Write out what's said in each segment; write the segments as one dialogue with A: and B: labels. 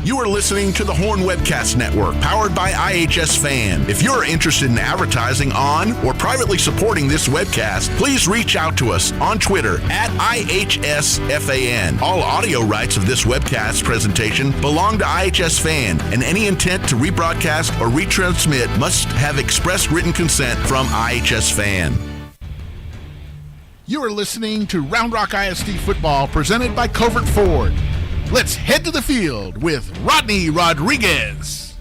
A: You are listening to the Horn Webcast Network, powered by iHSFAN. If you're interested in advertising on or privately supporting this webcast, please reach out to us on Twitter at iHSFAN. All audio rights of this webcast presentation belong to iHSFAN, and any intent to rebroadcast or retransmit must have express written consent from iHSFAN. You are listening to Round Rock ISD football presented by Covert Ford. Let's head to the field with Rodney Rodriguez.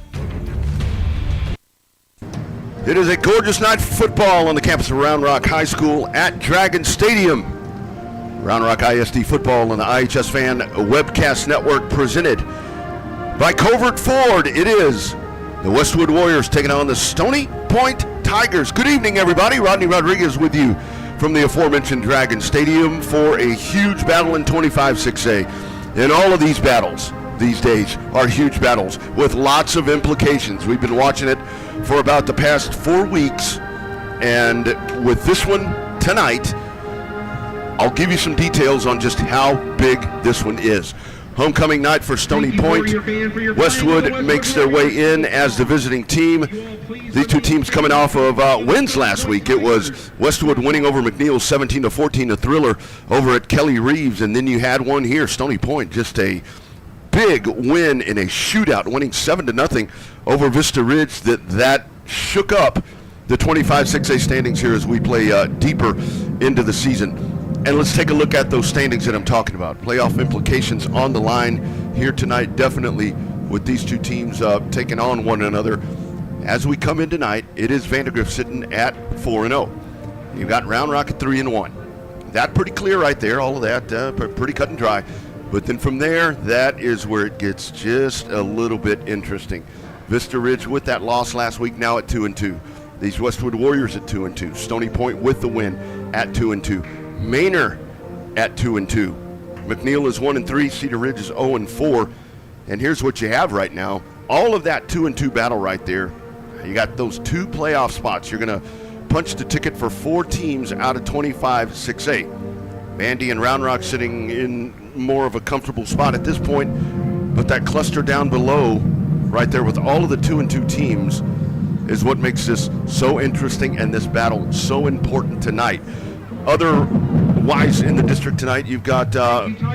B: It is a gorgeous night for football on the campus of Round Rock High School at Dragon Stadium. Round Rock ISD football on the iHSFAN Webcast Network presented by Covert Ford. It is the Westwood Warriors taking on the Stony Point Tigers. Good evening, everybody. Rodney Rodriguez with you from the aforementioned Dragon Stadium for a huge battle in 25-6A. And all of these battles these days are huge battles with lots of implications. We've been watching it for about the past 4 weeks, and with this one tonight, I'll give you some details on just how big this one is. Homecoming night for Stony Point. Westwood makes their way in as the visiting team. These two teams coming off of wins last week. It was Westwood winning over MacLeod 17-14, a thriller over at Kelly Reeves, and then you had one here, Stony Point, just a big win in a shootout, winning 7-0 over Vista Ridge. That shook up the 25-6A standings here as we play deeper into the season. And let's take a look at those standings that I'm talking about. Playoff implications on the line here tonight, definitely with these two teams taking on one another. As we come in tonight, it is Vandergrift sitting at 4-0. You've got Round Rock at 3-1. That pretty clear right there, all of that, pretty cut and dry. But then from there, that is where it gets just a little bit interesting. Vista Ridge with that loss last week, now at 2-2. These Westwood Warriors at 2-2. Stony Point with the win at 2-2. Manor at 2-2. MacLeod is 1-3. Cedar Ridge is 0-4. And here's what you have right now. All of that 2-2 battle right there. You got those two playoff spots. You're going to punch the ticket for 4 teams out of 25-6A. Vandy and Round Rock sitting in more of a comfortable spot at this point. But that cluster down below, right there with all of the 2-2 teams, is what makes this so interesting and this battle so important tonight. Otherwise in the district tonight, you've got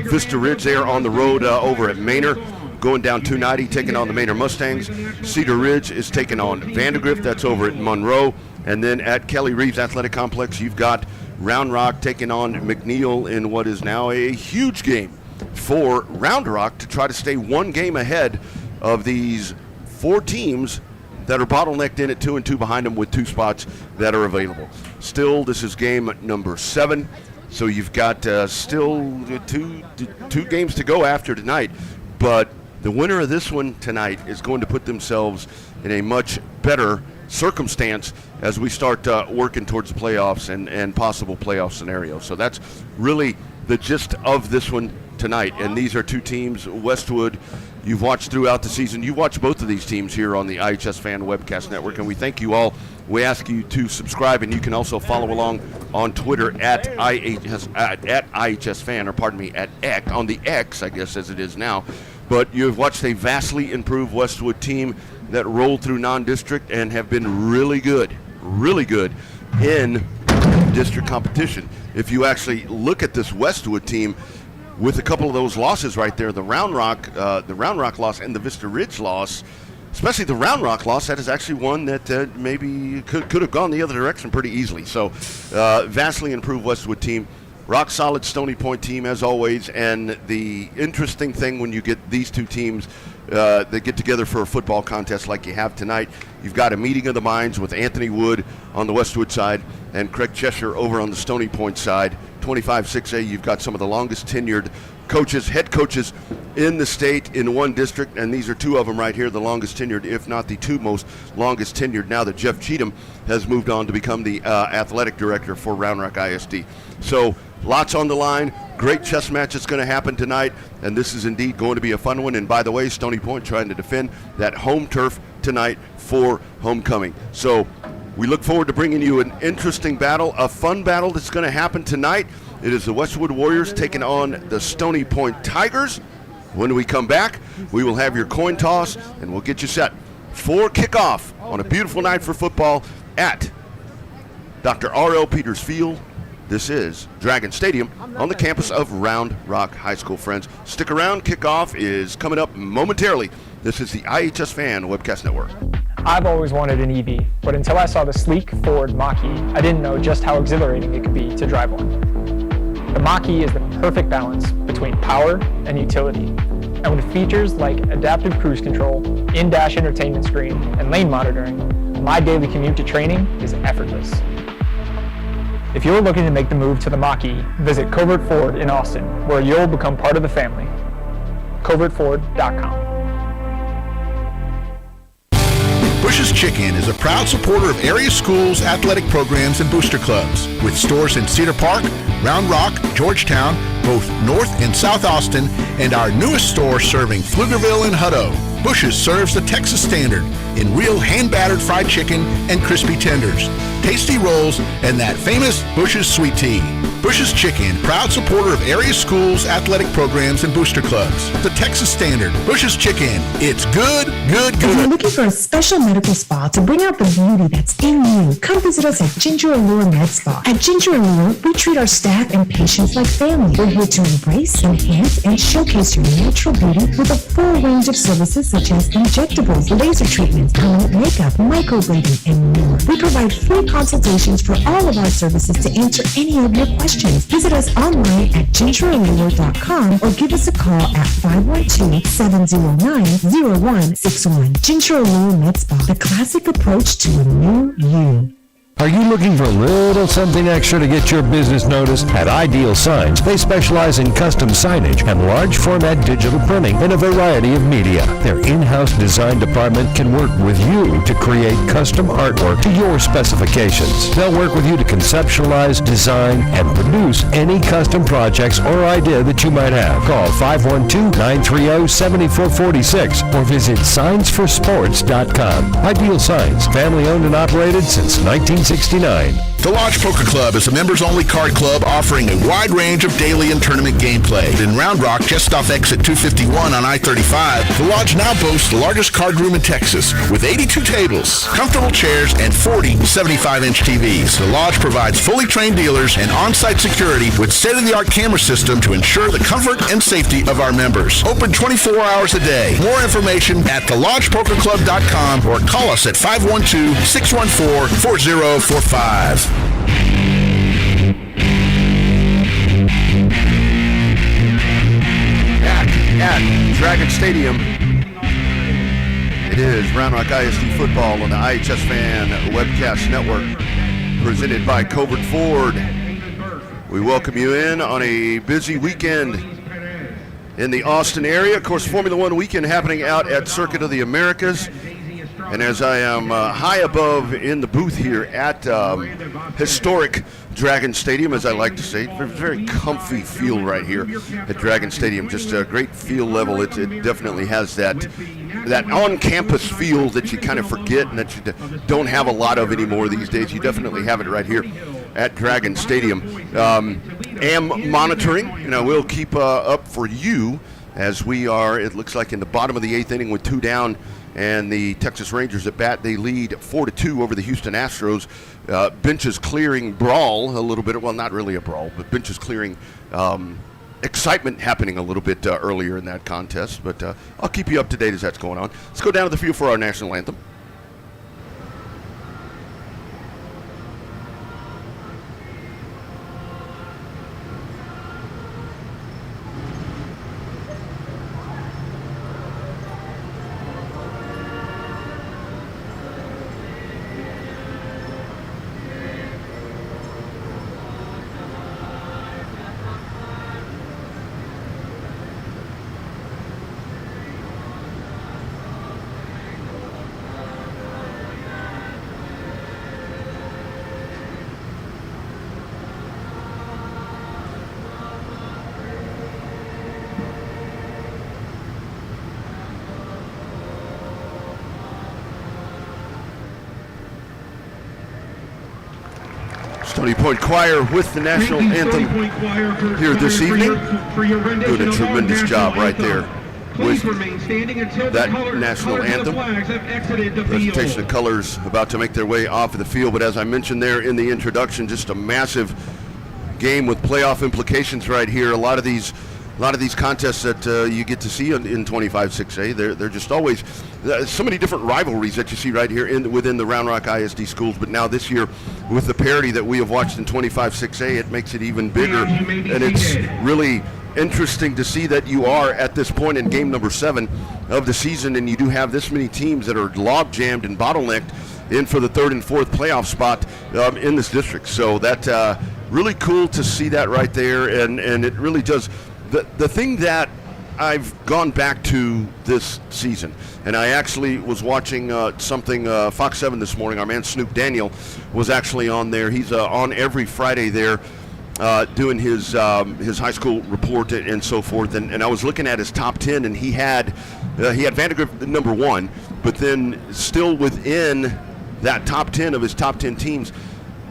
B: Vista Ridge there on the road over at Manor, going down 290, taking on the Manor Mustangs. Cedar Ridge is taking on Vandergrift, that's over at Monroe. And then at Kelly Reeves Athletic Complex, you've got Round Rock taking on MacLeod in what is now a huge game for Round Rock to try to stay one game ahead of these 4 teams that are bottlenecked in at 2-2 behind them with 2 spots that are available. Still, this is game number 7, so you've got still two games to go after tonight. But the winner of this one tonight is going to put themselves in a much better circumstance as we start working towards the playoffs and possible playoff scenarios. So that's really the gist of this one tonight. And these are 2 teams, Westwood, you've watched throughout the season. You watch both of these teams here on the iHSFAN Webcast Network, and we thank you all. We ask you to subscribe, and you can also follow along on Twitter at iHSFAN, or pardon me, at X, on the X, I guess, as it is now. But you've watched a vastly improved Westwood team that rolled through non-district and have been really good in district competition. If you actually look at this Westwood team, with a couple of those losses right there, the Round Rock loss and the Vista Ridge loss, especially the Round Rock loss, that is actually one that maybe could have gone the other direction pretty easily. So vastly improved Westwood team. Rock solid Stony Point team as always, and the interesting thing when you get these 2 teams that get together for a football contest like you have tonight, you've got a meeting of the minds with Anthony Wood on the Westwood side and Craig Cheshire over on the Stony Point side. 25-6A, you've got some of the longest tenured coaches, head coaches in the state in one district, and these are 2 of them right here, the longest tenured, if not the 2 most longest tenured, now that Jeff Cheatham has moved on to become the athletic director for Round Rock ISD. So lots on the line, great chess match that's going to happen tonight, and this is indeed going to be a fun one. And by the way, Stony Point trying to defend that home turf tonight for homecoming. So we look forward to bringing you an interesting battle, a fun battle that's going to happen tonight. It is the Westwood Warriors taking on the Stony Point Tigers. When we come back, we will have your coin toss, and we'll get you set for kickoff on a beautiful night for football at Dr. R.L. Peters Field. This is Dragon Stadium on the campus of Round Rock High School, friends. Stick around. Kickoff is coming up momentarily. This is the iHSFAN Webcast Network.
C: I've always wanted an EV, but until I saw the sleek Ford Mach-E, I didn't know just how exhilarating it could be to drive one. The Mach-E is the perfect balance between power and utility. And with features like adaptive cruise control, in-dash entertainment screen, and lane monitoring, my daily commute to training is effortless. If you're looking to make the move to the Mach-E, visit Covert Ford in Austin, where you'll become part of the family. CovertFord.com.
A: Bush's Chicken is a proud supporter of area schools, athletic programs, and booster clubs. With stores in Cedar Park, Round Rock, Georgetown, both North and South Austin, and our newest store serving Pflugerville and Hutto. Bush's serves the Texas standard in real hand-battered fried chicken and crispy tenders, tasty rolls, and that famous Bush's sweet tea. Bush's Chicken, proud supporter of area schools, athletic programs, and booster clubs. The Texas standard. Bush's Chicken. It's good, good, good.
D: If you're looking for a special medical spa to bring out the beauty that's in you, come visit us at Ginger Allure Med Spa. At Ginger Allure, we treat our staff and patients like family. We're here to embrace, enhance, and showcase your natural beauty with a full range of services such as injectables, laser treatments, permanent makeup, microblading, and more. We provide free consultations for all of our services to answer any of your questions. Visit us online at gingerallure.com or give us a call at 512-709-0161. Ginger Allure Med Spa, the classic approach to a new you.
E: Are you looking for a little something extra to get your business noticed? At Ideal Signs, they specialize in custom signage and large format digital printing in a variety of media. Their in-house design department can work with you to create custom artwork to your specifications. They'll work with you to conceptualize, design, and produce any custom projects or idea that you might have. Call 512-930-7446 or visit signsforsports.com. Ideal Signs, family owned and operated since 1969.
A: The Lodge Poker Club is a members-only card club offering a wide range of daily and tournament gameplay. In Round Rock, just off exit 251 on I-35, the Lodge now boasts the largest card room in Texas with 82 tables, comfortable chairs, and 40 75-inch TVs. The Lodge provides fully trained dealers and on-site security with state-of-the-art camera system to ensure the comfort and safety of our members. Open 24 hours a day. More information at thelodgepokerclub.com or call us at 512-614-4045.
B: At Dragon Stadium, it is Round Rock ISD football on the iHSFAN Webcast Network, presented by Covert Ford. We welcome you in on a busy weekend in the Austin area. Of course, Formula One weekend happening out at Circuit of the Americas. And as I am high above in the booth here at historic Dragon Stadium, as I like to say, very comfy feel right here at Dragon Stadium. Just a great feel level. It definitely has that on-campus feel that you kind of forget and that you don't have a lot of anymore these days. You definitely have it right here at Dragon Stadium. Am monitoring, we'll keep up for you as we are, it looks like, in the bottom of the 8th inning with 2 down. And the Texas Rangers at bat, they lead 4-2 over the Houston Astros. Benches clearing brawl a little bit. Well, not really a brawl, but benches clearing. Excitement happening a little bit earlier in that contest. But I'll keep you up to date as that's going on. Let's go down to the field for our national anthem. Stony Point Choir with the national anthem here this evening. Doing a tremendous job right there with
F: remain standing until
B: that
F: the
B: national anthem.
F: flags have exited the
B: Presentation
F: field.
B: of colors about to make their way off of the field, but as I mentioned there in the introduction, just a massive game with playoff implications right here. A lot of these contests that you get to see in 25-6A, they're just always so many different rivalries that you see right here within the Round Rock ISD schools. But now this year, with the parity that we have watched in 25-6A, it makes it even bigger, and it's really interesting to see that you are at this point in game number 7 of the season, and you do have this many teams that are log jammed and bottlenecked in for the 3rd and 4th playoff spot in this district. So that really cool to see that right there, and it really does. The thing that I've gone back to this season, and I actually was watching something Fox 7 this morning. Our man Snoop Daniel was actually on there. He's on every Friday there doing his high school report and so forth. And I was looking at his top 10, and he had Vandergrift number 1, but then still within that top 10 of his top 10 teams,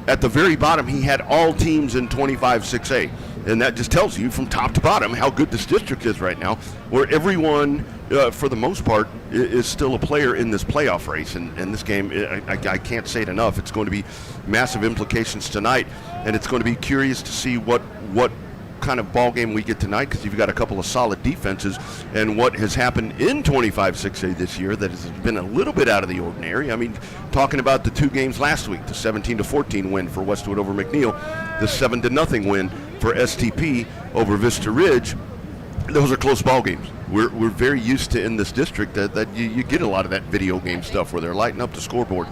B: at the very bottom, he had all teams in 25-6A. And that just tells you from top to bottom how good this district is right now, where everyone, for the most part, is still a player in this playoff race. And this game, I can't say it enough, it's going to be massive implications tonight. And it's going to be curious to see what kind of ball game we get tonight, because you've got a couple of solid defenses, and what has happened in 25-6A this year that has been a little bit out of the ordinary. I mean, talking about the 2 games last week, the 17-14 win for Westwood over MacLeod, the 7-0 win for STP over Vista Ridge. Those are close ball games. We're very used to in this district that you get a lot of that video game stuff where they're lighting up the scoreboard.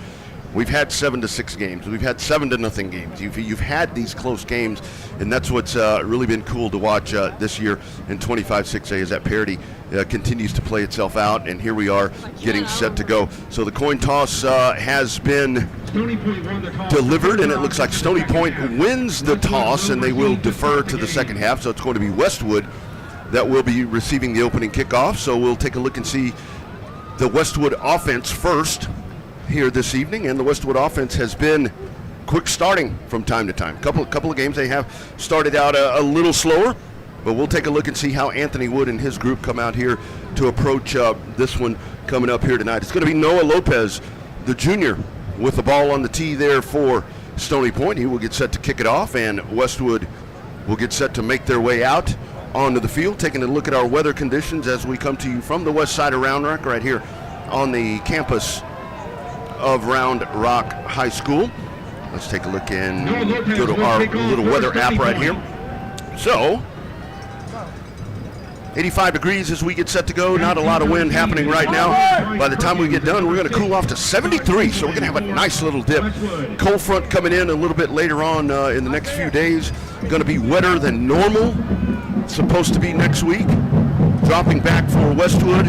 B: We've had 7-6 games. We've had 7-0 games. You've had these close games, and that's what's really been cool to watch this year in 25-6A, as that parity continues to play itself out. And here we are getting set to go. So the coin toss has been delivered, and it looks like Stony Point wins the toss, and they will defer to the second half. So it's going to be Westwood that will be receiving the opening kickoff. So we'll take a look and see the Westwood offense first here this evening, and the Westwood offense has been quick starting from time to time. Couple of games they have started out a little slower, but we'll take a look and see how Anthony Wood and his group come out here to approach this one coming up here tonight. It's going to be Noah Lopez, the junior, with the ball on the tee there for Stony Point. He will get set to kick it off, and Westwood will get set to make their way out onto the field. Taking a look at our weather conditions as we come to you from the west side of Round Rock, right here on the campus of Round Rock High School. Let's take a look and go to our little weather app right here. So, 85 degrees as we get set to go. Not a lot of wind happening right now. By the time we get done, we're going to cool off to 73, so we're going to have a nice little dip. Cold front coming in a little bit later on in the next few days. Going to be wetter than normal. It's supposed to be next week. Dropping back for Westwood,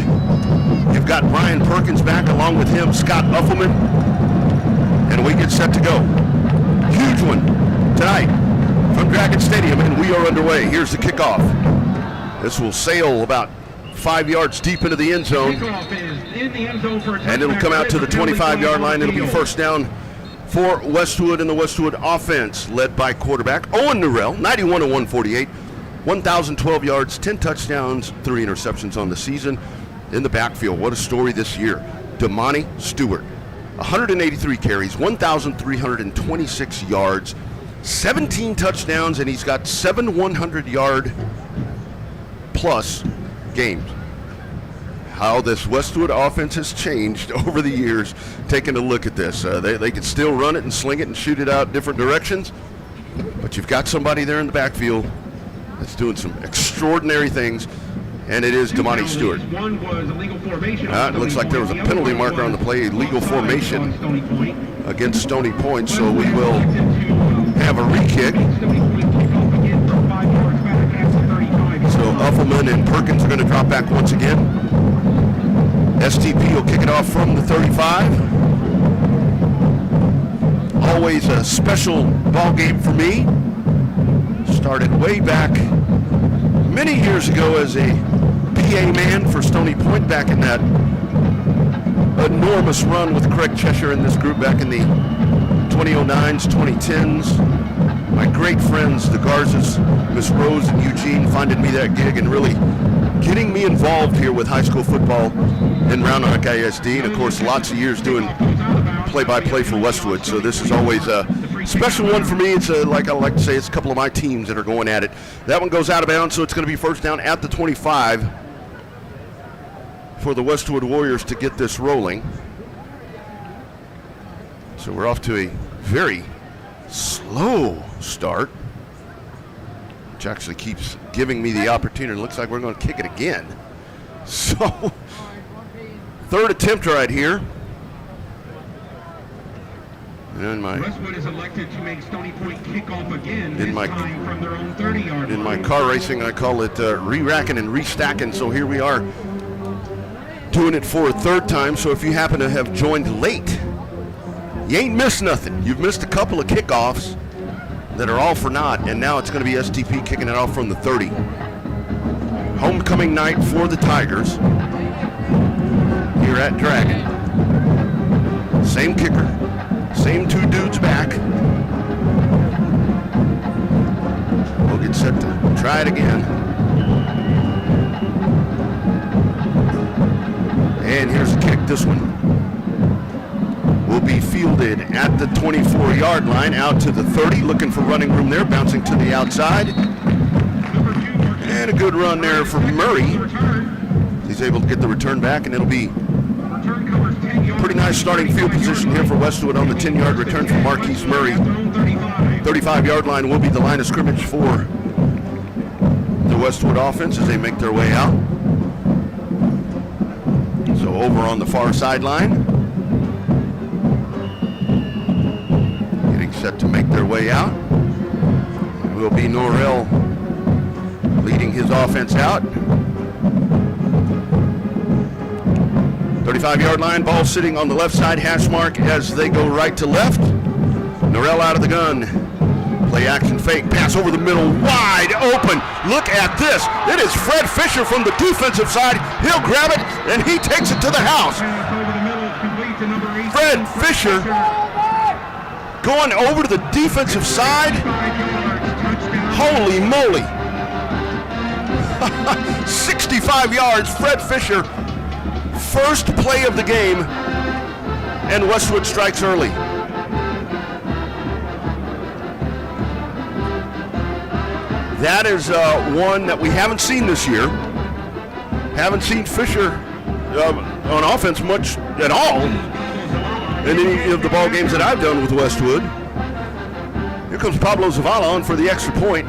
B: you've got Brian Perkins back, along with him, Scott Uffelman, and we get set to go. Huge one tonight from Dragon Stadium, and we are underway. Here's the kickoff. This will sail about 5 yards deep into the end zone, and it'll come out to the 25-yard line. It'll be first down for Westwood and the Westwood offense, led by quarterback Owen Norrell, 91 of 148, 1,012 yards, 10 touchdowns, 3 interceptions on the season. In the backfield, what a story this year. Damani Stewart, 183 carries, 1,326 yards, 17 touchdowns, and he's got 7 100-yard plus games. How this Westwood offense has changed over the years. Taking a look at this, they can still run it and sling it and shoot it out different directions, but you've got somebody there in the backfield that's doing some extraordinary things, and it is Damani Stewart. It looks like there was a penalty marker on the play, legal formation against Stony Point, so we will have a re-kick. So Uffelman and Perkins are going to drop back once again. STP will kick it off from the 35. Always a special ball game for me. Started way back many years ago as a PA man for Stony Point back in that enormous run with Craig Cheshire in this group back in the 2009s, 2010s. My great friends, the Garzas, Miss Rose and Eugene, finding me that gig and really getting me involved here with high school football in Round Rock ISD, and of course lots of years doing play-by-play for Westwood, so this is always a special one for me. It's like I like to say, it's a couple of my teams that are going at it. That one goes out of bounds, so it's going to be first down at the 25 for the Westwood Warriors to get this rolling. So we're off to a very slow start, which actually keeps giving me the opportunity. It looks like we're going to kick it again. So third attempt right here. And
F: Westwood is elected to make Stony Point kickoff again,
B: in my
F: from their own 30-yard line.
B: In my car racing, I call it re-racking and restacking. So here we are doing it for a third time. So if you happen to have joined late, you ain't missed nothing. You've missed a couple of kickoffs that are all for naught, and now it's going to be STP kicking it off from the 30. Homecoming night for the Tigers here at Dragon. Same kicker, same two dudes back. We'll get set to try it again. And here's a kick. This one will be fielded at the 24-yard line, out to the 30, looking for running room there, bouncing to the outside. And a good run there for Murray. He's able to get the return back, and it'll be a pretty nice starting field position here for Westwood on the 10-yard return from Marquise Murray. 35-yard line will be the line of scrimmage for the Westwood offense as they make their way out. So over on the far sideline, getting set to make their way out, will be Norrell leading his offense out. 35-yard line, ball sitting on the left side hash mark as they go right to left. Norrell out of the gun. Play action fake, pass over the middle, wide open. Look at this. It is Fred Fisher from the defensive side. He'll grab it, and he takes it to the house. Fred Fisher going over to the defensive side. Holy moly. 65 yards, Fred Fisher. First play of the game, and Westwood strikes early. That is one that we haven't seen this year. Haven't seen Fisher on offense much at all in any of the ball games that I've done with Westwood. Here comes Pablo Zavala on for the extra point.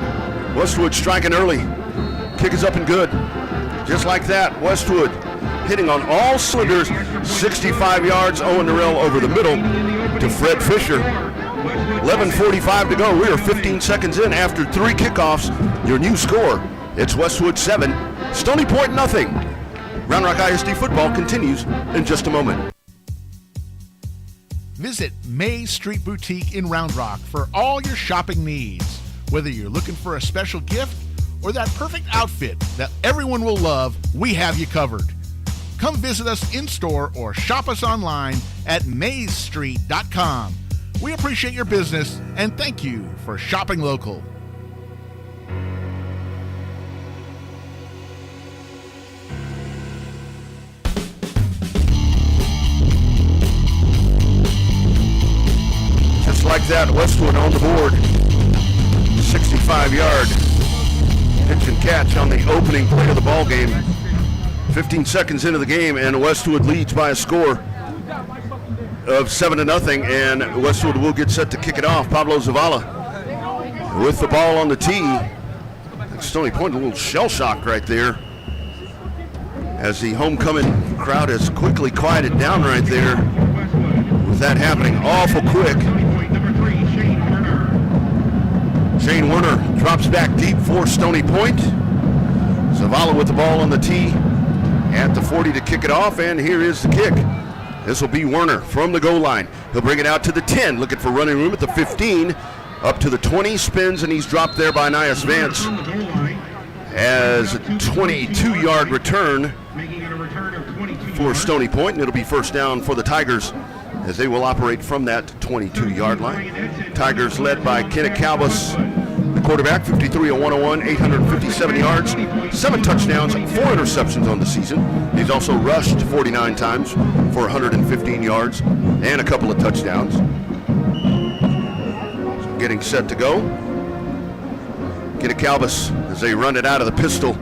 B: Westwood striking early. Kick is up and good. Just like that, Westwood hitting on all cylinders. 65 yards, Owen Norrell over the middle to Fred Fisher. 11:45 to go. We are 15 seconds in after 3 kickoffs. Your new score, it's Westwood 7, Stony Point nothing. Round Rock ISD football continues in just a moment.
A: Visit Mays Street Boutique in Round Rock for all your shopping needs. Whether you're looking for a special gift or that perfect outfit that everyone will love, we have you covered. Come visit us in-store or shop us online at maysstreet.com. We appreciate your business and thank you for shopping local.
B: Just like that, Westwood on the board. 65-yard pitch and catch on the opening play of the ball game. 15 seconds into the game, and Westwood leads by a score of 7-0, and Westwood will get set to kick it off. Pablo Zavala with the ball on the tee. Stony Point a little shell shock right there as the homecoming crowd has quickly quieted down right there with that happening awful quick. Shane Werner drops back deep for Stony Point. Zavala with the ball on the tee at the 40 to kick it off, and here is the kick. This will be Werner from the goal line. He'll bring it out to the 10, looking for running room at the 15, up to the 20, spins, and he's dropped there by Nias Vance as a 22-yard return for Stony Point, and it'll be first down for the Tigers as they will operate from that 22-yard line. Tigers led by Kenneth Calbus, the quarterback, 53 of 101, 857 yards, 7 touchdowns, 4 interceptions on the season. He's also rushed 49 times for 115 yards and a couple of touchdowns. So getting set to go. Calvus as they run it out of the pistol.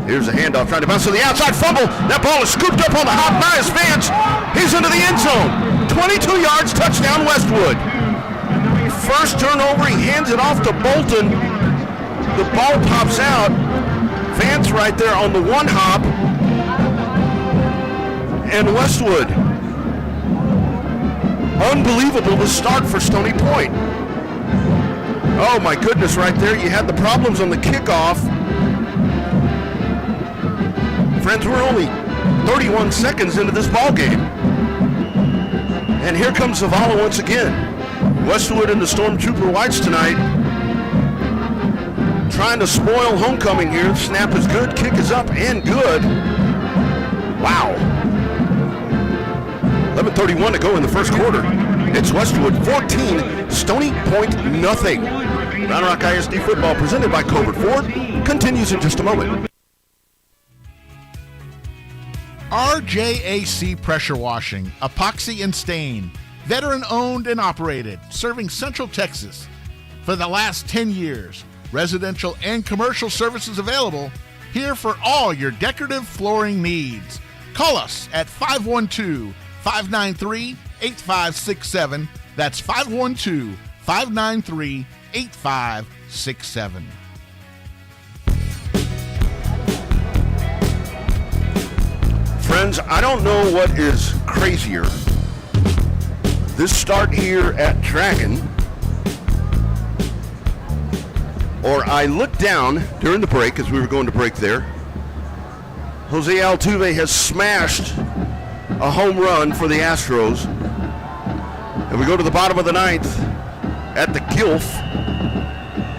B: Here's a handoff, trying to bounce to the outside, fumble. That ball is scooped up on the hop by his Vance. He's into the end zone. 22 yards, touchdown Westwood. First turnover, he hands it off to Bolton. The ball pops out. Vance right there on the one hop. And Westwood. Unbelievable the start for Stony Point. Oh my goodness, right there. You had the problems on the kickoff. Friends, we're only 31 seconds into this ball game. And here comes Zavala once again. Westwood and the Stormtrooper Whites tonight trying to spoil homecoming here. Snap is good, kick is up and good. Wow. 11:31 to go in the first quarter. It's Westwood 14, Stony Point nothing. Round Rock ISD football presented by Covert Ford continues in just a moment.
A: RJAC Pressure Washing, Epoxy and Stain. Veteran owned and operated, serving Central Texas. For the last 10 years, residential and commercial services available, here for all your decorative flooring needs. Call us at 512-593-8567. That's 512-593-8567.
B: Friends, I don't know what is crazier. This start here at Dragon, or I looked down during the break as we were going to break there. Jose Altuve has smashed a home run for the Astros. And we go to the bottom of the ninth at the Gilf.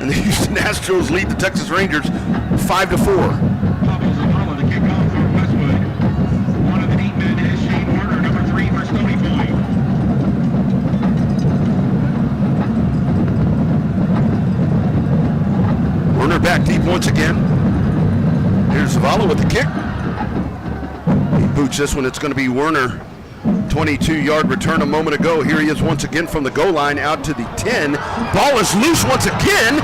B: And the Houston Astros lead the Texas Rangers 5-4.
F: The kickoff for Westwood. One of the deep men is Shane Warner, number 3 for Stony Point.
B: Werner back deep once again. Here's Zavala with the kick. He boots this one. It's going to be Werner. 22-yard return a moment ago. Here he is once again from the goal line out to the 10. Ball is loose once again.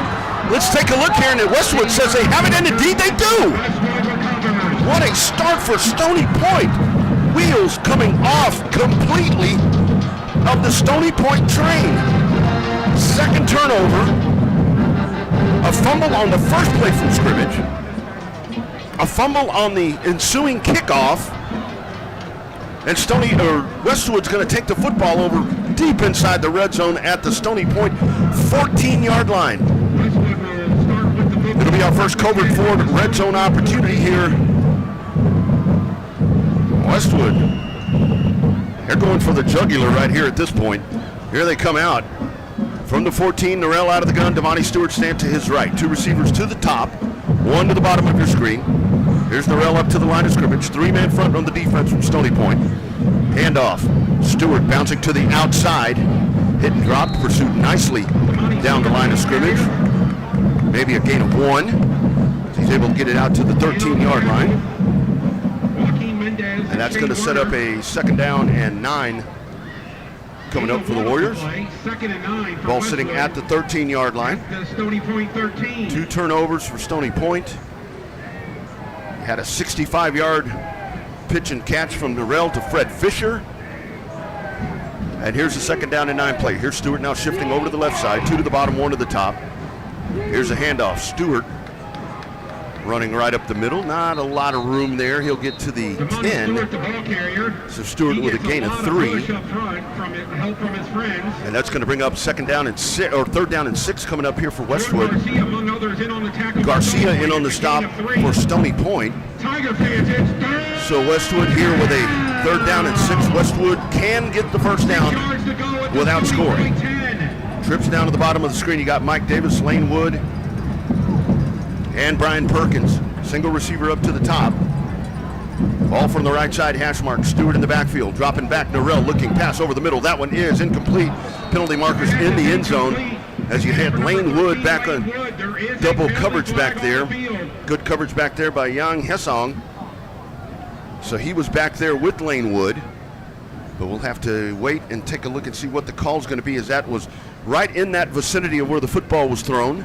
B: Let's take a look here, and Westwood says they have it, and indeed they do. What a start for Stony Point. Wheels coming off completely of the Stony Point train. Second turnover. A fumble on the first play from scrimmage. A fumble on the ensuing kickoff. And Westwood's going to take the football over deep inside the red zone at the Stony Point 14-yard line. It'll be our first Covert Ford red zone opportunity here. Westwood, they're going for the jugular right here at this point. Here they come out. From the 14, Norrell out of the gun. Devontae Stewart stands to his right. 2 receivers to the top, 1 to the bottom of your screen. Here's Norrell up to the line of scrimmage. 3-man front on the defense from Stony Point. Handoff. Stewart bouncing to the outside. Hit and dropped. Pursued nicely down the line of scrimmage. Maybe a gain of 1. He's able to get it out to the 13-yard line. And that's going to set up a 2nd down and 9 coming up for the Warriors. Ball sitting at the 13-yard line. 2 turnovers for Stony Point. Had a 65-yard pitch and catch from Norrell to Fred Fisher. And here's the 2nd down and 9 play. Here's Stewart now shifting over to the left side. 2 to the bottom, 1 to the top. Here's a handoff. Stewart running right up the middle. Not a lot of room there. He'll get to the 10. So Stewart with a gain of 3. And that's going to bring up 2nd down and 6, or 3rd down and 6 coming up here for Westwood. Garcia in on the stop for Stony Point. So Westwood here with a 3rd down and 6. Westwood can get the first down without scoring. Trips down to the bottom of the screen. You got Mike Davis, Lane Wood, and Brian Perkins. Single receiver up to the top. Ball from the right side, hash mark. Stewart in the backfield. Dropping back, Norrell looking pass over the middle. That one is incomplete. Penalty markers in the end zone. as you had Lane Wood back on double coverage back there. Good coverage back there by Yang Hesong. So he was back there with Lane Wood. But we'll have to wait and take a look and see what the call's going to be, as that was right in that vicinity of where the football was thrown.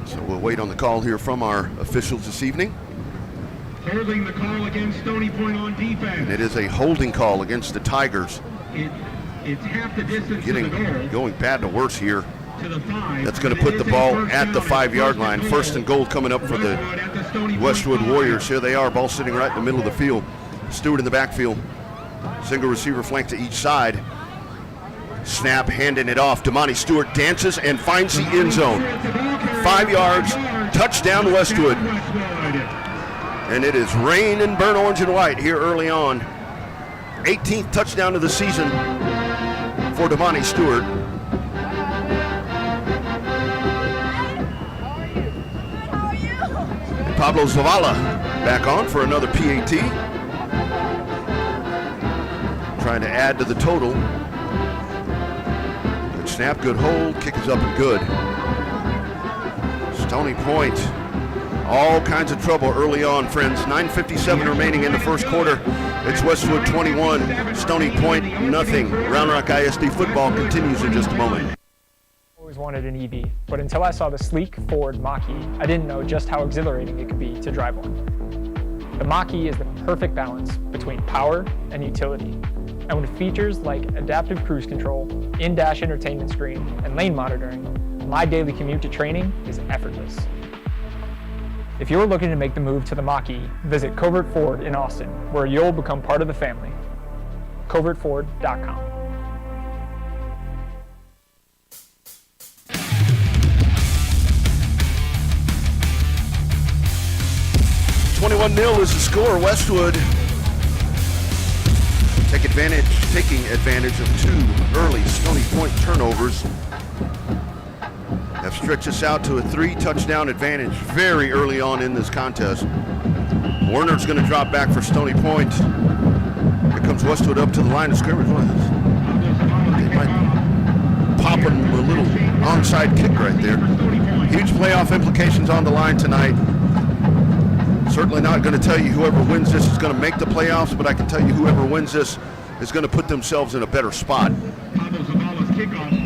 B: So we'll wait on the call here from our officials this evening.
F: Holding the call against Stony Point on defense.
B: And it is a holding call against the Tigers.
F: It's half the distance to the goal.
B: Going bad to worse here.
F: To the 5.
B: That's going to put the ball at the 5-yard line. First and goal coming up for the Westwood Warriors. Here they are, ball sitting right in the middle of the field. Stewart in the backfield. Single receiver flank to each side. Snap, handing it off. Damani Stewart dances and finds the end zone. 5 yards, touchdown Westwood. And it is rain and burnt orange and white here early on. 18th touchdown of the season for Damani Stewart. Pablo Zavala back on for another PAT. Trying to add to the total. Good snap, good hold, kick is up and good. Stony Point, all kinds of trouble early on, friends. 9:57 remaining in the first quarter. It's Westwood 21, Stony Point nothing. Round Rock ISD football continues in just a moment.
C: Always wanted an EV, but until I saw the sleek Ford Mach-E, I didn't know just how exhilarating it could be to drive one. The Mach-E is the perfect balance between power and utility, and with features like adaptive cruise control, in-dash entertainment screen, and lane monitoring, my daily commute to training is effortless. If you're looking to make the move to the Mach-E, visit Covert Ford in Austin, where you'll become part of the family. covertford.com.
B: 21-0 is the score. Westwood taking advantage of 2 early Stony Point turnovers. Have stretched us out to a 3-touchdown advantage very early on in this contest. Warner's going to drop back for Stony Point. Here comes Westwood up to the line of scrimmage. They might pop him a little onside kick right there. Huge playoff implications on the line tonight. Certainly not going to tell you whoever wins this is going to make the playoffs, but I can tell you whoever wins this is going to put themselves in a better spot.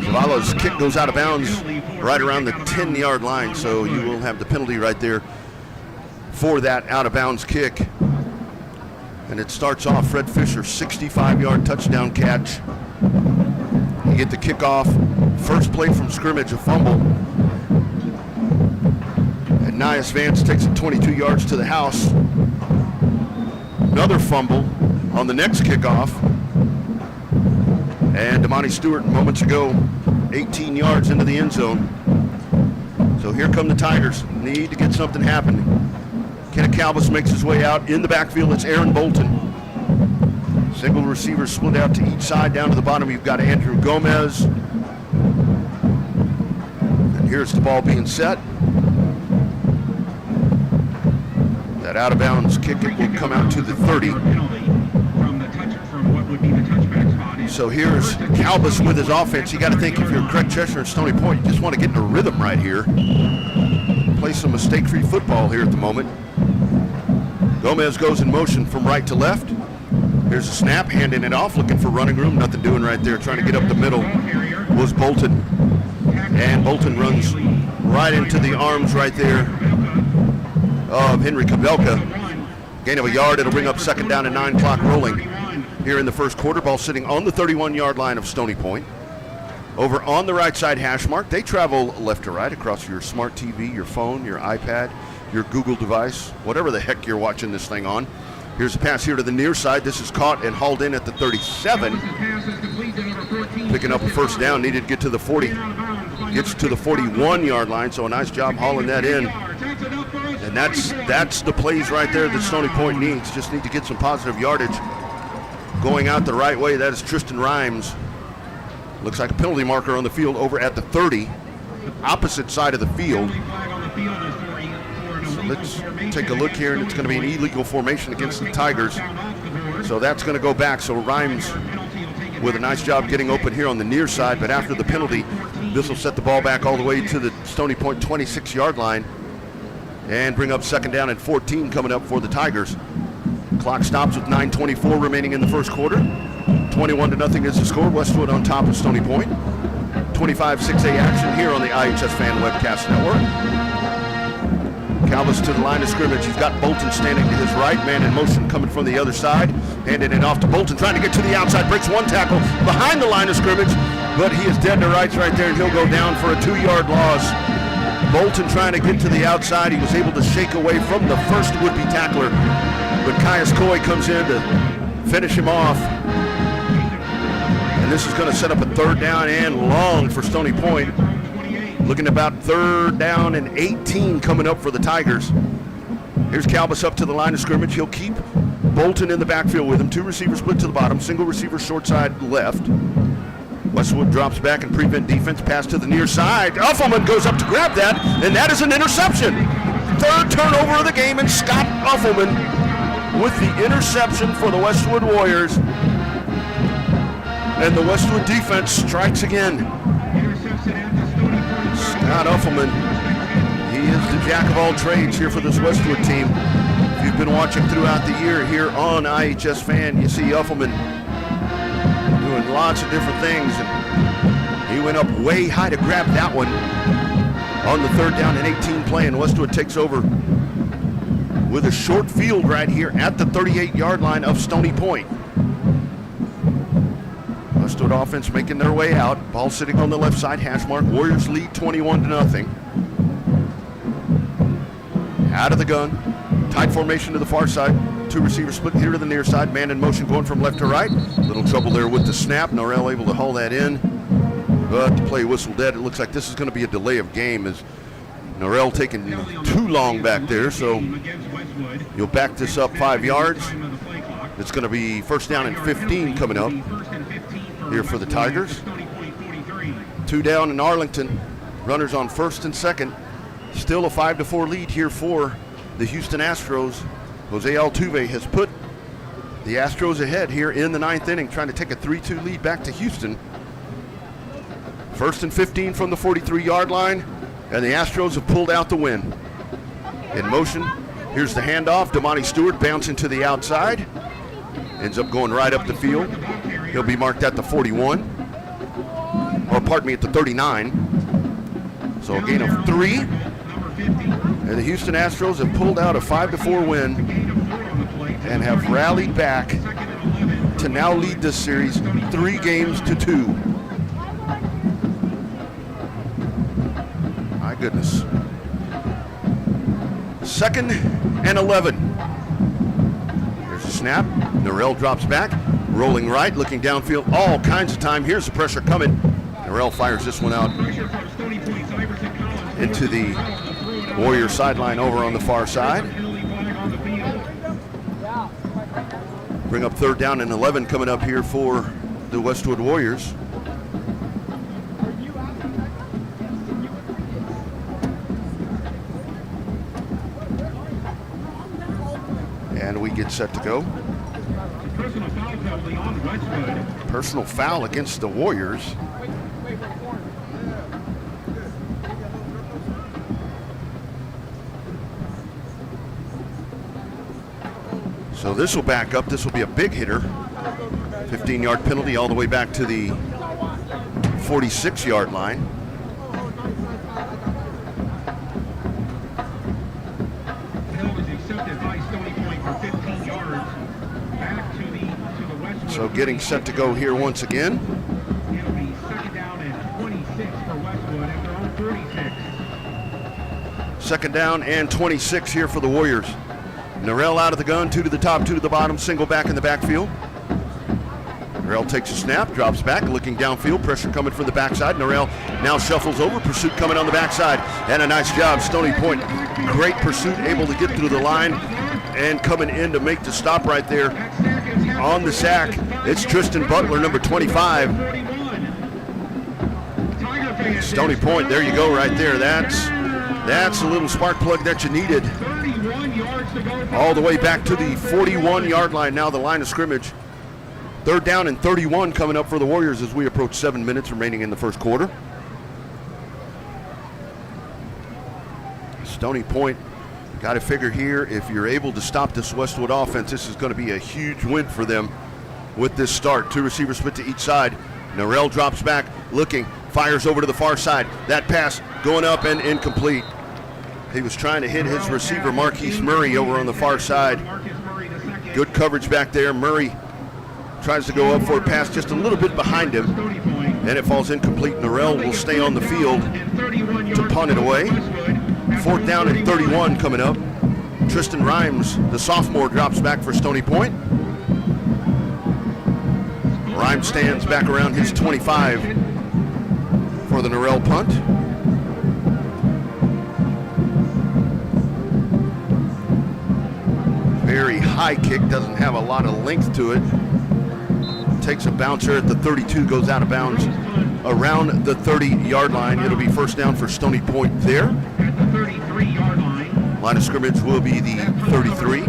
B: Zavala's kick goes out of bounds right around the 10-yard line, so you will have the penalty right there for that out-of-bounds kick. And it starts off Fred Fisher, 65-yard touchdown catch. You get the kickoff, first play from scrimmage, a fumble. And Nias Vance takes it 22 yards to the house. Another fumble on the next kickoff. And Damani Stewart moments ago, 18 yards into the end zone. So here come the Tigers. Need to get something happening. Kenneth Calvis makes his way out. In the backfield, it's Aaron Bolton. Single receivers split out to each side. Down to the bottom, you've got Andrew Gomez. And here's the ball being set. That out-of-bounds kick, it will come out to the 30. So here's Calvis with his offense. You got to think, if you're Craig Cheshire and Stony Point, you just want to get in a rhythm right here. Play some mistake-free football here at the moment. Gomez goes in motion from right to left. Here's a snap, handing it off, looking for running room. Nothing doing right there. Trying to get up the middle was Bolton. And Bolton runs right into the arms right there of Henry Kabelka. Gain of a yard. It'll bring up second down and 9 clock rolling here in the first quarter. Ball sitting on the 31-yard line of Stony Point. Over on the right side hash mark. They travel left to right across your smart TV, your phone, your iPad, your Google device, whatever the heck you're watching this thing on. Here's a pass here to the near side. This is caught and hauled in at the 37. Picking up a first down. Needed to get to the 40. Gets to the 41-yard line, so a nice job hauling that in. And that's the plays right there that Stony Point needs. Just need to get some positive yardage. Going out the right way, that is Tristan Rhymes. Looks like a penalty marker on the field over at the 30. Opposite side of the field. So let's take a look here, and it's going to be an illegal formation against the Tigers. So that's going to go back. So Rhymes with a nice job getting open here on the near side, but after the penalty, this will set the ball back all the way to the Stony Point 26-yard line and bring up second down and 14 coming up for the Tigers. Clock stops with 9:24 remaining in the first quarter. 21-0 is the score. Westwood on top of Stony Point. 25-6A action here on the iHSFAN Webcast Network. Calvis to the line of scrimmage. He's got Bolton standing to his right. Man in motion coming from the other side. Handing it off to Bolton, trying to get to the outside. Breaks one tackle behind the line of scrimmage, but he is dead to rights right there, and he'll go down for a 2-yard loss. Bolton trying to get to the outside. He was able to shake away from the first would-be tackler, but Caius Coy comes in to finish him off. And this is going to set up a third down and long for Stony Point. Looking about third down and 18 coming up for the Tigers. Here's Calvis up to the line of scrimmage. He'll keep Bolton in the backfield with him. 2 receivers split to the bottom. Single receiver short side left. Westwood drops back and prevent defense. Pass to the near side. Uffelman goes up to grab that, and that is an interception. Third turnover of the game, and Scott Uffelman with the interception for the Westwood Warriors. And the Westwood defense strikes again. Scott Uffelman, he is the jack of all trades here for this Westwood team. If you've been watching throughout the year here on iHSFAN, you see Uffelman doing lots of different things, and he went up way high to grab that one on the third down and 18 play, and Westwood takes over with a short field right here at the 38-yard line of Stony Point. Westwood offense making their way out. Ball sitting on the left side, hash mark. Warriors lead 21-0. Out of the gun. Tight formation to the far side. 2 receivers split here to the near side. Man in motion going from left to right. Little trouble there with the snap. Norrell able to haul that in. But the play whistle dead. It looks like this is going to be a delay of game as Norrell taking too long back there. So you'll back this up 5 yards. It's going to be first down and 15 coming up here for the Tigers. 2 down in Arlington. Runners on first and second. Still a 5-4 lead here for the Houston Astros. Jose Altuve has put the Astros ahead here in the 9th inning, trying to take a 3-2 lead back to Houston. First and 15 from the 43-yard line, and the Astros have pulled out the win. In motion, here's the handoff. Damani Stewart bouncing to the outside. Ends up going right up the field. He'll be marked at the 41, or pardon me, at the 39. So a gain of 3. And the Houston Astros have pulled out a 5-4 win and have rallied back to now lead this series 3 games to 2. My goodness. Second and 11. There's a snap. Norrell drops back, rolling right, looking downfield, all kinds of time. Here's the pressure coming. Norrell fires this one out into the Warrior sideline over on the far side. Bring up third down and 11 coming up here for the Westwood Warriors. And we get set to go.
F: Personal foul penalty on Westwood.
B: Personal foul against the Warriors. So this will back up. This will be a big hitter. 15-yard penalty all the way back to the 46-yard line. So getting set to go here once again.
F: It'll be second down and 26 for Westwood at their own 36.
B: Second down and 26 here for the Warriors. Norrell out of the gun, 2 to the top, 2 to the bottom, single back in the backfield. Norrell takes a snap, drops back, looking downfield, pressure coming from the backside. Norrell now shuffles over, pursuit coming on the backside, and a nice job, Stony Point. Great pursuit, able to get through the line and coming in to make the stop right there on the sack. It's Tristan Butler, number 25. Stony Point, there you go right there. That's a little spark plug that you needed. All the way back to the 41-yard line, now the line of scrimmage Third down and 31 coming up for the Warriors as we approach 7 minutes remaining in the first quarter. Stony Point, got to figure here, if you're able to stop this Westwood offense, this is going to be a huge win for them with this start. Two receivers split to each side. Norrell drops back, looking, fires over to the far side. That pass going up and incomplete. He was trying to hit his receiver, Marquise Murray, over on the far side. Good coverage back there. Murray tries to go up for a pass just a little bit behind him, and it falls incomplete. Norrell will stay on the field to punt it away. Fourth down and 31 coming up. Tristan Rhymes, the sophomore, drops back for Stony Point. Rhymes stands back around his 25 for the Norrell punt. Very high kick, doesn't have a lot of length to it. Takes a bouncer at the 32, goes out of bounds around the 30-yard line. It'll be first down for Stony Point there.
F: At the 33-yard line.
B: Line of scrimmage will be the 33.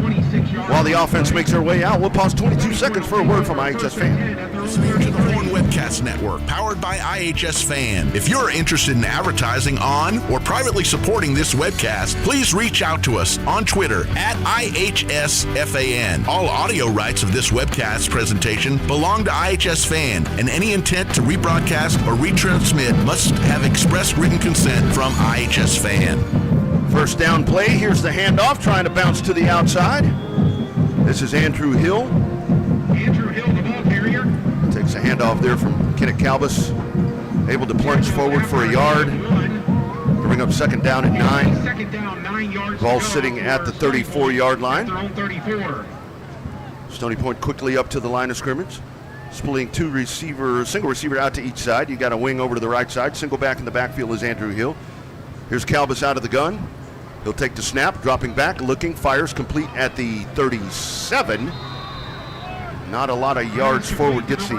B: While the offense makes their way out, we'll pause 22 seconds for a word from iHSFAN.
A: Listening to the Horn Webcast Network, powered by iHSFAN. If you're interested in advertising on or privately supporting this webcast, please reach out to us on Twitter at iHSFAN. All audio rights of this webcast presentation belong to iHSFAN, and any intent to rebroadcast or retransmit must have express written consent from iHSFAN.
B: First down play, here's the handoff, trying to bounce to the outside. This is Andrew Hill.
F: Andrew Hill, the ball carrier.
B: Takes a handoff there from Kenneth Calbus. Able to plunge forward for a yard. Bring up second down at 9.
F: Second down, 9 yards.
B: Ball sitting at the 34-yard line.
F: Their own 34.
B: Stony Point quickly up to the line of scrimmage. Splitting single receiver out to each side. You got a wing over to the right side. Single back in the backfield is Andrew Hill. Here's Calbus out of the gun. He'll take the snap, dropping back, looking, fires complete at the 37. Not a lot of yards forward, gets the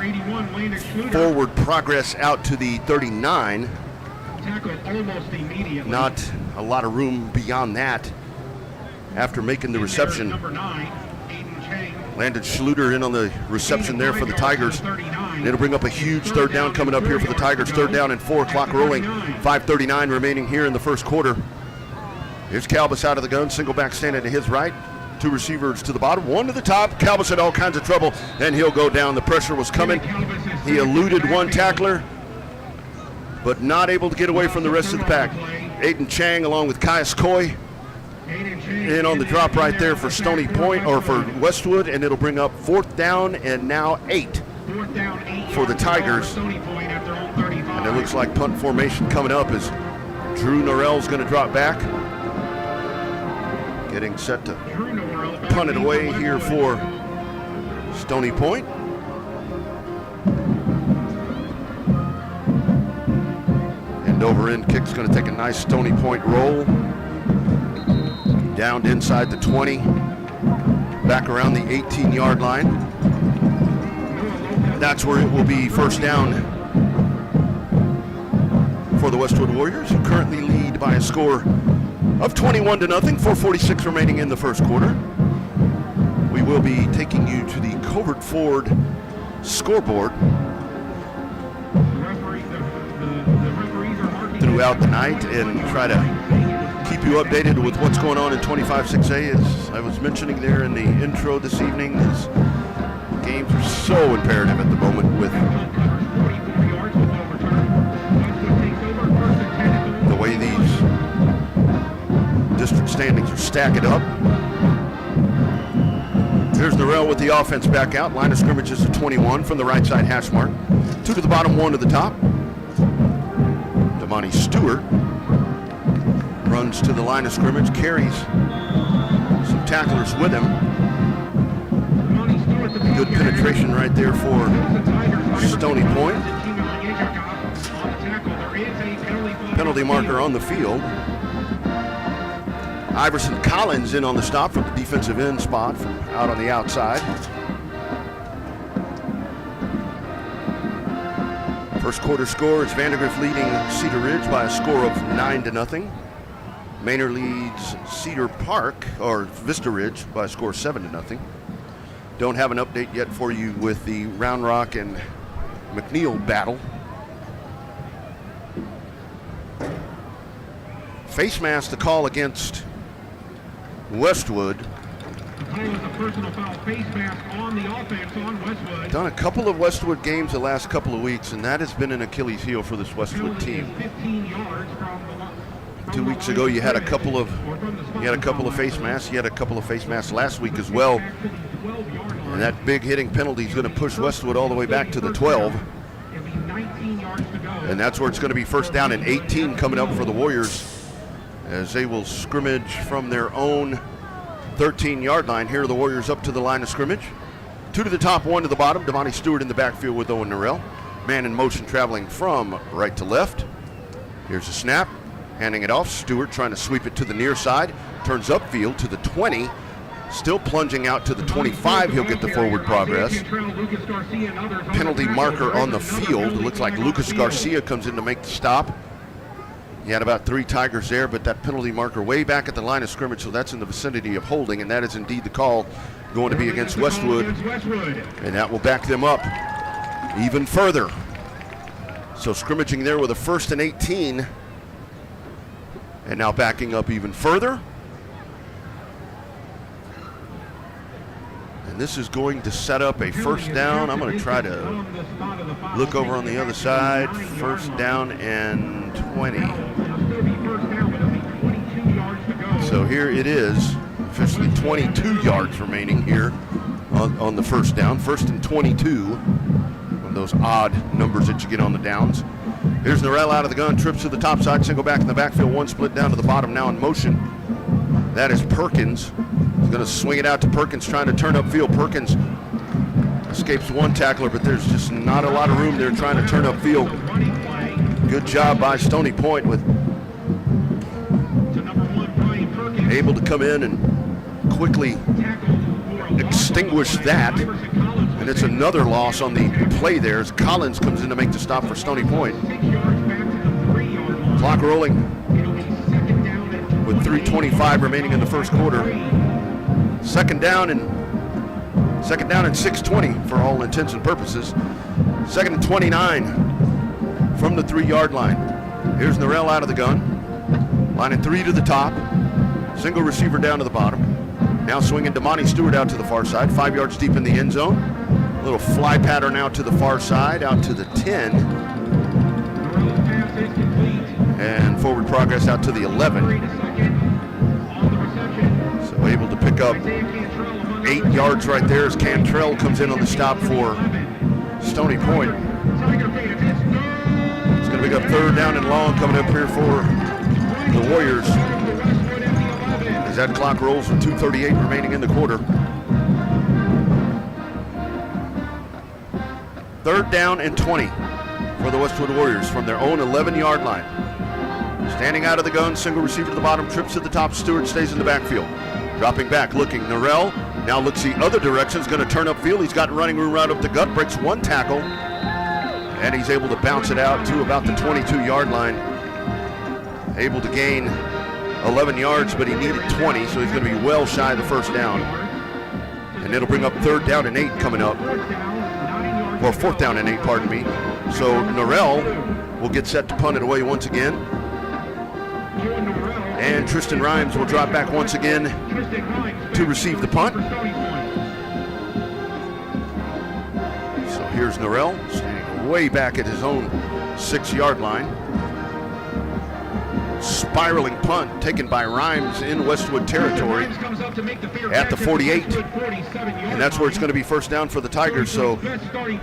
B: forward progress out to the 39.
F: Tackled almost immediately.
B: Not a lot of room beyond that after making the reception.
F: Number 9, Aiden Chang.
B: Landon Schluter in on the reception there for the Tigers. It'll bring up a huge third down coming up here for the Tigers. Third down and 4, clock rolling. 5:39 remaining here in the first quarter. Here's Calbus out of the gun, single back standing to his right. Two receivers to the bottom, one to the top. Calbus had all kinds of trouble, and he'll go down. The pressure was coming. He eluded one tackler, but not able to get away from the rest of the pack. Aiden Chang along with Caius Coy in on the drop right there for Stony Point, or for Westwood, and it'll bring up fourth down and now 8 for the Tigers. And it looks like punt formation coming up as Drew Norrell's going to drop back. Getting set to punt it away here for Stony Point. End over end kick's going to take a nice Stony Point roll. Down inside the 20. Back around the 18-yard line. That's where it will be first down for the Westwood Warriors, who currently lead by a score of 21-0, 4:46 remaining in the first quarter. We will be taking you to the Covert Ford scoreboard throughout the night and try to keep you updated with what's going on in 25-6A. As I was mentioning there in the intro this evening, these games are so imperative at the moment with the way these district standings are stacking up. Here's Norrell with the offense back out. Line of scrimmage is a 21 from the right side hash mark. 2 to the bottom, 1 to the top. Damani Stewart runs to the line of scrimmage, carries some tacklers with him. Good penetration right there for Stony Point. Penalty marker on the field. Iverson Collins in on the stop from the defensive end spot from out on the outside. First quarter score is Vandergrift leading Cedar Ridge by a score of 9-0. Manor leads Cedar Park, or Vista Ridge, by a score of 7-0. Don't have an update yet for you with the Round Rock and MacLeod battle. Face mask to call against Westwood.
F: The call is a personal foul face mask on the offense on Westwood.
B: Done a couple of Westwood games the last couple of weeks, and that has been an Achilles heel for this Westwood team.
F: 15 yards from the line.
B: 2 weeks ago, you had a couple of face masks. You had a couple of face masks last week as well. And that big hitting penalty is going to push Westwood all the way back to the 12. And that's where it's going to be first down and 18 coming up for the Warriors, as they will scrimmage from their own 13-yard line. Here are the Warriors up to the line of scrimmage. 2 to the top, 1 to the bottom. Damani Stewart in the backfield with Owen Norrell. Man in motion traveling from right to left. Here's a snap. Handing it off. Stewart trying to sweep it to the near side. Turns upfield to the 20. Still plunging out to the 25. He'll get the forward progress. Penalty marker on the field. It looks like Lucas Garcia comes in to make the stop. You had about 3 Tigers there, but that penalty marker way back at the line of scrimmage, so that's in the vicinity of holding, and that is indeed the call going to be against Westwood. And that will back them up even further. So scrimmaging there with a 1st and 18. And now backing up even further. And this is going to set up a first down. I'm going to try to look over on the other side. First down and 20. So here it is, officially 22 yards remaining here on the first down. 1st and 22. One of those odd numbers that you get on the downs. Here's Norrell out of the gun, trips to the top side, single back in the backfield, 1 split down to the bottom, now in motion. That is Perkins. He's going to swing it out to Perkins, trying to turn upfield. Perkins escapes 1 tackler, but there's just not a lot of room there trying to turn upfield. Good job by Stony Point with able to come in and quickly extinguish that. And it's another loss on the play there as Collins comes in to make the stop for Stony Point. Clock rolling with 3:25 remaining in the first quarter. Second down and 6:20 for all intents and purposes. 2nd and 29 from the 3-yard line. Here's Norrell out of the gun. Lining 3 to the top. Single receiver down to the bottom. Now swinging Damani Stewart out to the far side. 5 yards deep in the end zone. A little fly pattern out to the far side, out to the 10. And forward progress out to the 11. So able to pick up 8 yards right there as Cantrell comes in on the stop for Stony Point. It's going to pick up 3rd down and long coming up here for the Warriors, as that clock rolls with 2:38 remaining in the quarter. 3rd down and 20 for the Westwood Warriors from their own 11-yard line. Standing out of the gun, single receiver to the bottom, trips to the top. Stewart stays in the backfield. Dropping back, looking. Norrell now looks the other direction. Is going to turn upfield. He's got running room right up the gut. Breaks 1 tackle. And he's able to bounce it out to about the 22-yard line. Able to gain 11 yards, but he needed 20, so he's going to be well shy of the first down. And it'll bring up 3rd down and 8 coming up. Or 4th down and 8, pardon me. So Norrell will get set to punt it away once again. And Tristan Rhymes will drop back once again to receive the punt. So here's Norrell standing way back at his own 6-yard line. Spiraling punt taken by Rhymes in Westwood territory at the 48. And that's where it's going to be first down for the Tigers. So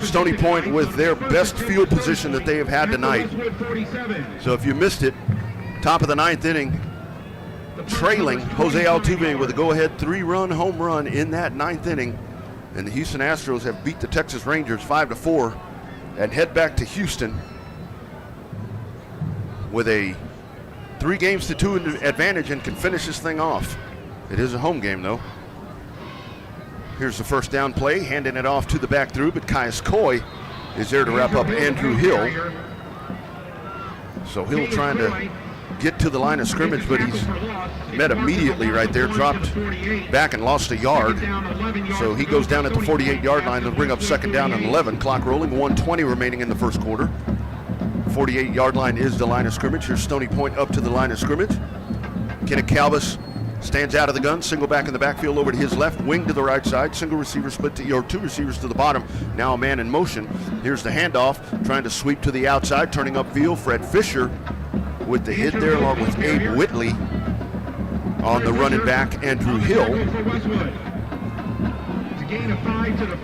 B: Stony Point with their best field position that they have had tonight. So if you missed it, top of the 9th inning, trailing Jose Altuve with a go-ahead 3-run home run in that 9th inning. And the Houston Astros have beat the Texas Rangers 5-4 and head back to Houston with a 3-2 advantage and can finish this thing off. It is a home game, though. Here's the first down play, handing it off to the back through, but Caius Coy is there to wrap up Andrew Hill. So Hill trying to get to the line of scrimmage, but he's met immediately right there, dropped back and lost a yard. So he goes down at the 48-yard line to bring up second down and 11. Clock rolling, 1:20 remaining in the first quarter. 48-yard line is the line of scrimmage. Here's Stony Point up to the line of scrimmage. Kenneth Calvis stands out of the gun, single back in the backfield over to his left, wing to the right side, single receiver split to, or two receivers to the bottom. Now a man in motion. Here's the handoff, trying to sweep to the outside, turning upfield. Fred Fisher with the hit there, along with Abe Whitley on the running back, Andrew Hill.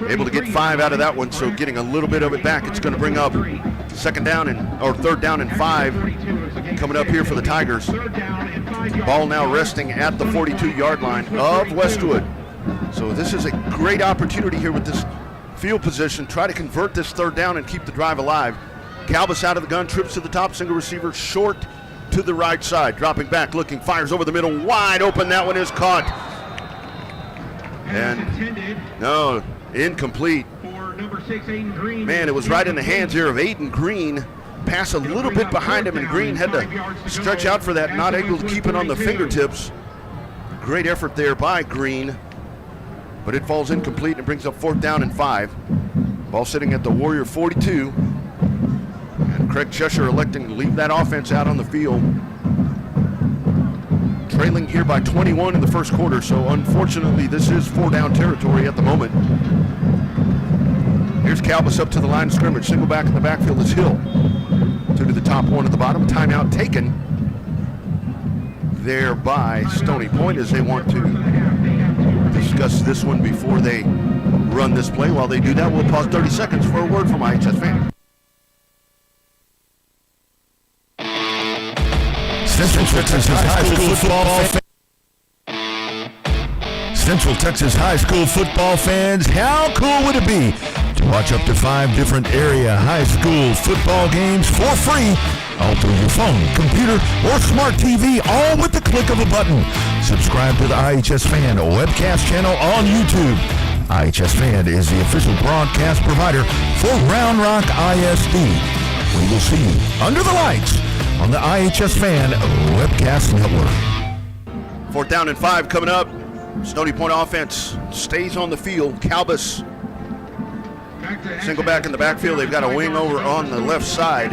B: Able to get 5 out of that one, so getting a little bit of it back. It's going to bring up third down and 5 coming up here for the Tigers. Ball now resting at the 42-yard line of Westwood. So this is a great opportunity here with this field position. Try to convert this third down and keep the drive alive. Calvis out of the gun, trips to the top, single receiver short to the right side. Dropping back, looking, fires over the middle, wide open. That one is caught. And no, incomplete. Man, it was right in the hands here of Aiden Green. Pass a little bit behind him, and Green had to stretch out for that, not able to keep it on the fingertips. Great effort there by Green, but it falls incomplete and brings up 4th down and 5. Ball sitting at the Warrior 42. And Craig Cheshire electing to leave that offense out on the field. Trailing here by 21 in the first quarter, so unfortunately this is 4-down territory at the moment. Here's Calvis up to the line of scrimmage. Single back in the backfield is Hill. 2 to the top, 1 at the bottom. Timeout taken there by Stony Point as they want to discuss this one before they run this play. While they do that, we'll pause 30 seconds for a word from iHSFAN.
E: Central Texas High School football fans, how cool would it be to watch up to 5 different area high school football games for free, all through your phone, computer, or smart TV, all with the click of a button? Subscribe to the iHSFAN Webcast channel on YouTube. iHSFAN is the official broadcast provider for Round Rock ISD. We will see you under the lights on the iHSFAN Webcast Network.
B: 4th down and 5 coming up. Stony Point offense stays on the field. Calvis, single back in the backfield. They've got a wing over on the left side.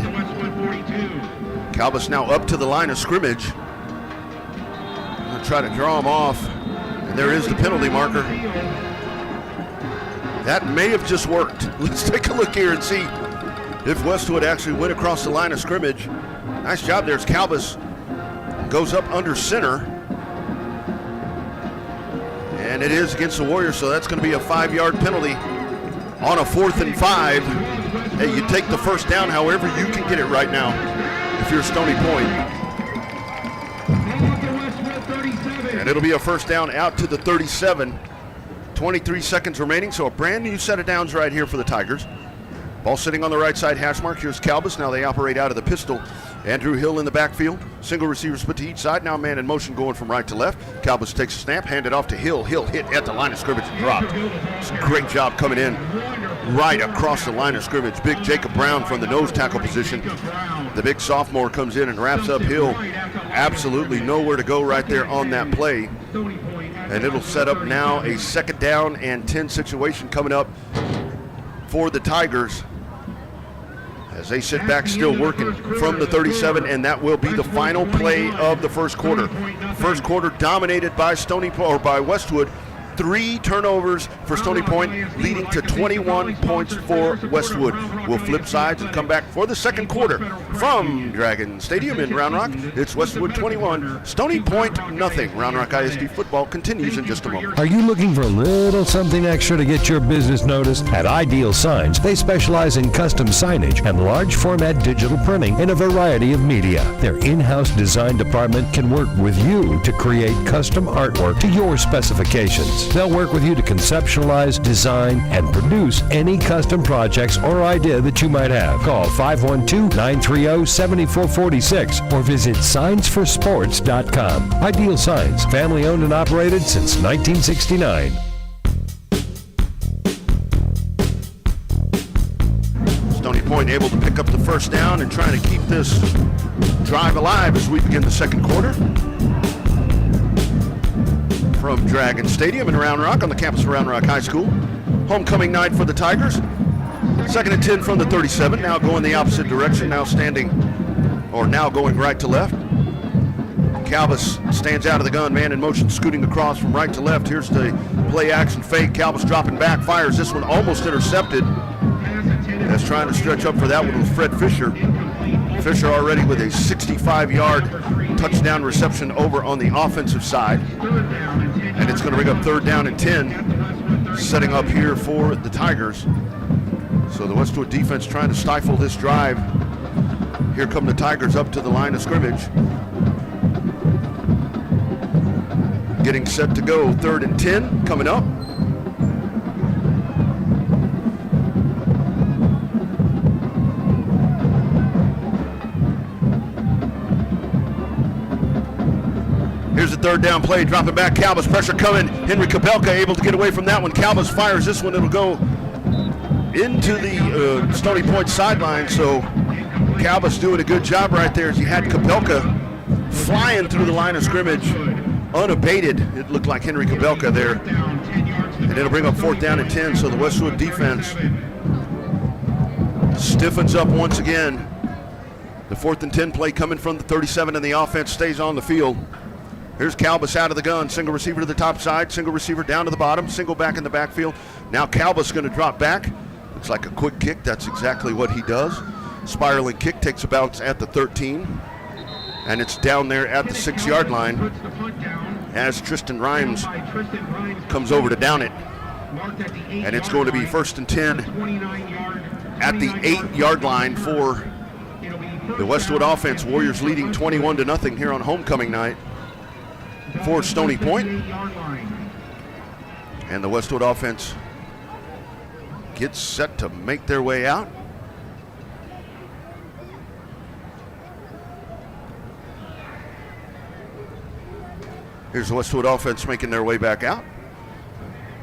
B: Calvis now up to the line of scrimmage. Gonna try to draw him off, and there is the penalty marker. That may have just worked. Let's take a look here and see if Westwood actually went across the line of scrimmage. Nice job there as Calvis goes up under center. And it is against the Warriors, so that's going to be a 5-yard penalty on a 4th and 5. Hey, you take the first down however you can get it right now if you're Stony Point. And it'll be a first down out to the 37. 23 seconds remaining, so a brand new set of downs right here for the Tigers. Ball sitting on the right side hash mark. Here's Calvis. Now they operate out of the pistol. Andrew Hill in the backfield. Single receiver split to each side. Now man in motion going from right to left. Calvis takes a snap, handed off to Hill. Hill hit at the line of scrimmage and dropped. It's a great job coming in right across the line of scrimmage. Big Jacob Brown from the nose tackle position. The big sophomore comes in and wraps up Hill. Absolutely nowhere to go right there on that play. And it'll set up now a 2nd down and 10 situation coming up for the Tigers as they sit back still working from the 37, and that will be the final play of the first quarter. First quarter dominated by by Westwood. 3 turnovers for Stony Point, leading to 21 points for Westwood. We'll flip sides and come back for the second quarter from Dragon Stadium in Round Rock. It's Westwood 21, Stony Point nothing. Round Rock ISD football continues in just a moment.
E: Are you looking for a little something extra to get your business noticed? At Ideal Signs, they specialize in custom signage and large format digital printing in a variety of media. Their in-house design department can work with you to create custom artwork to your specifications. They'll work with you to conceptualize, design, and produce any custom projects or idea that you might have. Call 512-930-7446 or visit signsforsports.com. Ideal Signs, family owned and operated since 1969.
B: Stony Point able to pick up the first down and trying to keep this drive alive as we begin the second quarter from Dragon Stadium in Round Rock on the campus of Round Rock High School. Homecoming night for the Tigers. 2nd and 10 from the 37, now going the opposite direction, now going right to left. Calbus stands out of the gun, man in motion, scooting across from right to left. Here's the play action fake. Calbus dropping back, fires this one, almost intercepted. That's trying to stretch up for that one with Fred Fisher. Fisher already with a 65-yard touchdown reception over on the offensive side. And it's going to bring up 3rd down and 10, setting up here for the Tigers. So the Westwood defense trying to stifle this drive. Here come the Tigers up to the line of scrimmage. Getting set to go, 3rd and 10 coming up. Here's the 3rd down play, dropping back, Calbus, pressure coming. Henry Kabelka able to get away from that one. Calbus fires this one, it'll go into the Stony Point sideline. So Calbus doing a good job right there as you had Kabelka flying through the line of scrimmage unabated. It looked like Henry Kabelka there. And it'll bring up 4th down and 10. So the Westwood defense stiffens up once again. The 4th and 10 play coming from the 37, and the offense stays on the field. Here's Calbus out of the gun, single receiver to the top side, single receiver down to the bottom, single back in the backfield. Now Calbus going to drop back. Looks like a quick kick. That's exactly what he does. Spiraling kick takes about at the 13, and it's down there at the 6-yard line as Tristan Rhymes comes over to down it. And it's going to be 1st and 10 at the 8-yard line for the Westwood offense. Warriors leading 21-0 here on homecoming night for Stony Point. And the Westwood offense gets set to make their way out. Here's the Westwood offense making their way back out.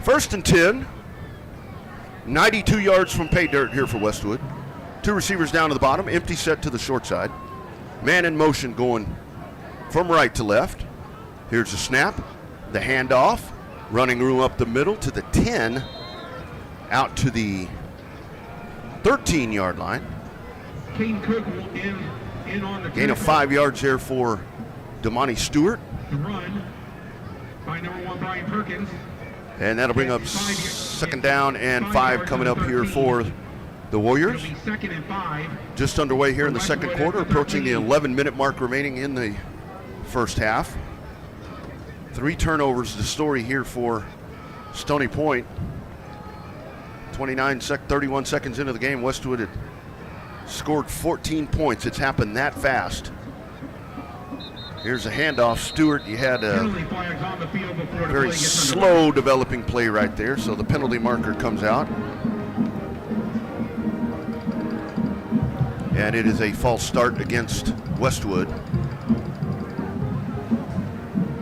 B: 1st and 10. 92 yards from pay dirt here for Westwood. 2 receivers down to the bottom, empty set to the short side. Man in motion going from right to left. Here's the snap, the handoff, running room up the middle to the 10, out to the 13-yard line. Gain of 5 yards there for Damani Stewart.
F: The run by number 1 Brian Perkins.
B: And that'll bring up 2nd down and 5 coming up here for the Warriors.
F: 2nd and 5.
B: Just underway here in the second quarter, approaching the 11-minute mark remaining in the first half. 3 turnovers, the story here for Stony Point. 31 seconds into the game, Westwood had scored 14 points. It's happened that fast. Here's a handoff. Stewart, you had a very slow developing play right there, so the penalty marker comes out. And it is a false start against Westwood.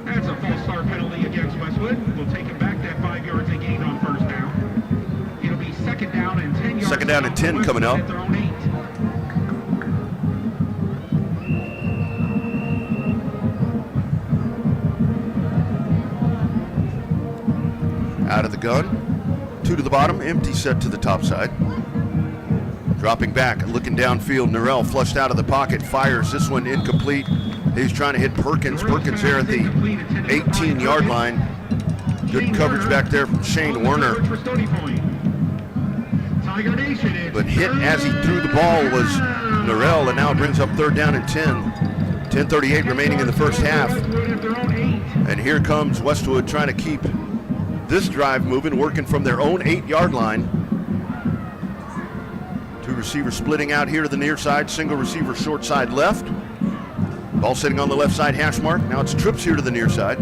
F: That's a false start penalty against Westwood. We'll take it back. That 5 yards they gained on 1st down. It'll be 2nd down and 10 yards.
B: 2nd down and 10 coming up.
F: At their own 8.
B: Out of the gun, 2 to the bottom, empty set to the top side. Dropping back, looking downfield, Norrell flushed out of the pocket, fires this one incomplete. He's trying to hit Perkins. Perkins there at the 18-yard line. Good coverage back there from Shane Werner. But hit as he threw the ball was Norrell, and now it brings up 3rd down and 10. 10:38 remaining in the first half. And here comes Westwood trying to keep this drive moving, working from their own 8-yard line. 2 receivers splitting out here to the near side, single receiver short side left. Ball sitting on the left side hash mark. Now it's trips here to the near side.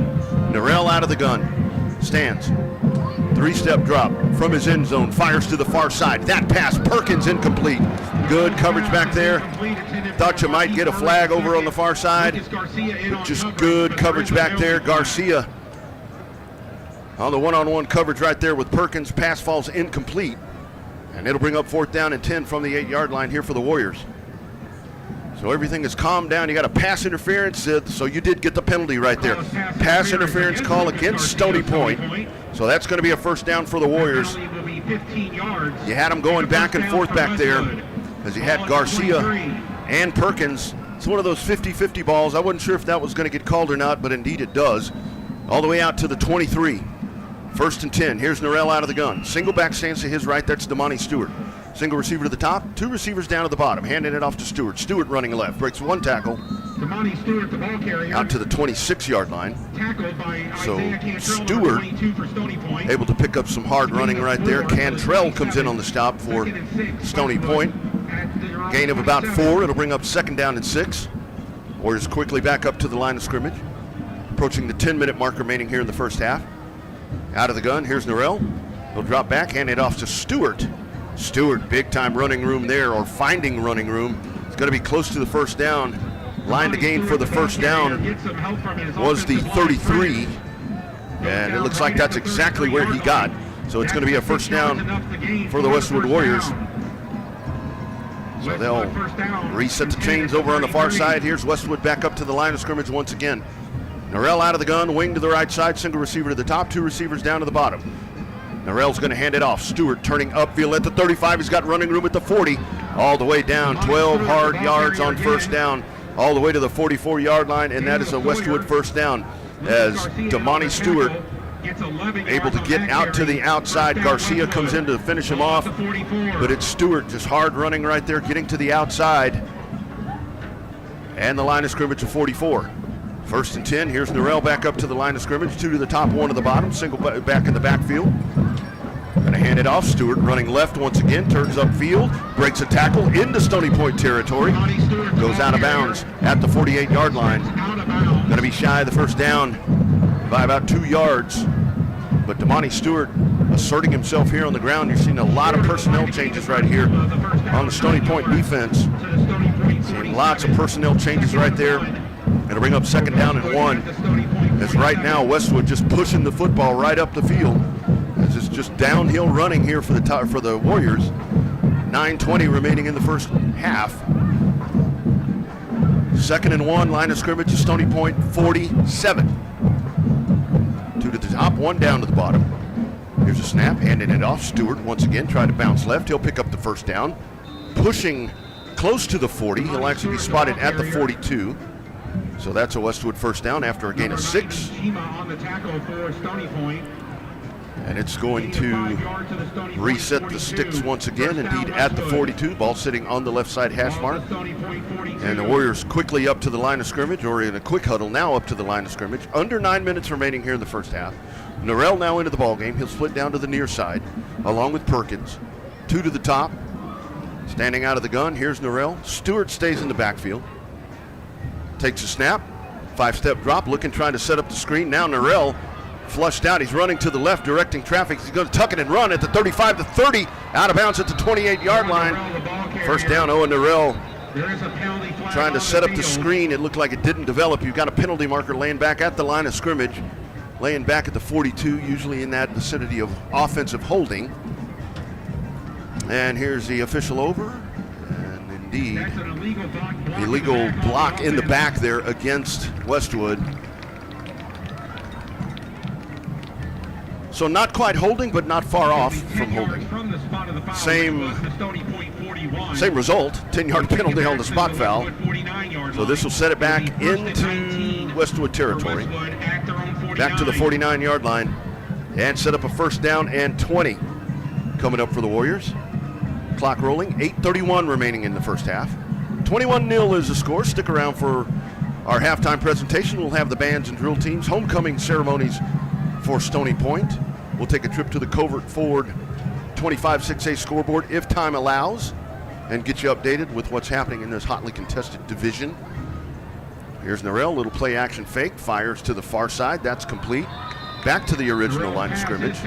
B: Norrell out of the gun, stands. 3-step drop from his end zone, fires to the far side. That pass, Perkins, incomplete. Good coverage back there. Thought you might get a flag over on the far side. Just good coverage back there. Garcia on the one-on-one coverage right there with Perkins. Pass falls incomplete. And it'll bring up 4th down and 10 from the 8-yard line here for the Warriors. So everything is calmed down. You got a pass interference, so you did get the penalty right there. Pass interference call against Stony Point. So that's going to be a first down for the Warriors. You had them going back and forth back there as you had Garcia and Perkins. It's one of those 50-50 balls. I wasn't sure if that was going to get called or not, but indeed it does. All the way out to the 23. First and 10. Here's Norrell out of the gun. Single back stance to his right. That's Damani Stewart. Single receiver to the top. Two receivers down at the bottom. Handing it off to Stewart. Stewart running left. Breaks one tackle.
F: Damani Stewart, the ball carrier.
B: Out to the 26-yard line.
F: Tackled by
B: So
F: Isaiah Cantrell,
B: Stewart
F: 22 for Stony Point.
B: able to pick up some hard running right there. Cantrell comes in on the stop for Stony Point. Gain of about 4. It'll bring up second down and 6. Warriors quickly back up to the line of scrimmage. Approaching the 10-minute mark remaining here in the first half. Out of the gun, here's Norrell. He'll drop back, hand it off to Stewart. Stewart, big time running room there, or finding running room. It's going to be close to the first down. Line to gain for the first down was the 33. And it looks like that's exactly where he got. So it's going to be a first down for the Westwood Warriors. So they'll reset the chains over on the far side. Here's Westwood back up to the line of scrimmage once again. Norrell out of the gun, wing to the right side, single receiver to the top, two receivers down to the bottom. Norrell's going to hand it off. Stewart turning upfield at the 35. He's got running room at the 40. All the way down, 12 hard yards on first down, all the way to the 44-yard line, and that is a Westwood first down as Damani Stewart able to get out to the outside. Garcia comes in to finish him off, but it's Stewart just hard running right there, getting to the outside. And the line of scrimmage of 44. First and 10, here's Norrell back up to the line of scrimmage, 2 to the top, 1 to the bottom, single back in the backfield. Gonna hand it off, Stewart running left once again, turns upfield, breaks a tackle into Stony Point territory, goes out of bounds at the 48-yard line. Gonna be shy of the first down by about 2 yards, but Damani Stewart asserting himself here on the ground. You're seeing a lot of personnel changes right here on the Stony Point defense. Seeing lots of personnel changes right there. Gonna bring up second down and 1. As right now Westwood just pushing the football right up the field. As it's just downhill running here for the Warriors. 9:20 remaining in the first half. Second and 1, line of scrimmage to Stony Point 47. 2 to the top, 1 down to the bottom. Here's a snap, handing it off. Stewart once again trying to bounce left. He'll pick up the first down. Pushing close to the 40. He'll actually be spotted at the 42. So that's a Westwood first down after a gain of 6. And it's going to reset the sticks once again, indeed at the 42. Ball sitting on the left side hash mark. And the Warriors quickly up to the line of scrimmage, or in a quick huddle now up to the line of scrimmage. Under 9 minutes remaining here in the first half. Norrell now into the ball game. He'll split down to the near side along with Perkins. 2 to the top. Standing out of the gun, here's Norrell. Stewart stays in the backfield. Takes a snap, 5-step drop, trying to set up the screen. Now Norrell flushed out. He's running to the left, directing traffic. He's going to tuck it and run at the 35 to 30, out of bounds at the 28-yard line. First down, Owen Norrell trying to set up the screen. It looked like it didn't develop. You've got a penalty marker laying back at the line of scrimmage, laying back at the 42, usually in that vicinity of offensive holding. And here's the official over. Indeed, illegal block in the back there against Westwood. So not quite holding, but not far off from holding. Same result, 10-yard penalty on the spot foul. So this will set it back into Westwood territory. Back to the 49-yard line and set up a first down and 20 coming up for the Warriors. Clock rolling, 8:31 remaining in the first half. 21-0 is the score. Stick around for our halftime presentation. We'll have the bands and drill teams, homecoming ceremonies for Stony Point. We'll take a trip to the Covert Ford 25-6A scoreboard if time allows and get you updated with what's happening in this hotly contested division. Here's Norrell, little play action fake, fires to the far side. That's complete. Back to the original line of scrimmage.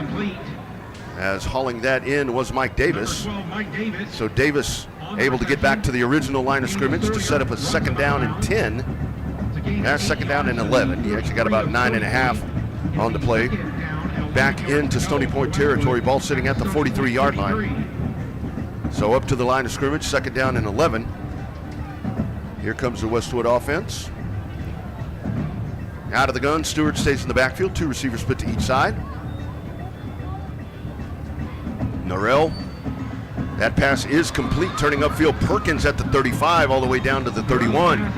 B: As hauling that in was Mike Davis. So Davis able to get back to the original line of scrimmage to set up a second down and 10. That's second down and 11. He actually got about 9.5 on the play. Back into Stony Point territory, ball sitting at the 43-yard line. So up to the line of scrimmage, second down and 11. Here comes the Westwood offense. Out of the gun, Stewart stays in the backfield. 2 receivers split to each side. Norrell, that pass is complete, turning upfield. Perkins at the 35 all the way down to the 31.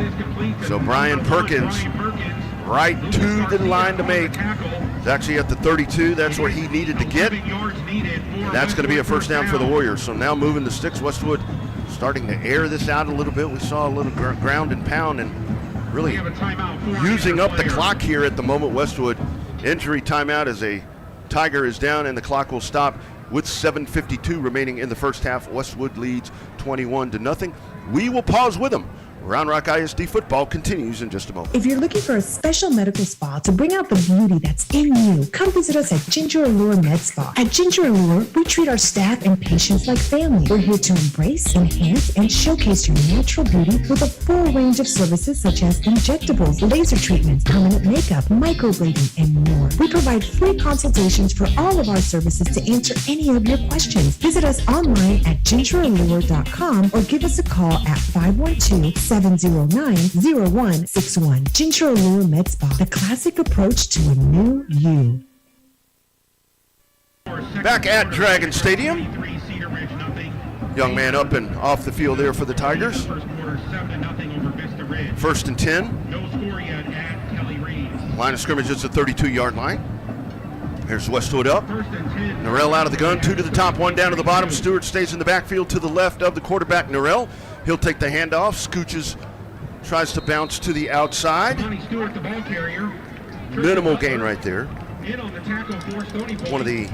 B: So Brian Perkins right to the line to make. It's actually at the 32. That's where he needed to get. And that's going to be a first down for the Warriors. So now moving the sticks. Westwood starting to air this out a little bit. We saw a little ground and pound and really using up the clock here at the moment. Westwood injury timeout as a Tiger is down and the clock will stop with 7:52 remaining in the first half. Westwood leads 21-0. We will pause with them. Round Rock ISD football continues in just a moment.
D: If you're looking for a special medical spa to bring out the beauty that's in you, come visit us at Ginger Allure Med Spa. At Ginger Allure, we treat our staff and patients like family. We're here to embrace, enhance, and showcase your natural beauty with a full range of services such as injectables, laser treatments, permanent makeup, microblading, and more. We provide free consultations for all of our services to answer any of your questions. Visit us online at gingerallure.com or give us a call at 512-709-0161. Ginger Allure Med Spa, the classic approach to a new you.
B: Back at Dragon Stadium. Young man up and off the field there for the Tigers. First and 10. Line of scrimmage is the 32-yard line. Here's Westwood up. Norrell out of the gun, 2 to the top, 1 down to the bottom. Stewart stays in the backfield to the left of the quarterback, Norrell. He'll take the handoff, scooches, tries to bounce to the outside. Minimal gain right there. One of the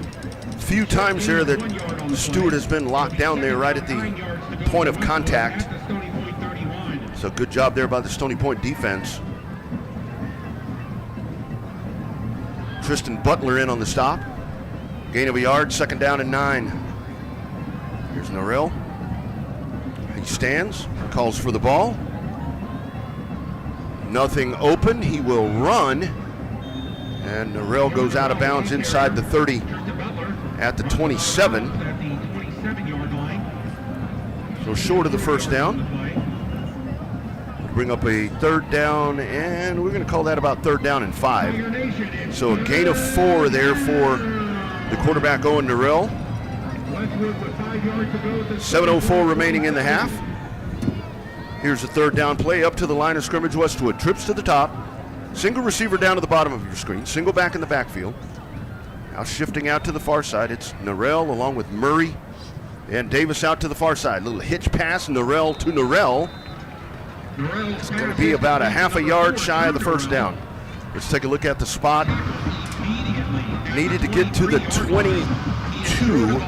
B: few times there that Stewart has been locked down there right at the point of contact. So good job there by the Stony Point defense. Tristan Butler in on the stop. Gain of a yard, 2nd down and 9. Here's Norrell. He stands, calls for the ball. Nothing open, he will run. And Norrell goes out of bounds inside the 30 at the 27. So short of the first down. Bring up a 3rd down, and we're going to call that about 3rd down and 5. So a gain of 4 there for the quarterback, Owen Norrell. 7:04 remaining in the half. Here's a 3rd down play up to the line of scrimmage. Westwood trips to the top. Single receiver down to the bottom of your screen. Single back in the backfield. Now shifting out to the far side. It's Norrell along with Murray and Davis out to the far side. Little hitch pass, Norrell to Norrell. It's going to be about a half a yard shy of the first down. Let's take a look at the spot. Needed to get to the 22.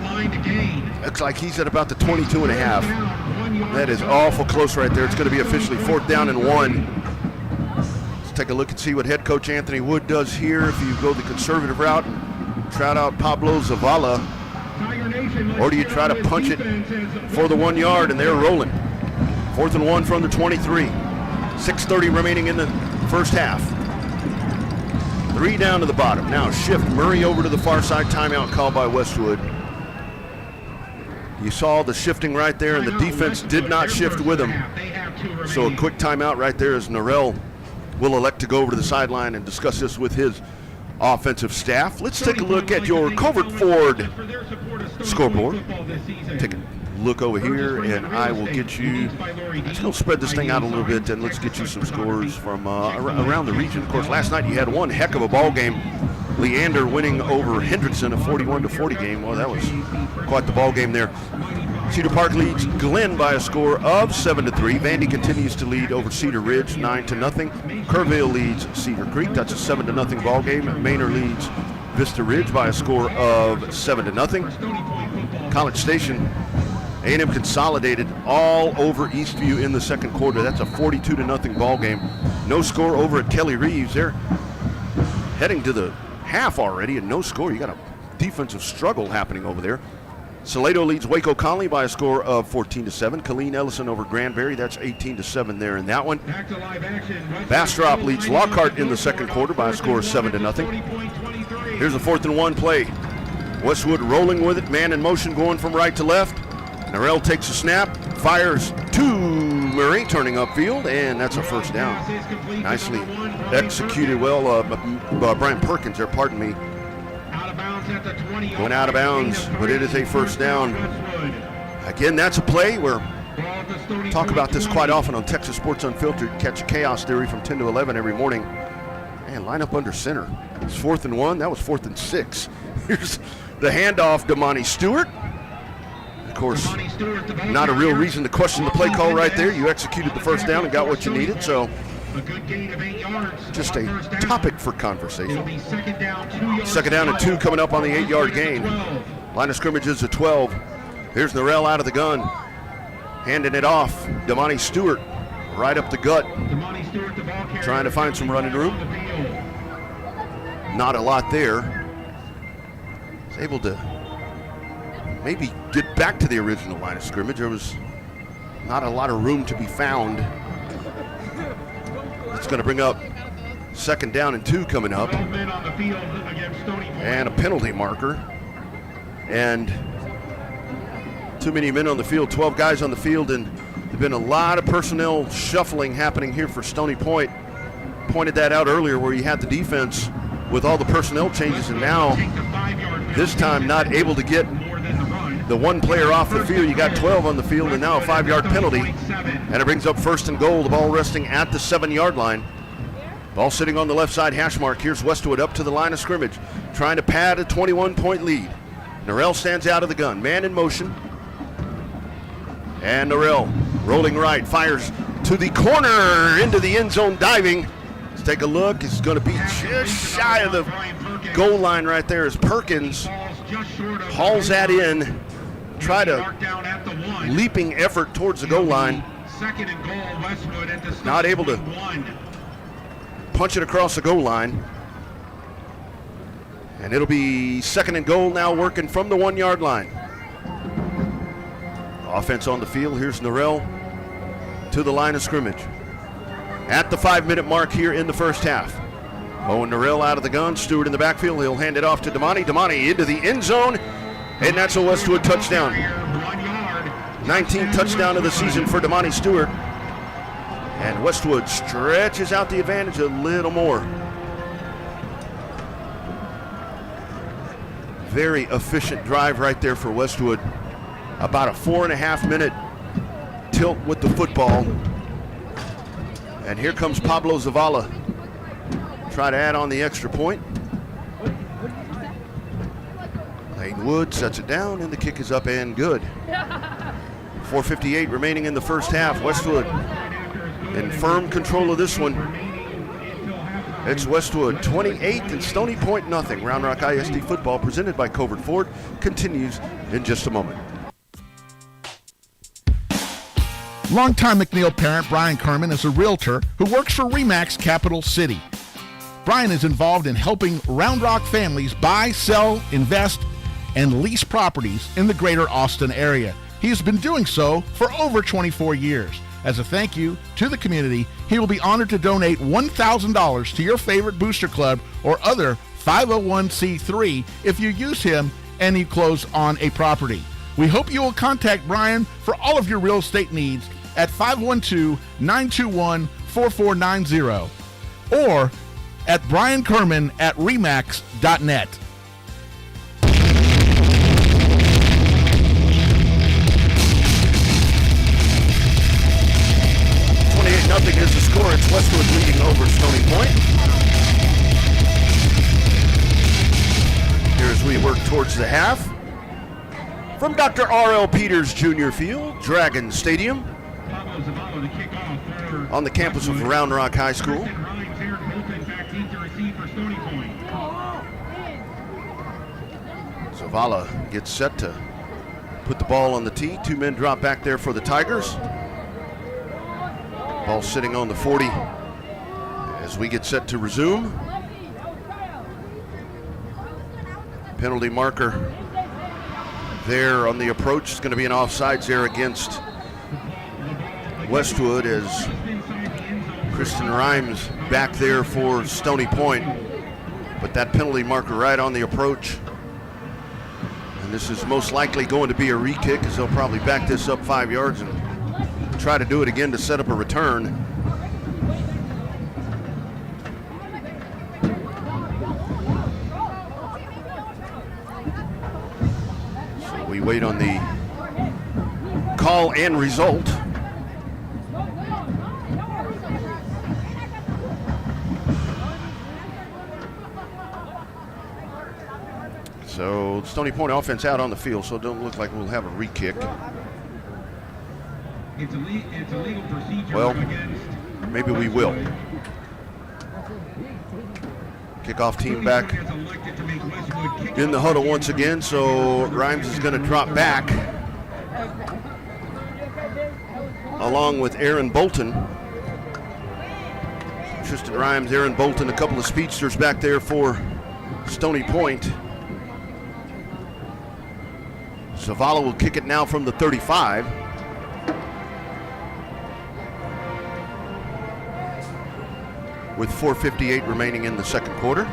B: Looks like he's at about the 22 and a half. That is awful close right there. It's going to be officially 4th down and 1. Let's take a look and see what head coach Anthony Wood does here. If you go the conservative route and trot out Pablo Zavala, or do you try to punch it for the 1 yard, and they're rolling. 4th and 1 from the 23. 6:30 remaining in the first half. 3 down to the bottom. Now shift Murray over to the far side. Timeout called by Westwood. You saw the shifting right there, and the defense did not shift with him. So a quick timeout right there as Norrell will elect to go over to the sideline and discuss this with his offensive staff. Let's take a look at your Covert Ford scoreboard. Take a look over here, and I will get you, let's go spread this thing out a little bit, and let's get you some scores from around the region. Of course, last night you had one heck of a ball game. Leander winning over Hendrickson, a 41-40 game. Well, that was quite the ball game there. Cedar Park leads Glenn by a score of 7-3. Vandy continues to lead over Cedar Ridge 9-0. Kerrville leads Cedar Creek. That's a 7-0 ball game. Manor leads Vista Ridge by a score of 7-0. College Station, A&M consolidated all over Eastview in the second quarter. That's a 42-0 ball game. No score over at Kelly Reeves. They're heading to the half already and no score. You got a defensive struggle happening over there. Salado leads Waco Conley by a score of 14-7. Colleen Ellison over Granbury. That's 18-7 there in that one. Bastrop leads Lockhart in the second quarter by a score of 7-0. Here's a 4th and 1 play. Westwood rolling with it. Man in motion going from right to left. Norrell takes a snap, fires to Murray turning upfield, and that's a first down. Nicely executed well. Brian Perkins there, pardon me. Went out of bounds, but it is a first down. Again, that's a play where talk about this quite often on Texas Sports Unfiltered. Catch Chaos Theory from 10 to 11 every morning. And line up under center. It's 4th and 1. That was 4th and 6. Here's the handoff to Monty Stewart. Of course, not a real reason to question the play call right there. You executed the first down and got what you needed, so just a topic for conversation. Second down and 2 coming up on the 8-yard gain. Line of scrimmage is a 12. Here's Norrell out of the gun, handing it off. Damani Stewart right up the gut, trying to find some running room. Not a lot there. He's able to maybe get back to the original line of scrimmage. There was not a lot of room to be found. It's going to bring up second down and 2 coming up. And a penalty marker. And too many men on the field, 12 guys on the field, and there's been a lot of personnel shuffling happening here for Stony Point. Pointed that out earlier where you had the defense with all the personnel changes, and now this time not able to get the one player off the field. You got 12 on the field and now a 5-yard penalty, and it brings up 1st and goal. The ball resting at the 7-yard line. Ball sitting on the left side hash mark. Here's Westwood up to the line of scrimmage, trying to pad a 21-point lead. Norrell stands out of the gun, man in motion. And Norrell rolling right, fires to the corner, into the end zone diving. Let's take a look. It's going to be just shy of the goal line right there as Perkins hauls that in. Try to leaping effort towards the goal line. Not able to punch it across the goal line. And it'll be 2nd and goal now, working from the 1-yard line. Offense on the field. Here's Norrell to the line of scrimmage. At the 5-minute mark here in the first half. Owen Norrell out of the gun. Stewart in the backfield. He'll hand it off to Damani. Damani into the end zone. And that's a Westwood touchdown. 19th touchdown of the season for Damani Stewart. And Westwood stretches out the advantage a little more. Very efficient drive right there for Westwood. About a 4.5-minute tilt with the football. And here comes Pablo Zavala. Try to add on the extra point. Lane Wood sets it down, and the kick is up and good. 4:58 remaining in the first half. Westwood in firm control of this one. It's Westwood 28 and Stony Point nothing. Round Rock ISD football presented by Covert Ford continues in just a moment.
G: Longtime MacLeod parent Brian Kerman is a realtor who works for RE/MAX Capital City. Brian is involved in helping Round Rock families buy, sell, invest, and lease properties in the greater Austin area. He has been doing so for over 24 years. As a thank you to the community, he will be honored to donate $1,000 to your favorite booster club or other 501c3 if you use him and you close on a property. We hope you will contact Brian for all of your real estate needs at 512-921-4490 or at briankerman@remax.net.
B: 28-0 is the score. It's Westwood leading over Stony Point. Here as we work towards the half. From Dr. R.L. Peters Jr. Field, Dragon Stadium, on the campus of Round Rock High School. Zavala gets set to put the ball on the tee. 2 men drop back there for the Tigers. Ball sitting on the 40 as we get set to resume. Penalty marker there on the approach. It's going to be an offsides there against Westwood as Kristen Rhymes back there for Stony Point. But that penalty marker right on the approach. And this is most likely going to be a re-kick as they'll probably back this up 5 yards and try to do it again to set up a return. So we wait on the call and result. So Stony Point offense out on the field, so it don't look like we'll have a re-kick.
F: It's a legal procedure.
B: Well, maybe we will. Kickoff team back in the huddle once again, so Rhymes is going to drop back along with Aaron Bolton. Tristan Rhymes, Aaron Bolton, a couple of speedsters back there for Stony Point. Zavala will kick it now from the 35. With 4:58 remaining in the second quarter.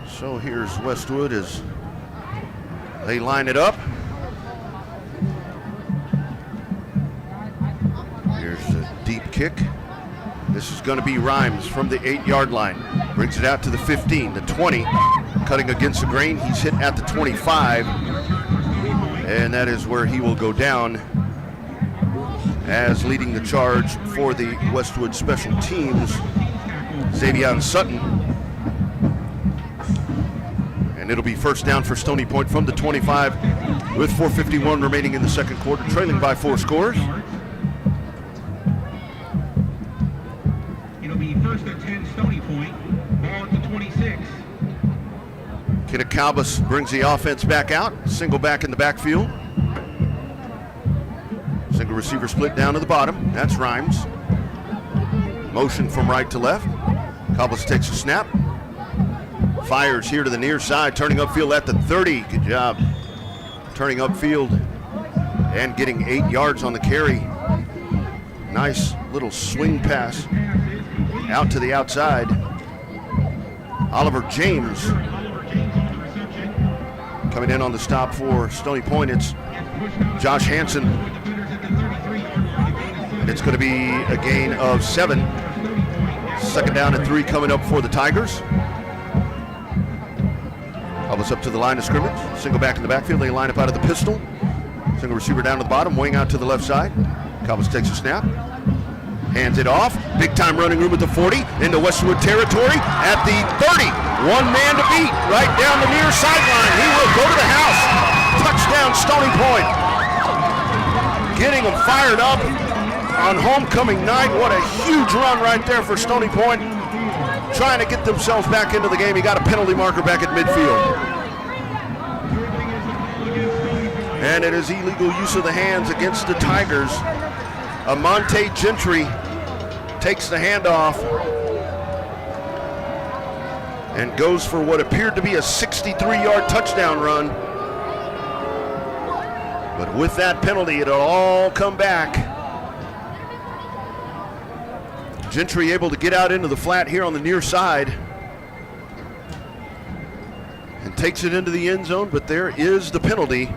B: So here's Westwood as they line it up. Here's a deep kick. This is going to be Rhymes from the 8-yard line. Brings it out to the 15, the 20. Cutting against the grain. He's hit at the 25. And that is where he will go down as leading the charge for the Westwood special teams, Xavier Sutton. And it'll be first down for Stony Point from the 25 with 4:51 remaining in the second quarter, trailing by 4 scores.
F: It'll be first and 10 Stony Point, ball at the 26.
B: Kitacalbus brings the offense back out, single back in the backfield. Single receiver split down to the bottom. That's Rhymes. Motion from right to left. Calbus takes a snap. Fires here to the near side, turning upfield at the 30. Good job turning upfield and getting 8 yards on the carry. Nice little swing pass out to the outside. Oliver James coming in on the stop for Stony Point. It's Josh Hansen. And it's going to be a gain of 7. Second down and 3 coming up for the Tigers. Elvis up to the line of scrimmage. Single back in the backfield. They line up out of the pistol. Single receiver down to the bottom. Wing out to the left side. Calvis takes a snap. Hands it off. Big time running room at the 40. Into Westwood territory at the 30. One man to beat. Right down the near sideline. He will go to the house. Touchdown Stony Point. Getting them fired up on homecoming night. What a huge run right there for Stony Point. Trying to get themselves back into the game. He got a penalty marker back at midfield. And it is illegal use of the hands against the Tigers. Amonte Gentry takes the handoff and goes for what appeared to be a 63-yard touchdown run. But with that penalty, it'll all come back. Gentry able to get out into the flat here on the near side and takes it into the end zone, but there is the penalty.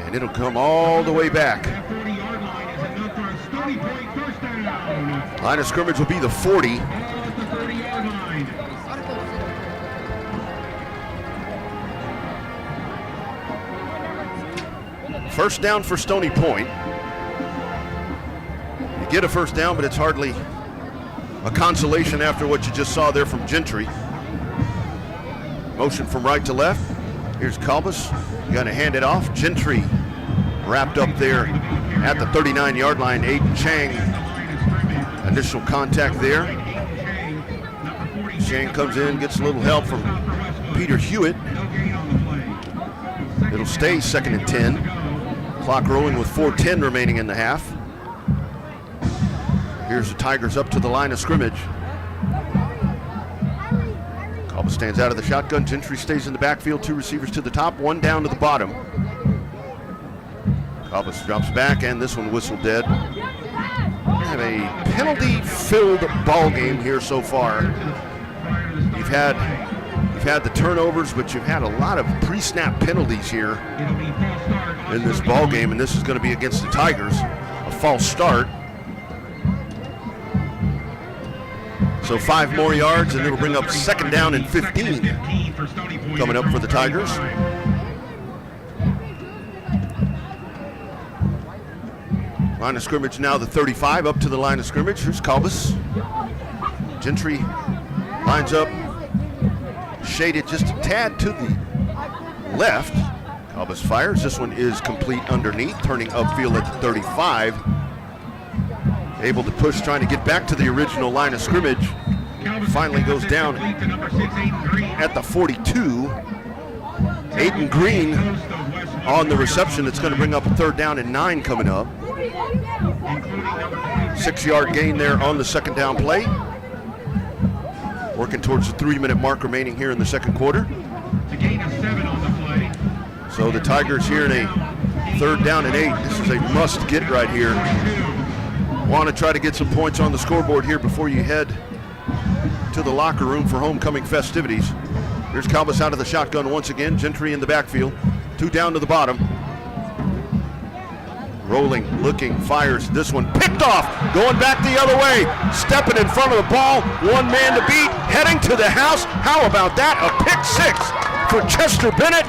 B: And it'll come all the way back. Line of scrimmage will be the 40. First down for Stony Point. You get a first down, but it's hardly a consolation after what you just saw there from Gentry. Motion from right to left. Here's Calbus. Gonna hand it off. Gentry wrapped up there at the 39-yard line. Aiden Chang. Initial contact there. Chang comes in, gets a little help from Peter Hewitt. It'll stay second and 10. Clock rolling with 4:10 remaining in the half. Here's the Tigers up to the line of scrimmage. Calbus stands out of the shotgun. Gentry stays in the backfield. 2 receivers to the top, 1 down to the bottom. Calbus drops back, and this one whistled dead. We have a penalty-filled ball game here so far. You've had You've had the turnovers, but you've had a lot of pre-snap penalties here in this ball game, and this is going to be against the Tigers. A false start. So 5 more yards, and it'll bring up 2nd down and 15 coming up for the Tigers. Line of scrimmage now the 35, up to the line of scrimmage. Here's Calbus. Gentry lines up, shaded just a tad to the left. Calbus fires. This one is complete underneath, turning upfield at the 35. Able to push, trying to get back to the original line of scrimmage. Finally goes down at the 42. Aiden Green on the reception. It's going to bring up a 3rd down and 9 coming up. 6-yard gain there on the 2nd down play. Working towards the 3-minute mark remaining here in the 2nd quarter. So the Tigers here in a 3rd down and 8. This is a must get right here. Want to try to get some points on the scoreboard here before you head to the locker room for homecoming festivities. Here's Calbus out of the shotgun once again. Gentry in the backfield. 2 down to the bottom. Rolling, looking, fires. This one picked off. Going back the other way. Stepping in front of the ball. 1 man to beat. Heading to the house. How about that? A pick 6 for Chester Bennett.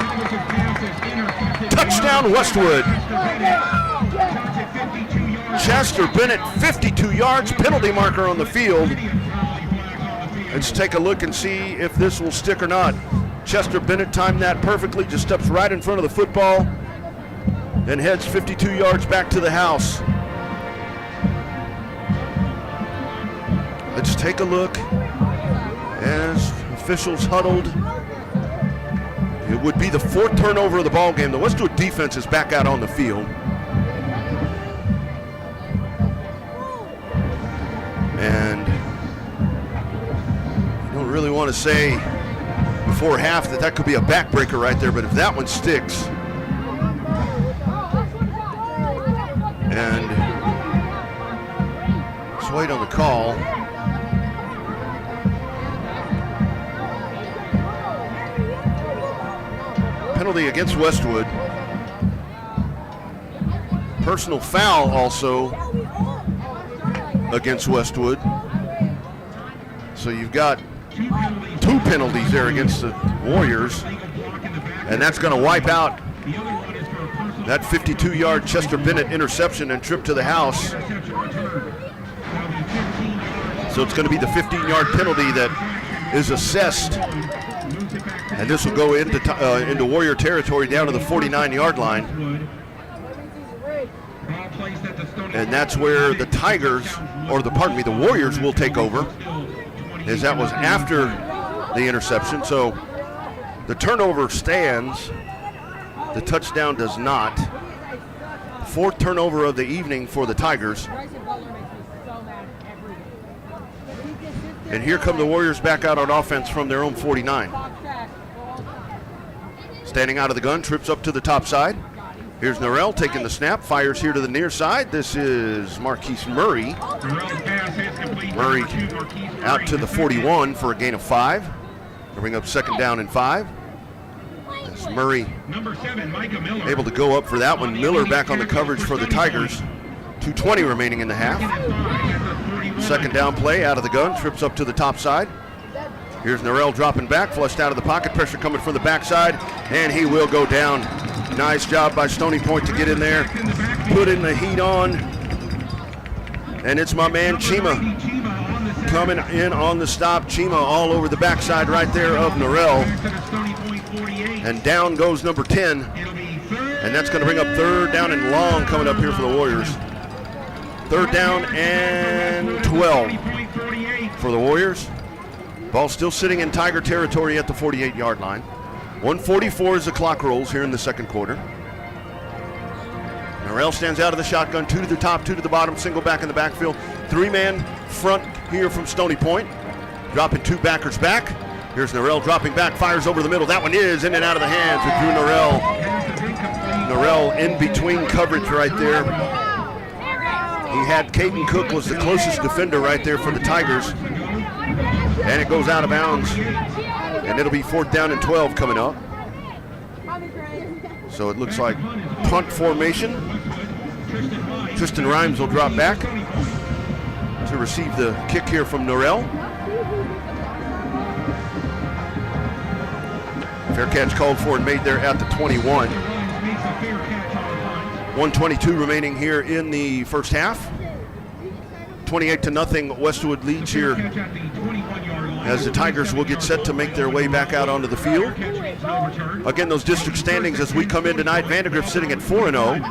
B: Touchdown Westwood. Chester Bennett, 52 yards, penalty marker on the field. Let's take a look and see if this will stick or not. Chester Bennett timed that perfectly, just steps right in front of the football and heads 52 yards back to the house. Let's take a look as officials huddled. It would be the 4th turnover of the ball game. The Westwood defense is back out on the field. And you don't really want to say before half that could be a backbreaker right there, but if that one sticks, and let's wait on the call. Penalty against Westwood. Personal foul also against Westwood. So you've got 2 penalties there against the Warriors, and that's going to wipe out that 52-yard Chester Bennett interception and trip to the house. So it's going to be the 15-yard penalty that is assessed, and this will go into Warrior territory down to the 49-yard line. And that's where the Tigers, the Warriors will take over, as that was after the interception. So the turnover stands, the touchdown does not. 4th turnover of the evening for the Tigers. And here come the Warriors back out on offense from their own 49. Standing out of the gun, trips up to the top side. Here's Norrell taking the snap, fires here to the near side. This is Marquise Murray. Murray out to the 41 for a gain of 5. They'll bring up 2nd down and 5. As Murray able to go up for that one. Miller back on the coverage for the Tigers. 2:20 remaining in the half. 2nd down play out of the gun, trips up to the top side. Here's Norrell dropping back, flushed out of the pocket, pressure coming from the backside, and he will go down. Nice job by Stony Point to get in there, put in the heat on, and it's my man Chima coming in on the stop. Chima all over the backside right there of Norrell, and down goes number 10, and that's going to bring up 3rd down and long coming up here for the Warriors. 3rd down and 12 for the Warriors. Ball still sitting in Tiger territory at the 48-yard line. 1:44 as the clock rolls here in the 2nd quarter. Norrell stands out of the shotgun, 2 to the top, 2 to the bottom, single back in the backfield. 3-man front here from Stony Point. Dropping 2 backers back. Here's Norrell dropping back, fires over the middle. That one is in and out of the hands of Drew Norrell. Norrell in between coverage right there. He had Caden Cook was the closest defender right there for the Tigers. And it goes out of bounds And it'll be 4th down and 12 coming up. So it looks like punt formation. Tristan Rhymes will drop back to receive the kick here from Norrell. Fair catch called for and made there at the 21. 1:22 remaining here in the first half. 28-0 Westwood leads here as the Tigers will get set to make their way back out onto the field. Again, those district standings as we come in tonight, Vandergrift sitting at 4-0.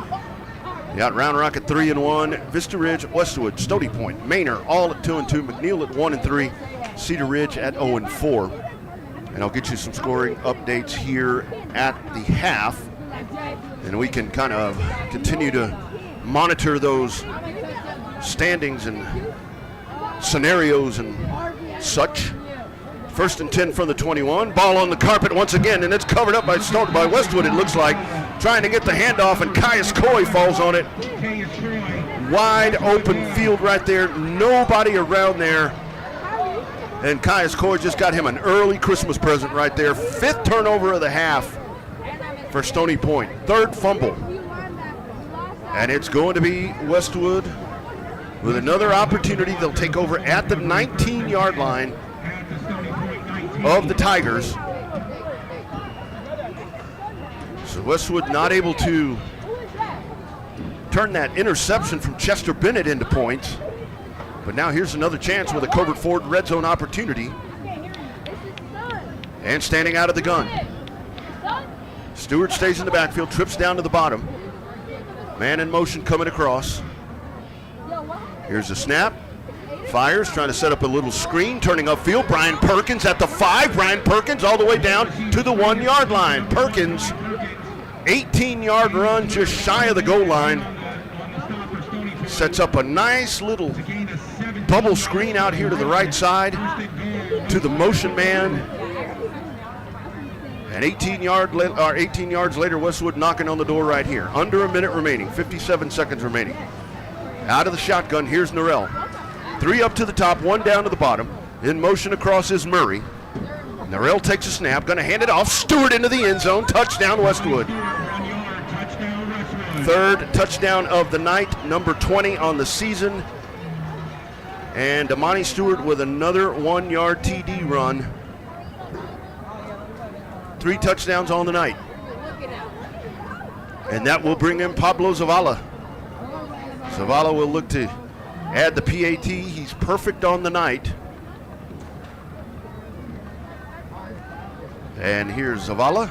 B: You got Round Rock at 3-1, Vista Ridge, Westwood, Stony Point, Manor all at 2-2, McNeil at 1-3, Cedar Ridge at 0-4. And I'll get you some scoring updates here at the half. And we can kind of continue to monitor those standings and scenarios and such. 1st and 10 from the 21. Ball on the carpet once again, and it's covered up by Westwood, it looks like. Trying to get the handoff, and Caius Coy falls on it. Wide open field right there. Nobody around there. And Caius Coy just got him an early Christmas present right there. 5th turnover of the half for Stony Point. 3rd fumble. And it's going to be Westwood with another opportunity. They'll take over at the 19-yard line of the Tigers. So Westwood not able to turn that interception from Chester Bennett into points. But now here's another chance with a Covert Ford red zone opportunity. And standing out of the gun. Stewart stays in the backfield, trips down to the bottom. Man in motion coming across. Here's the snap. Fires, trying to set up a little screen, turning upfield. Brian Perkins at the 5. Brian Perkins all the way down to the 1-yard line. Perkins, 18-yard run just shy of the goal line. Sets up a nice little bubble screen out here to the right side to the motion man. And 18 yards later, Westwood knocking on the door right here. Under a minute remaining, 57 seconds remaining. Out of the shotgun, here's Norrell. 3 up to the top, 1 down to the bottom. In motion across is Murray. Norrell takes a snap, going to hand it off. Stewart into the end zone. Touchdown, Westwood. 3rd touchdown of the night, number 20 on the season. And Amani Stewart with another 1-yard TD run. 3 touchdowns on the night. And that will bring in Pablo Zavala. Zavala will look to add the PAT. He's perfect on the night. And here's Zavala.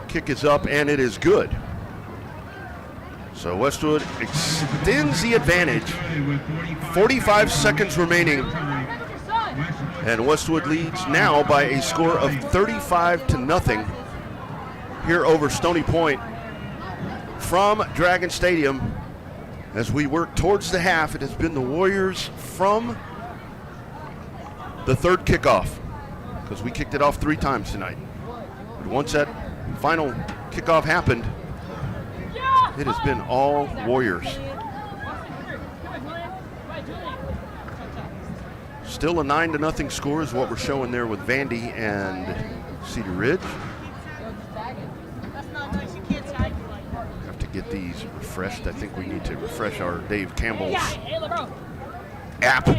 B: Kick is up and it is good. So Westwood extends the advantage. 45 seconds remaining. And Westwood leads now by a score of 35-0 here over Stony Point from Dragon Stadium. As we work towards the half, it has been the Warriors from the 3rd kickoff, because we kicked it off 3 times tonight. But once that final kickoff happened, it has been all Warriors. Still a 9-0 score is what we're showing there with Vandy and Cedar Ridge. Have to get these refreshed. I think we need to refresh our Dave Campbell's app.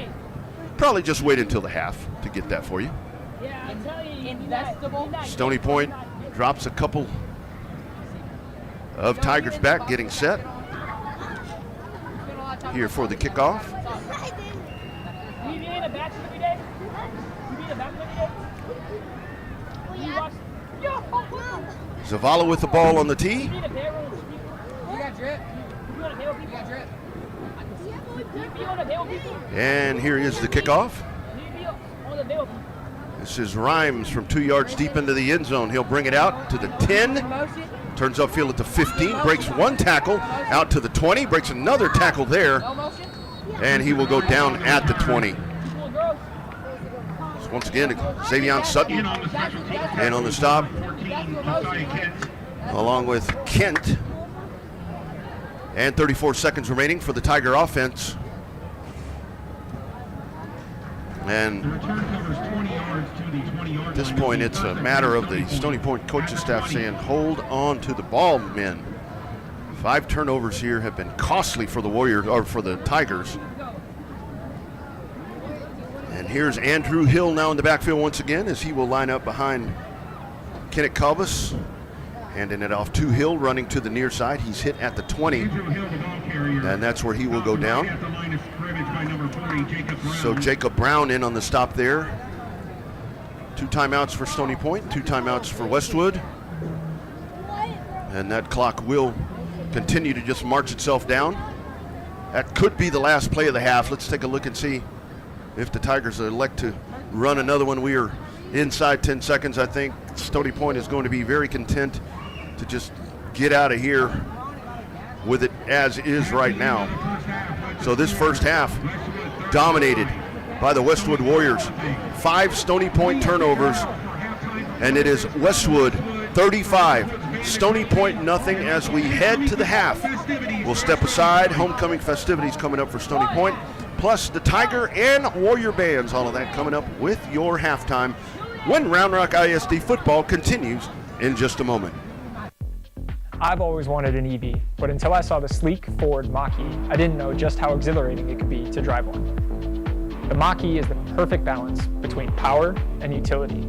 B: Probably just wait until the half to get that for you. Stony Point drops a couple of Tigers back, getting set here for the kickoff. Zavala with the ball on the tee. And here is the kickoff. This is Rhymes from 2 yards deep into the end zone. He'll bring it out to the 10. Turns upfield at the 15. Breaks 1 tackle out to the 20. Breaks another tackle there. And he will go down at the 20. So once again, Xavier Sutton. And on the stop, along with Kent. And 34 seconds remaining for the Tiger offense. And At this point, it's a matter of the Stony Point coaching staff saying, hold on to the ball, men. 5 turnovers here have been costly for the Warriors, or for the Tigers. And here's Andrew Hill now in the backfield once again as he will line up behind Kenneth Calvis. Handing it off to Hill, running to the near side. He's hit at the 20, and that's where he will go down. So Jacob Brown in on the stop there. 2 timeouts for Stony Point, 2 timeouts for Westwood. And that clock will continue to just march itself down. That could be the last play of the half. Let's take a look and see if the Tigers elect to run another one. We are inside 10 seconds. I think Stony Point is going to be very content to just get out of here with it as is right now. So this first half dominated by the Westwood Warriors. 5 Stony Point turnovers, and it is Westwood 35, Stony Point nothing. As we head to the half, we'll step aside. Homecoming festivities coming up for Stony Point, plus the Tiger and Warrior bands, all of that coming up with your halftime when Round Rock ISD football continues in just a moment.
C: I've always wanted an EV, but until I saw the sleek Ford Mach-E, I didn't know just how exhilarating it could be to drive one. The Mach-E is the perfect balance between power and utility,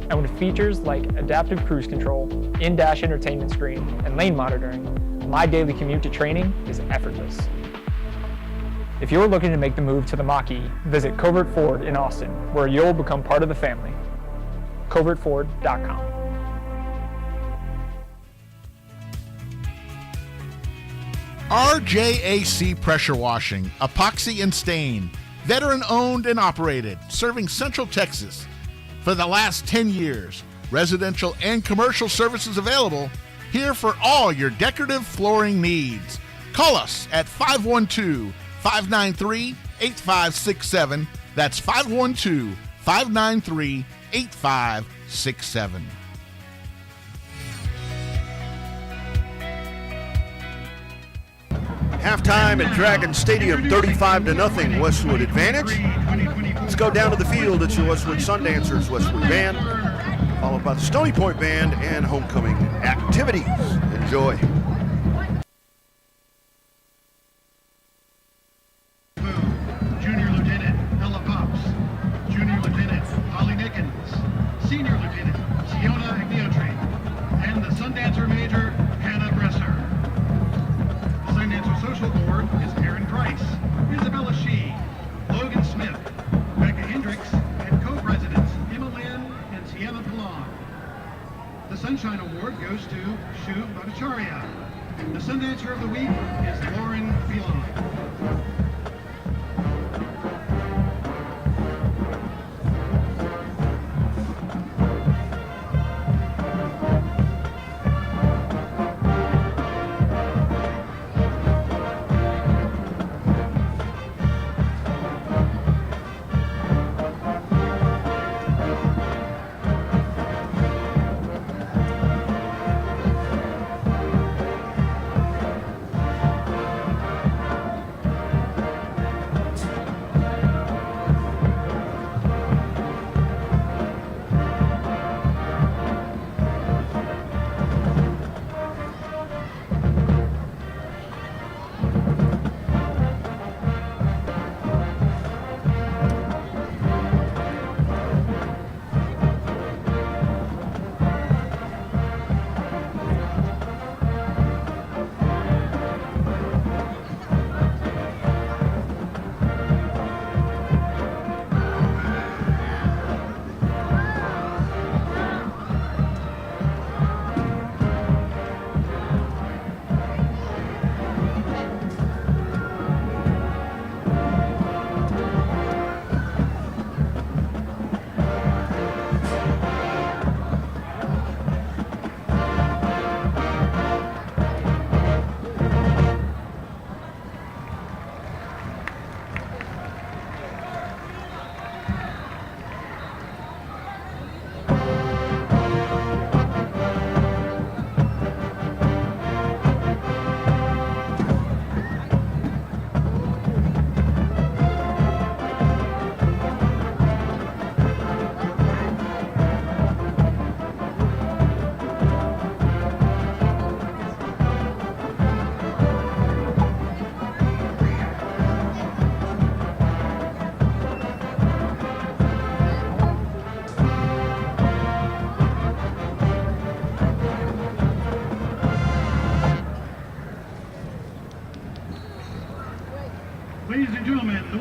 C: and with features like adaptive cruise control, in-dash entertainment screen, and lane monitoring, my daily commute to training is effortless. If you're looking to make the move to the Mach-E, visit Covert Ford in Austin, where you'll become part of the family. covertford.com.
G: RJAC Pressure Washing, Epoxy and Stain, veteran owned and operated, serving Central Texas. For the last 10 years, residential and commercial services available, here for all your decorative flooring needs. Call us at 512-593-8567. That's 512-593-8567.
B: Halftime at Dragon Stadium, 35-0, Westwood advantage. Let's go down to the field. It's your Westwood Sundancers Westwood Band, followed by the Stony Point Band and homecoming activities. Enjoy.
F: Junior Lieutenant Ella Pops, Junior Lieutenant Holly Nickens, Senior Lieutenant Siona Agneotri, and the Sundancer Major Hannah Bresser. The Sundancer Social Board is Aaron Price, Isabella Shee, Logan Smith, Becca Hendricks, and co-presidents Emma Lynn and Sienna Pilon. The Sunshine Award goes to Shuv Bhattacharya. The Sundancer of the Week is Lauren Pilon.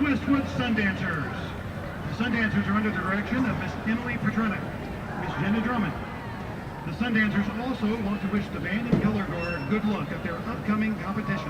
F: Westwood Sundancers. The Sundancers are under the direction of Miss Emily Petronic, Miss Jenna Drummond. The Sundancers also want to wish the band and color guard good luck at their upcoming competitions.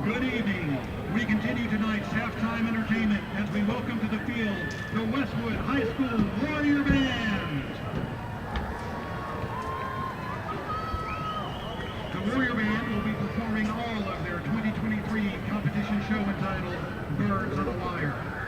F: Good evening. We continue tonight's halftime entertainment as we welcome to the field the Westwood High School Warrior Band. The Warrior Band will be performing all of their 2023 competition show entitled Birds on a Wire.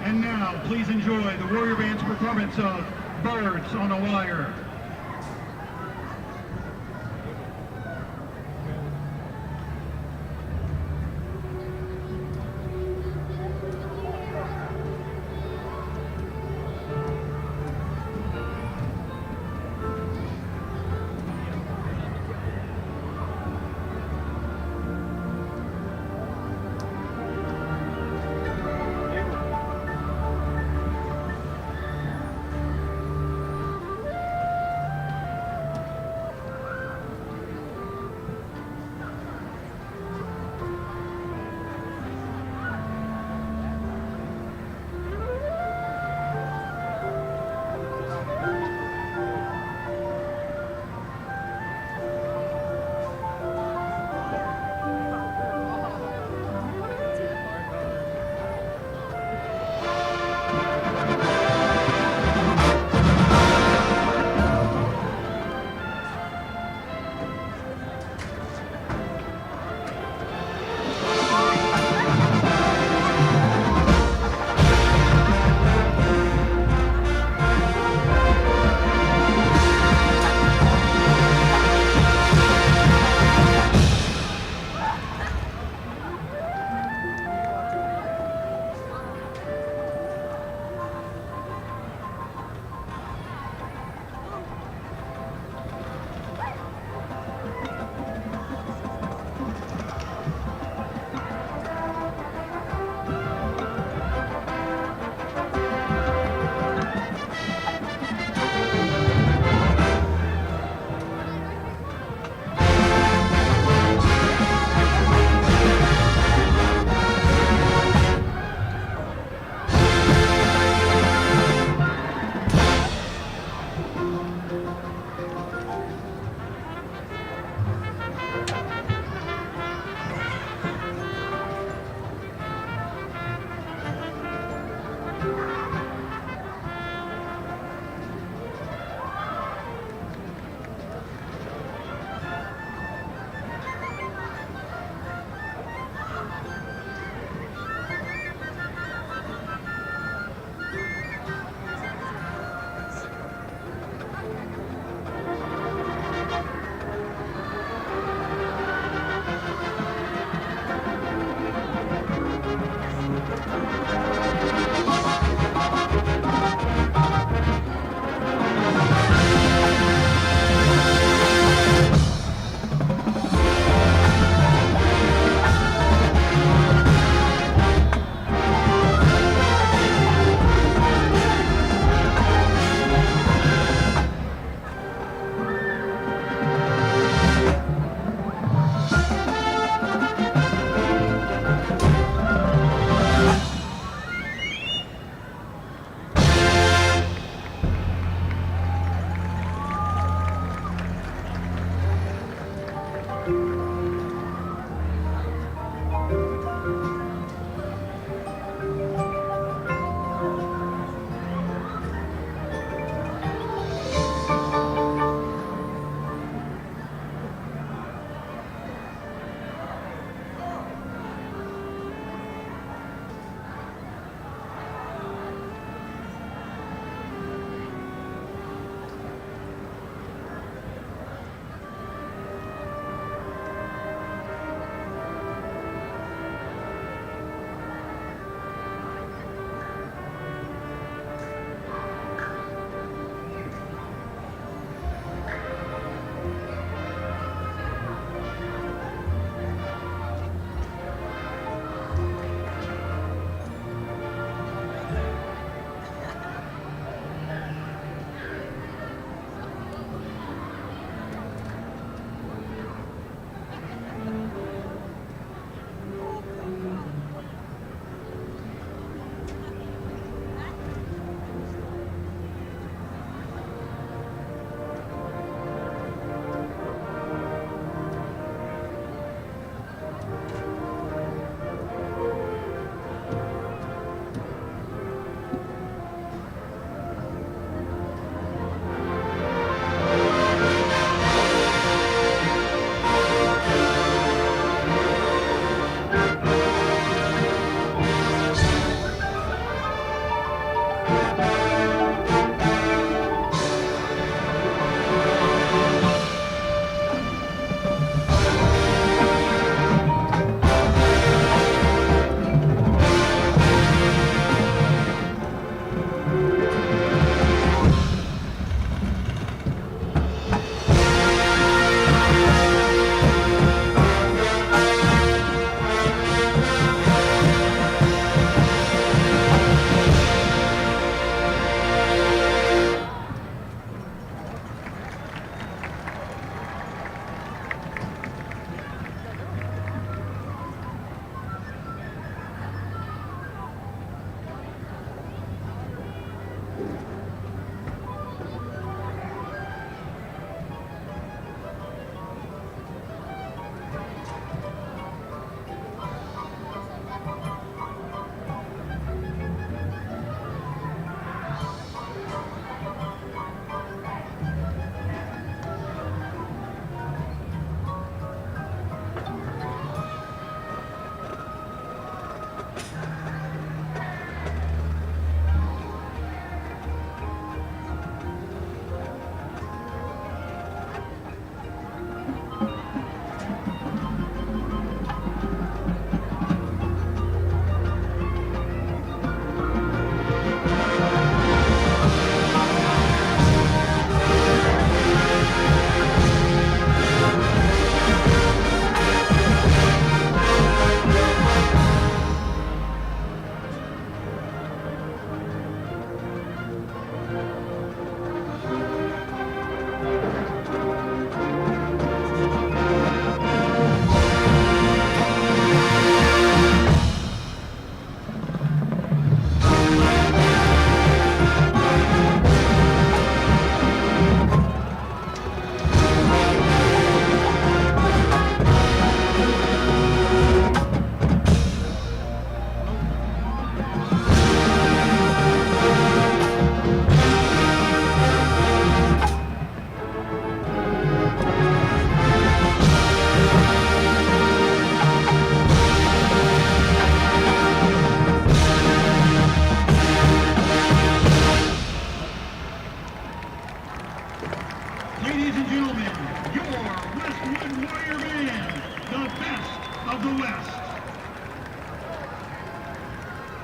F: And now, please enjoy the Warrior Band's performance of Birds on a Wire.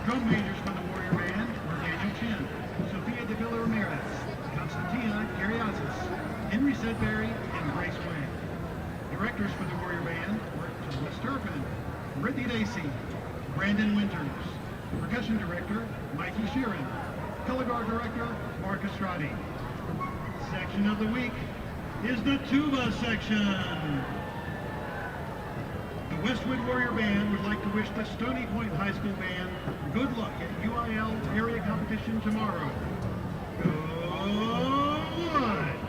F: Drum majors for the Warrior Band were Daniel Chin, Sophia de Villa Ramirez, Constantina Gariazis, Henry Sedberry, and Grace Wang. Directors for the Warrior Band were Thomas Turpin, Brittany Dacey, Brandon Winters. Percussion director, Mikey Sheeran. Color guard director, Mark Estradi. Section of the week is the tuba section. The Westwood Warrior Band would like to wish the Stony Point High School Band good luck at UIL area competition tomorrow. Go Wood!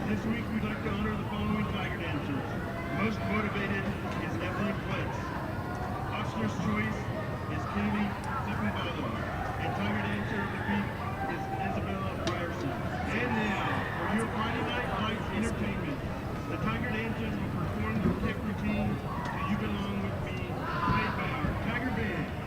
F: This week we'd like to honor the following Tiger dancers. Most motivated is Evelyn Blitz. Hostler's choice is Kennedy Zippinbalo. And Tiger dancer of the week is Isabella Ryerson. And now, for your Friday Night Lights entertainment, the Tiger dancers will perform their kick routine to You Belong With Me, played by our Tiger Band.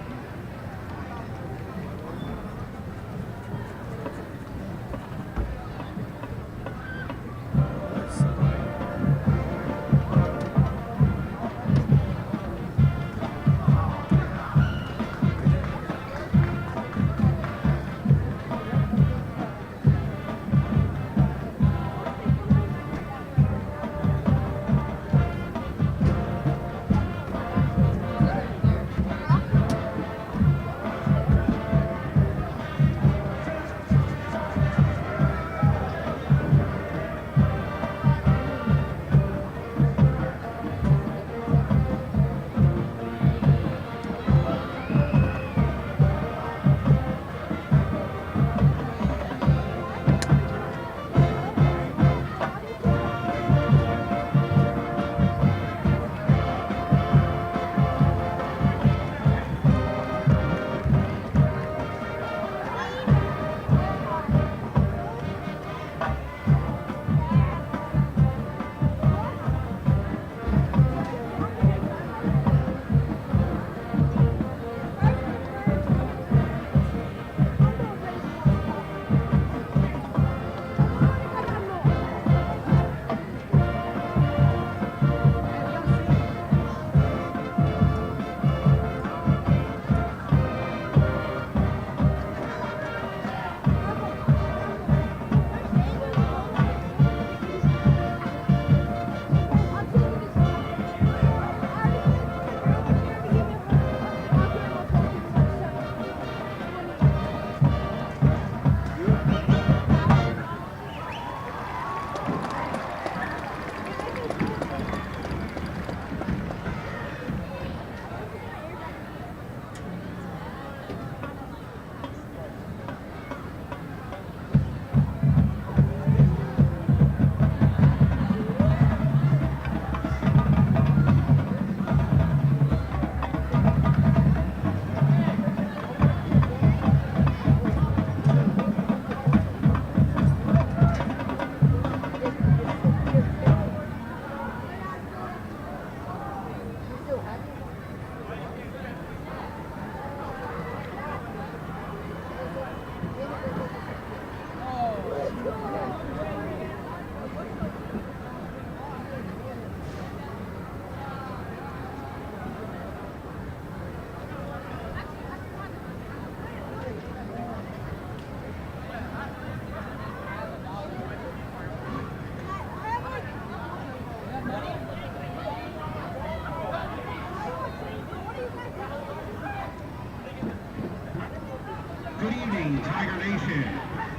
F: evening, Tiger Nation.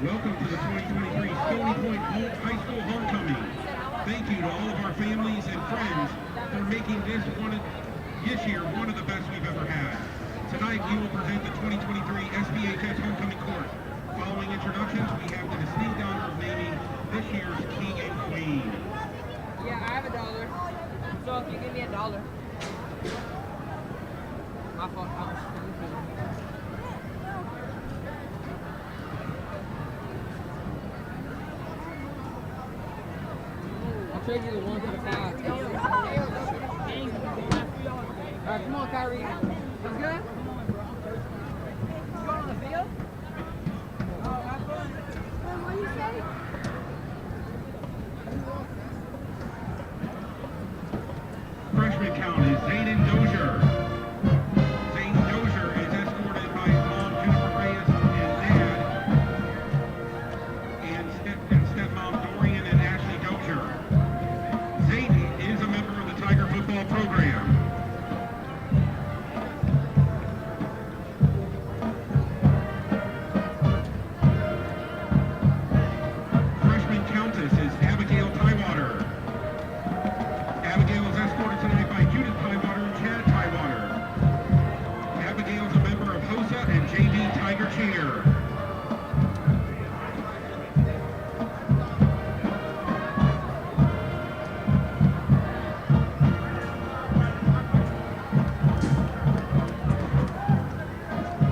F: Welcome to the 2023 Stony Point High School Homecoming. Thank you to all of our families and friends for making this year one of the best we've ever had. Tonight we will present the 2023 SBHS Homecoming Court. Following introductions, we have the distinct honor of naming this year's King and Queen.
H: Yeah, I have $1. So if you give me $1. My fault. I'll trade you the 1 for the 5. Alright, come on, Kyrie. That's good? You going on the field? Oh, have fun. What do you say?
F: Freshman count is Zayden Dozier. Zayden Dozier is escorted by his mom, Jennifer Reyes, and dad, and stepmom, Dorian and Ashley Dozier. Zayden is a member of the Tiger football program. Freshman countess is Abigail Tywater. Abigail is escorted tonight by Judith Tywater and Chad Tywater. Abigail is a member of HOSA and JV Tiger Cheer.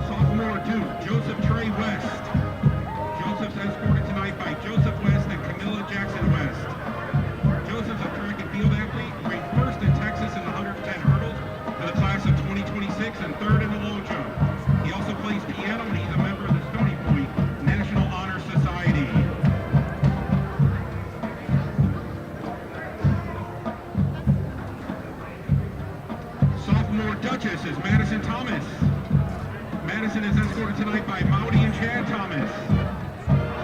F: Sophomore Duke, Joseph Trey West. Joseph's escorted tonight by Joseph West and Camilla Jackson West. Joseph's a track and field athlete, ranked first in Texas in the 110 hurdles for the class of 2026 and third in the long jump. He also plays piano and he's a member of the Stony Point National Honor Society. Sophomore Duchess is Madison Thomas. Madison is escorted tonight by Maudie and Chad Thomas.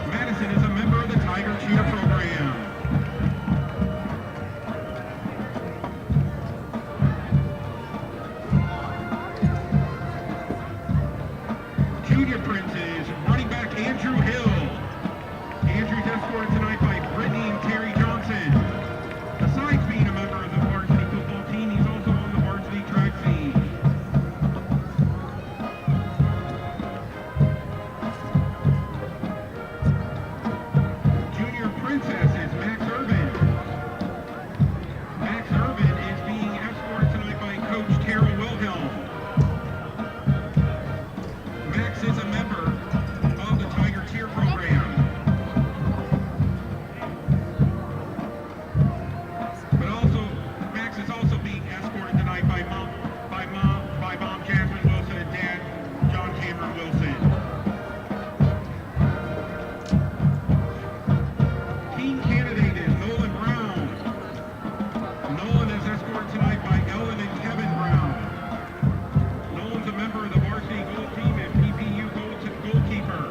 F: Madison is a member of the Tiger Cheer program. Junior Prince is running back Andrew Hill. Andrew's escorted tonight by Brittany and Terry Johnson. Besides being a member of the varsity football team, he's also on the varsity track team. Junior Princess is Max Irvin. Max Irvin is being escorted tonight by Coach Terrell Wilhelm. Max is a member of the Tiger Cheer program. But also, Max is also being escorted tonight by mom Jasmine Wilson and dad John Cameron Wilson. Team candidate is Nolan Brown. Nolan is escorted tonight by Ellen and Kevin Brown. Nolan's a member of the varsity goal team and PPU goalkeeper.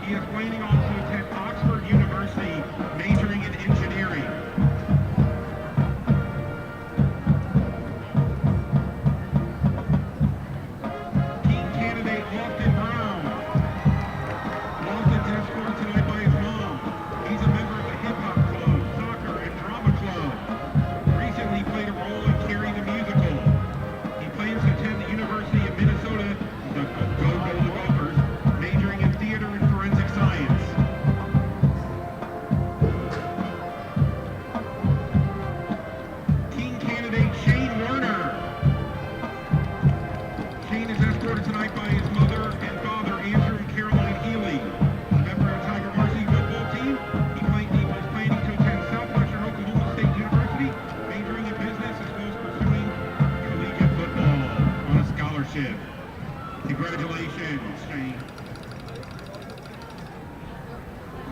F: He is planning on to attend Oxford University, majoring in engineering. Team candidate Lofton Brown. Lofton's escorted tonight by his mom. He's a member of the hip hop club, soccer, and drama club. Recently played a role in Carrie the Musical. He plans to attend the University of Minnesota, the Golden Gophers, majoring in theater and forensic science. Teen candidate Shane Werner. Shane is escorted tonight by his mother and father, Andrew and Caroline Healy. A member of the Tiger varsity football team, he was planning to attend Southwestern Oklahoma State University, majoring in business as well as pursuing collegiate football on a scholarship. Congratulations, Shane.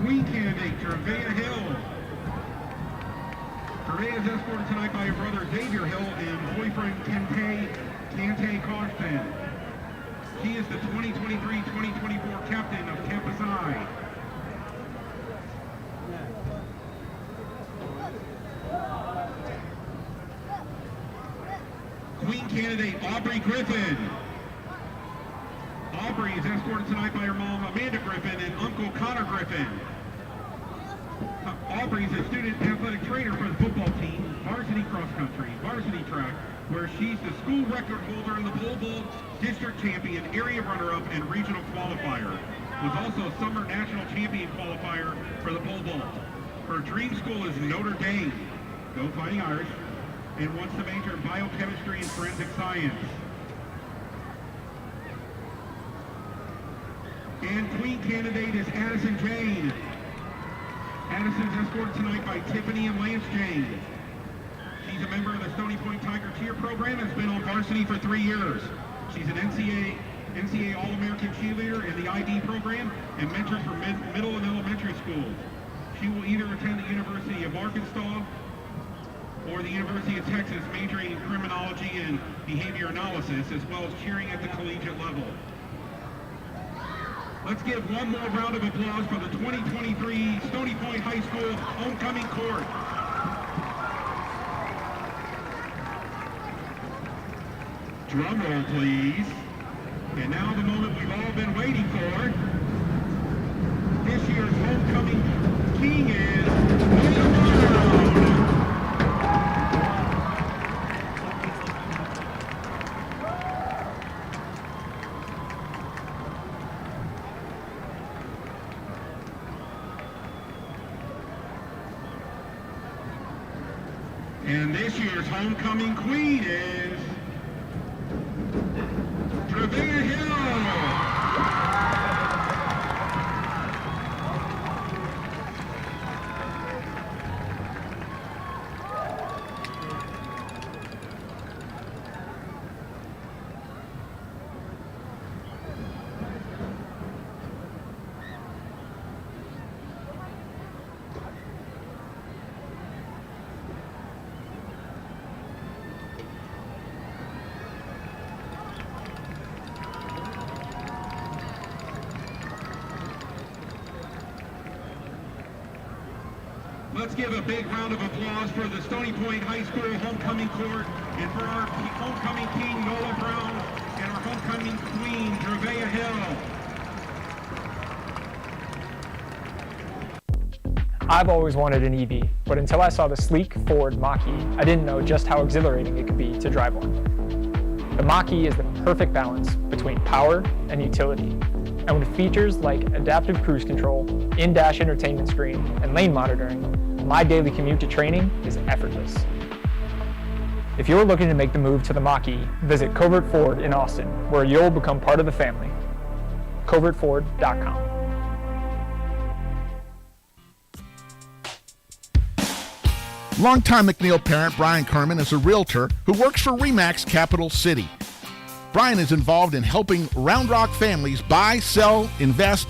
F: Queen candidate Trevea Hill. Trevea is escorted tonight by her brother Xavier Hill and boyfriend Kante Costin. She is the 2023-2024 captain of Campus I. Queen candidate Aubrey Griffin. Aubrey is escorted tonight by her mom, Amanda Griffin, and Uncle Connor Griffin. Aubrey is a student athletic trainer for the football team, varsity cross country, varsity track, where she's the school record holder in the pole vault, district champion, area runner-up, and regional qualifier. Was also summer national champion qualifier for the pole vault. Her dream school is Notre Dame, go Fighting Irish, and wants to major in biochemistry and forensic science. And Queen candidate is Addison Jane. Addison's escorted tonight by Tiffany and Lance Jane. She's a member of the Stony Point Tiger Cheer program and has been on varsity for 3 years. She's an NCAA All-American cheerleader in the ID program and mentors for middle and elementary schools. She will either attend the University of Arkansas or the University of Texas, majoring in criminology and behavior analysis, as well as cheering at the collegiate level. Let's give one more round of applause for the 2023 Stony Point High School homecoming court. Drum roll, please. And now the moment we've all been waiting for. This year's homecoming king is Metalmania. And this year's homecoming queen is Trevea Hill. Let's give a big round of applause for the Stony Point High School homecoming court and for our homecoming king, Nola Brown, and our homecoming queen, Trevea Hill.
C: I've always wanted an EV, but until I saw the sleek Ford Mach-E, I didn't know just how exhilarating it could be to drive one. The Mach-E is the perfect balance between power and utility, and with features like adaptive cruise control, in-dash entertainment screen, and lane monitoring, my daily commute to training is effortless. If you're looking to make the move to the Mach-E, visit Covert Ford in Austin, where you'll become part of the family. covertford.com.
G: Longtime MacLeod parent Brian Kerman is a realtor who works for RE/MAX Capital City. Brian is involved in helping Round Rock families buy, sell, invest,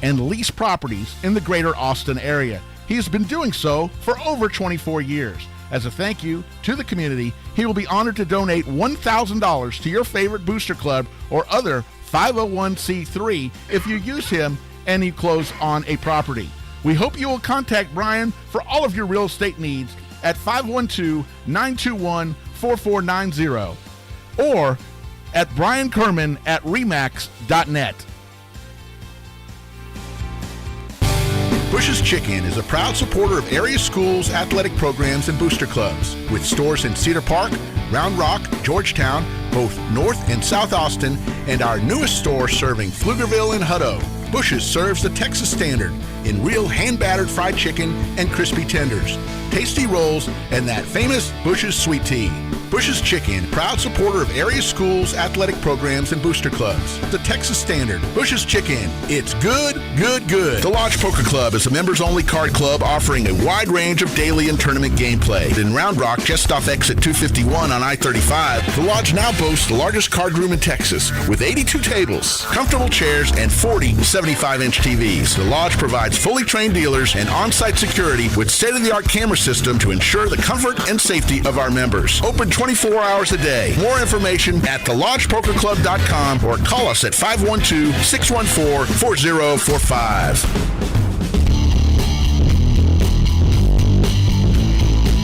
G: and lease properties in the greater Austin area. He has been doing so for over 24 years. As a thank you to the community, he will be honored to donate $1,000 to your favorite booster club or other 501c3 if you use him and you close on a property. We hope you will contact Brian for all of your real estate needs at 512-921-4490 or at briankerman@remax.net.
A: Bush's Chicken is a proud supporter of area schools, athletic programs, and booster clubs. With stores in Cedar Park, Round Rock, Georgetown, both North and South Austin, and our newest store serving Pflugerville and Hutto. Bush's serves the Texas standard in real hand-battered fried chicken and crispy tenders, tasty rolls, and that famous Bush's sweet tea. Bush's Chicken, proud supporter of area schools, athletic programs, and booster clubs. The Texas standard. Bush's Chicken. It's good, good, good. The Lodge Poker Club is a members-only card club offering a wide range of daily and tournament gameplay. In Round Rock, just off exit 251 on I-35, the Lodge now boasts the largest card room in Texas with 82 tables, comfortable chairs, and 40 75-inch TVs. The Lodge provides fully trained dealers and on-site security with state-of-the-art camera system to ensure the comfort and safety of our members. Open 24 hours a day. More information at thelodgepokerclub.com or call us at 512-614-4045.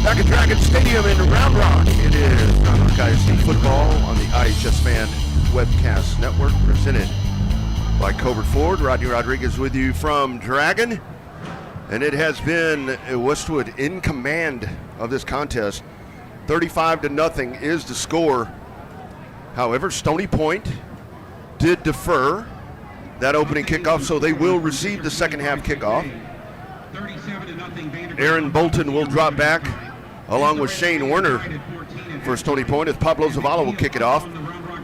B: Back at Dragon Stadium in Round Rock, it is Round Rock ISD football on the iHSFAN Webcast Network, presented by Covert Ford. Rodney Rodriguez with you from Dragon. And it has been Westwood in command of this contest. 35-0 is the score. However, Stony Point did defer that opening kickoff, so they will receive the second half kickoff. Aaron Bolton will drop back along with Shane Werner for Stony Point as Pablo Zavala will kick it off.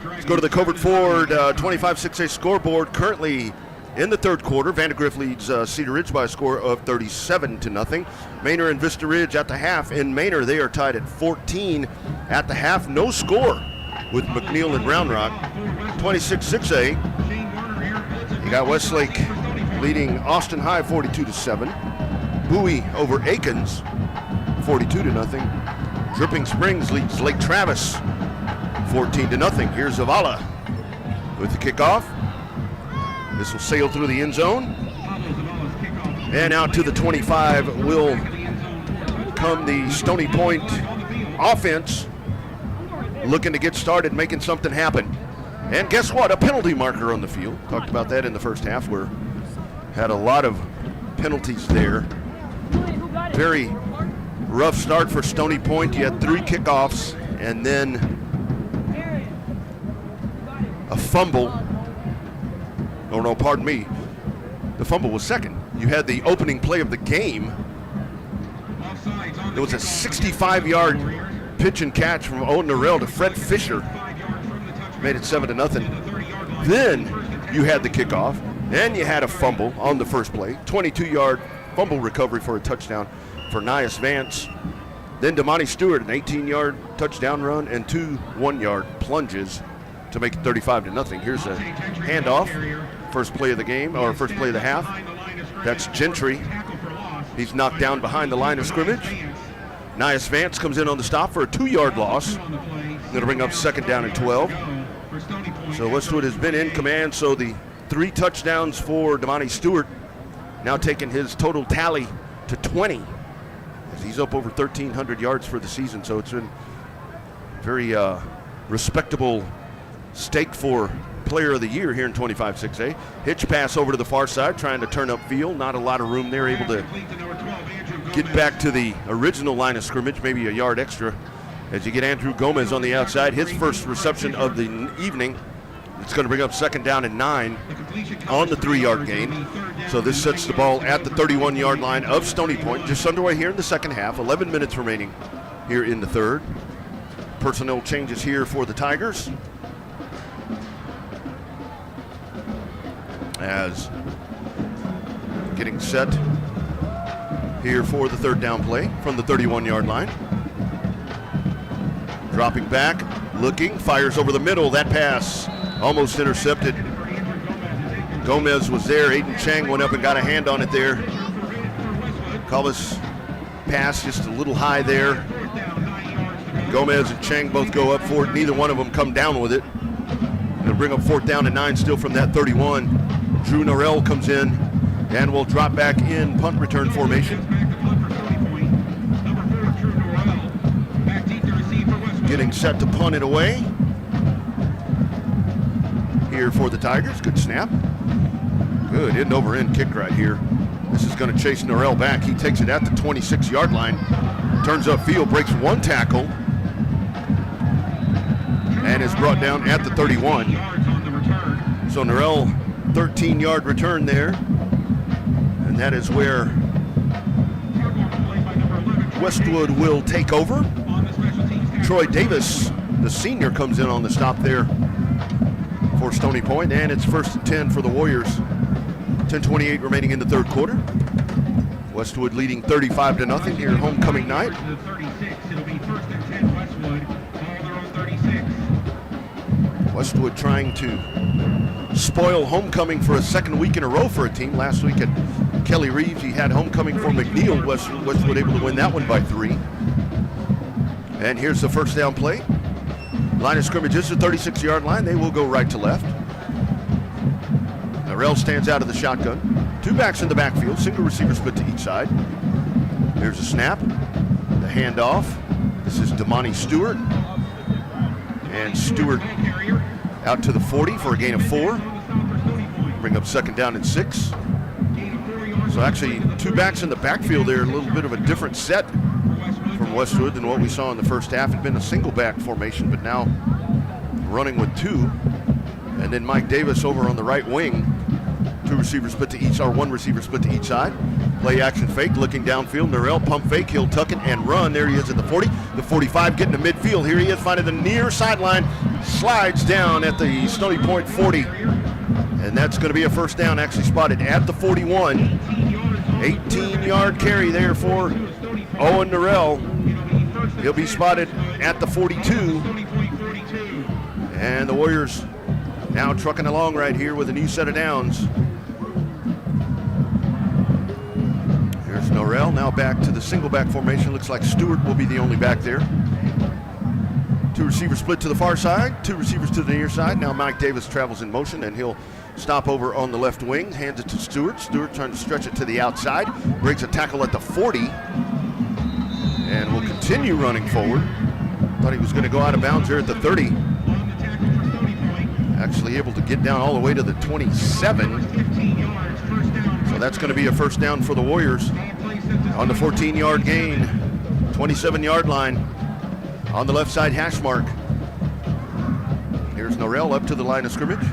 B: Let's go to the Covert Ford 25-6A scoreboard. Currently in the third quarter, Vandergrift leads Cedar Ridge by a score of 37-0. Manor and Vista Ridge at the half. In Manor, they are tied at 14 at the half. No score with McNeil and Round Rock. 26-6A. You got Westlake leading Austin High 42-7. Bowie over Aikens 42-0. Dripping Springs leads Lake Travis 14-0. Here's Zavala with the kickoff. This will sail through the end zone. And out to the 25 will come the Stony Point offense, looking to get started, making something happen. And guess what? A penalty marker on the field. Talked about that in the first half, where had a lot of penalties there. Very rough start for Stony Point. You had 3 kickoffs and then a fumble. Oh no, pardon me. The fumble was second. You had the opening play of the game. It was a 65-yard pitch and catch from Owen Norrell to Fred Fisher. Made it 7-0. Then you had the kickoff, and you had a fumble on the first play. 22-yard fumble recovery for a touchdown for Nias Vance. Then Damani Stewart, an 18-yard touchdown run, and 2 one-yard plunges to make it 35-0. Here's a handoff. First play of the game, or first play of the half. That's Gentry. He's knocked down behind the line of scrimmage. Nias Vance comes in on the stop for a 2-yard loss. Going to bring up second down and 12. So Westwood has been in command, so the 3 touchdowns for Damani Stewart, now taking his total tally to 20. He's up over 1,300 yards for the season, so it's been very respectable stake for player of the year here in 25-6A. Hitch pass over to the far side, trying to turn upfield. Not a lot of room there, able to get back to the original line of scrimmage, maybe a yard extra. As you get Andrew Gomez on the outside, his first reception of the evening. It's going to bring up second down and 9 on the 3-yard gain. So this sets the ball at the 31-yard line of Stony Point. Just underway here in the second half. 11 minutes remaining here in the third. Personnel changes here for the Tigers. As getting set here for the third down play from the 31-yard line. Dropping back, looking, fires over the middle. That pass almost intercepted. Gomez was there. Aiden Chang went up and got a hand on it there. Callis pass just a little high there. Gomez and Chang both go up for it. Neither one of them come down with it. They'll bring up fourth down and 9 still from that 31. Drew Norrell comes in and will drop back in punt return formation. Getting set to punt it away here for the Tigers. Good snap. Good end over end kick right here. This is going to chase Norrell back. He takes it at the 26-yard line. Turns upfield, breaks 1 tackle, and is brought down at the 31. So Norrell, 13-yard return there. And that is where Westwood will take over. Troy Davis, the senior, comes in on the stop there for Stony Point, and it's 1st and 10 for the Warriors. 10:28 remaining in the third quarter. Westwood leading 35-0 here homecoming night. Westwood trying to spoil homecoming for a second week in a row for a team. Last week at Kelly Reeves, he had homecoming for McNeil. Westwood able to win that one by 3. And here's the first down play. Line of scrimmage is the 36-yard line. They will go right to left. Norrell stands out of the shotgun. 2 backs in the backfield. Single receiver split to each side. Here's a snap. The handoff. This is Damani Stewart. And Stewart out to the 40 for a gain of 4. Bring up second down and 6. So actually 2 backs in the backfield there, a little bit of a different set from Westwood than what we saw in the first half. It had been a single back formation, but now running with 2. And then Mike Davis over on the right wing. 2 receivers split to each, or 1 receiver split to each side. Play action fake, looking downfield. Norrell pump fake, he'll tuck it and run. There he is at the 40, the 45, getting to midfield. Here he is finding the near sideline, slides down at the Stony Point 40. And that's going to be a first down, actually spotted at the 41. 18-yard carry there for Owen Norrell. He'll be spotted at the 42. And the Warriors now trucking along right here with a new set of downs. Here's Norrell, now back to the single back formation. Looks like Stewart will be the only back there. 2 receivers split to the far side, 2 receivers to the near side. Now Mike Davis travels in motion, and he'll stop over on the left wing, hands it to Stewart. Stewart trying to stretch it to the outside, breaks a tackle at the 40, and will continue running forward. Thought he was going to go out of bounds there at the 30. Actually able to get down all the way to the 27. So that's going to be a first down for the Warriors on the 14-yard gain, 27-yard line on the left side hash mark. Here's Norrell up to the line of scrimmage.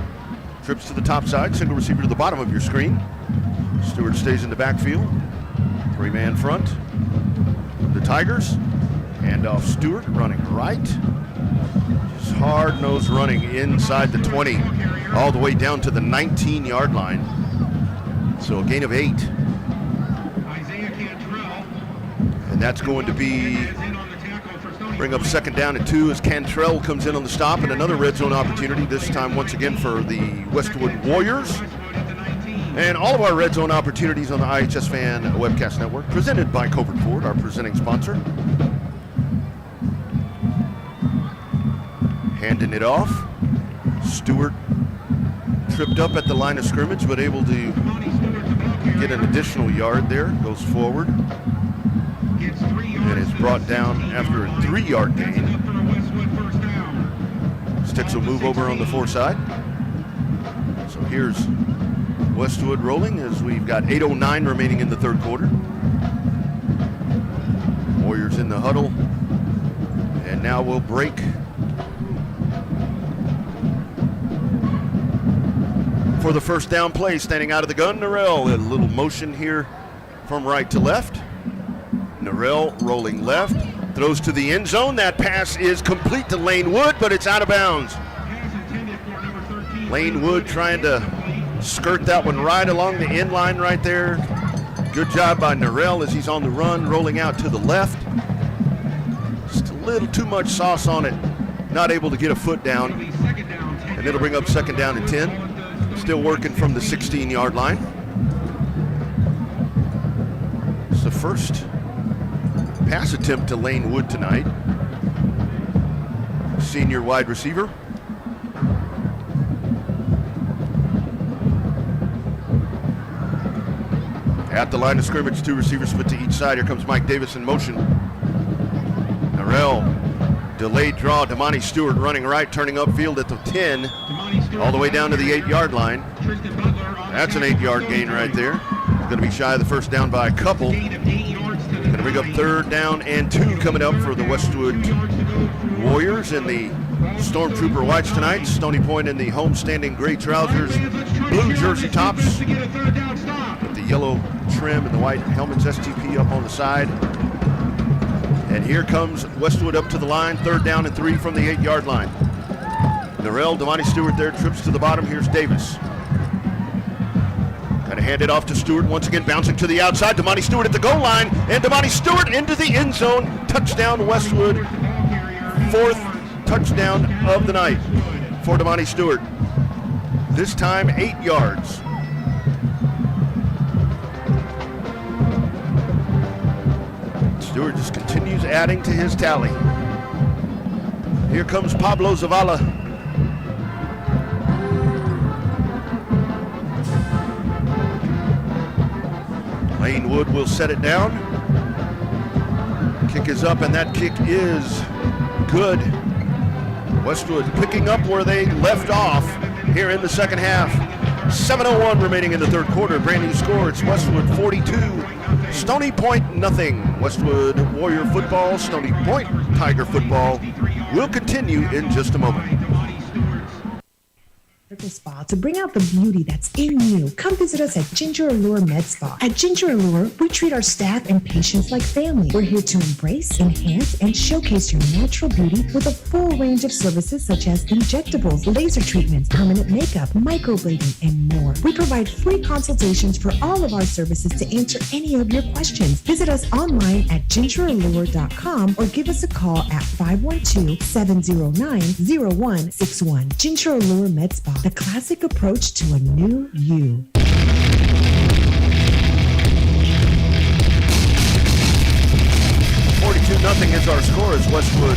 B: Trips to the top side, single receiver to the bottom of your screen. Stewart stays in the backfield. 3-man front. The Tigers. Hand off Stewart, running right. Just hard-nosed running inside the 20, all the way down to the 19-yard line. So a gain of 8. And that's going to be bring up second down and 2 as Cantrell comes in on the stop, and another red zone opportunity, this time once again for the Westwood Warriors. And all of our red zone opportunities on the iHSFAN Webcast Network, presented by Covert Ford, our presenting sponsor. Handing it off. Stewart tripped up at the line of scrimmage, but able to get an additional yard there. Goes forward. And is brought down after a 3-yard gain. Sticks will move over on the 4 side. So here's Westwood rolling as we've got 8:09 remaining in the third quarter. Warriors in the huddle. And now we'll break. For the first down play, standing out of the gun, Norrell. A little motion here from right to left. Norrell rolling left, throws to the end zone. That pass is complete to Lane Wood, but it's out of bounds. Lane Wood trying to skirt that one right along the end line right there. Good job by Norrell as he's on the run, rolling out to the left. Just a little too much sauce on it. Not able to get a foot down. And it'll bring up second down and 10. Still working from the 16-yard line. It's the first pass attempt to Lane Wood tonight. Senior wide receiver. At the line of scrimmage, 2 receivers split to each side. Here comes Mike Davis in motion. Norrell, delayed draw. Damani Stewart running right, turning upfield at the 10, all the way down to the 8-yard line. That's an 8-yard gain right there. Going to be shy of the first down by a couple. Going to bring up third down and 2 coming up for the Westwood Warriors in the Stormtrooper whites tonight. Stony Point in the homestanding gray trousers, blue jersey tops, with the yellow trim and the white helmets, STP up on the side. And here comes Westwood up to the line, third down and 3 from the 8-yard line. Norrell, Damani Stewart there, trips to the bottom. Here's Davis. Kind of hand it off to Stewart, once again bouncing to the outside. Damani Stewart at the goal line, and Damani Stewart into the end zone. Touchdown Westwood, 4th touchdown of the night for Damani Stewart. This time 8 yards. Stewart just continues adding to his tally. Here comes Pablo Zavala. Lane Wood will set it down. Kick is up, and that kick is good. Westwood picking up where they left off here in the second half. 7:01 remaining in the third quarter. Brand new score. It's Westwood 42, Stony Point nothing. Westwood Warrior football, Stony Point Tiger football will continue in just a moment.
D: Spa to bring out the beauty that's in you. Come visit us at Ginger Allure Med Spa. At Ginger Allure, we treat our staff and patients like family. We're here to embrace, enhance, and showcase your natural beauty with a full range of services such as injectables, laser treatments, permanent makeup, microblading, and more. We provide free consultations for all of our services to answer any of your questions. Visit us online at gingerallure.com or give us a call at 512-709-0161. Ginger Allure Med Spa. The classic approach to a new you.
B: 42-0 is our score as Westwood.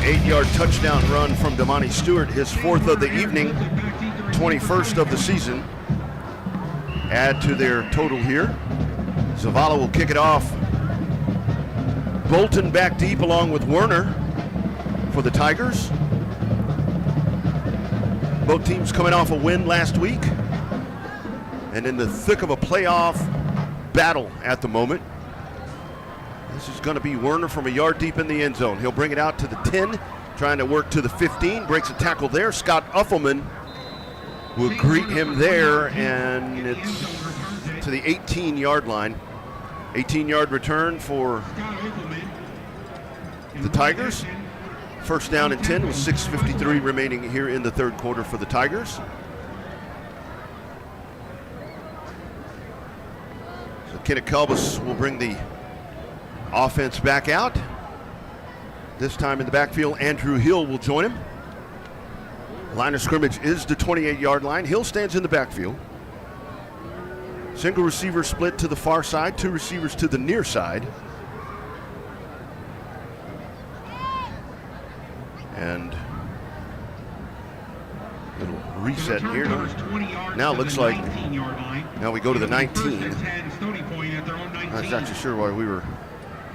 B: 8-yard touchdown run from Damani Stewart, his 4th of the evening, 21st of the season. Add to their total here. Zavala will kick it off. Bolton back deep along with Werner for the Tigers. Both teams coming off a win last week and in the thick of a playoff battle at the moment. This is going to be Werner from a yard deep in the end zone. He'll bring it out to the 10, trying to work to the 15, breaks a tackle there. Scott Uffelman will greet him there, and it's to the 18-yard line. 18-yard return for the Tigers. First down and 10 with 6:53 remaining here in the third quarter for the Tigers. So Kenneth Kalbus will bring the offense back out. This time in the backfield, Andrew Hill will join him. Line of scrimmage is the 28-yard line. Hill stands in the backfield. Single receiver split to the far side, 2 receivers to the near side. And little reset here. Now it looks like now we go to the 19. I'm not too sure why we were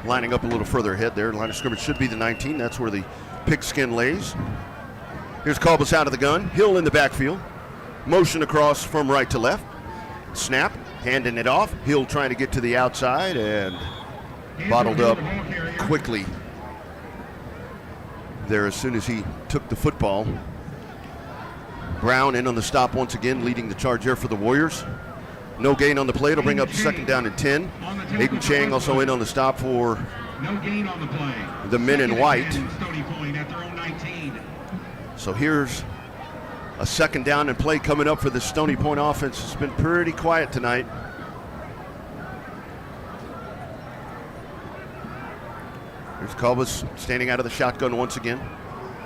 B: lining up a little further ahead there. Line of scrimmage should be the 19. That's where the pigskin lays. Here's Kalbus out of the gun. Hill in the backfield. Motion across from right to left. Snap, handing it off. Hill trying to get to the outside and bottled up quickly there as soon as he took the football. Brown in on the stop once again, leading the charge there for the Warriors. No gain on the play. It'll bring up second down and 10. Aiden Chang also in on the stop for the men in white. So here's a second down and play coming up for the Stony Point offense. It's been pretty quiet tonight. Here's Kalbus standing out of the shotgun once again.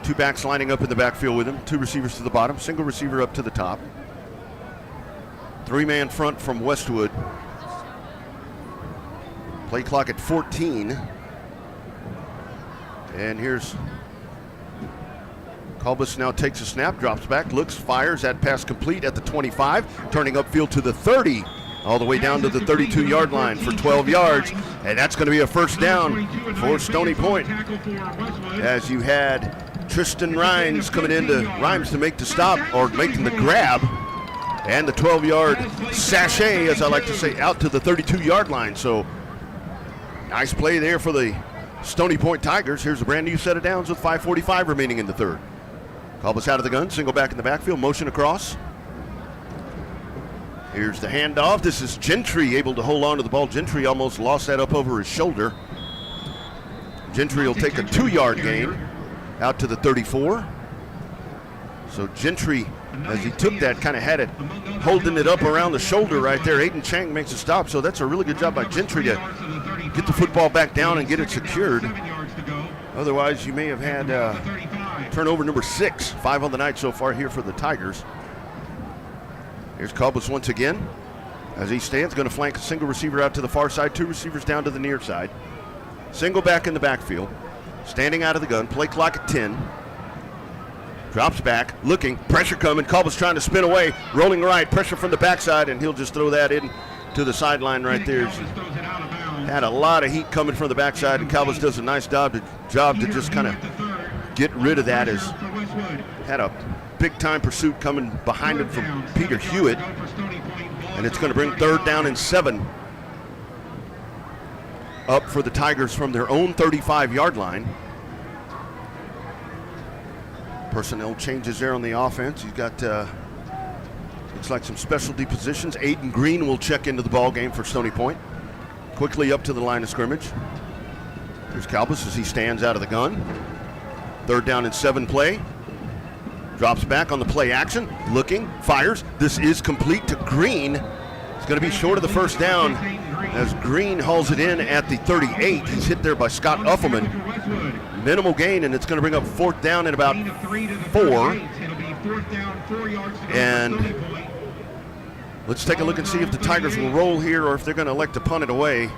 B: 2 backs lining up in the backfield with him. 2 receivers to the bottom. Single receiver up to the top. 3-man front from Westwood. Play clock at 14. And here's Kalbus now takes a snap, drops back, looks, fires, that pass complete at the 25, turning upfield to the 30. All the way down to the 32-yard line for 12 yards. And that's going to be a first down for Stony Point. As you had Tristan Rhymes coming into Rhymes to make the stop, or making the grab. And the 12-yard sachet, as I like to say, out to the 32-yard line. So nice play there for the Stony Point Tigers. Here's a brand new set of downs with 5:45 remaining in the third. Kalbus out of the gun, single back in the backfield, motion across. Here's the handoff. This is Gentry able to hold on to the ball. Gentry almost lost that up over his shoulder. Gentry will take a 2-yard gain out to the 34. So Gentry, as he took that, kind of had it, holding it up around the shoulder right there. Aiden Chang makes a stop, so that's a really good job by Gentry to get the football back down and get it secured. Otherwise, you may have had turnover number 6, 5 on the night so far here for the Tigers. Here's Kalbus once again. As he stands, going to flank a single receiver out to the far side, 2 receivers down to the near side. Single back in the backfield. Standing out of the gun, play clock at 10. Drops back, looking, pressure coming. Kalbus trying to spin away, rolling right, pressure from the backside, and he'll just throw that in to the sideline right there. Had a lot of heat coming from the backside, and Kalbus does a nice job to just kind of get rid of that. As had a big-time pursuit coming behind him from Peter Hewitt. And it's going to bring 3rd down and 7 up for the Tigers from their own 35-yard line. Personnel changes there on the offense. You've got, looks like some specialty positions. Aiden Green will check into the ball game for Stony Point. Quickly up to the line of scrimmage. Here's Calbus as he stands out of the gun. 3rd down and 7 play. Drops back on the play action, looking, fires. This is complete to Green. It's going to be short of the 1st down as Green hauls it in at the 38. He's hit there by Scott Uffelman. Minimal gain, and it's going to bring up 4th down and about 4. And let's take a look and see if the Tigers will roll here or if they're going to elect to punt it away.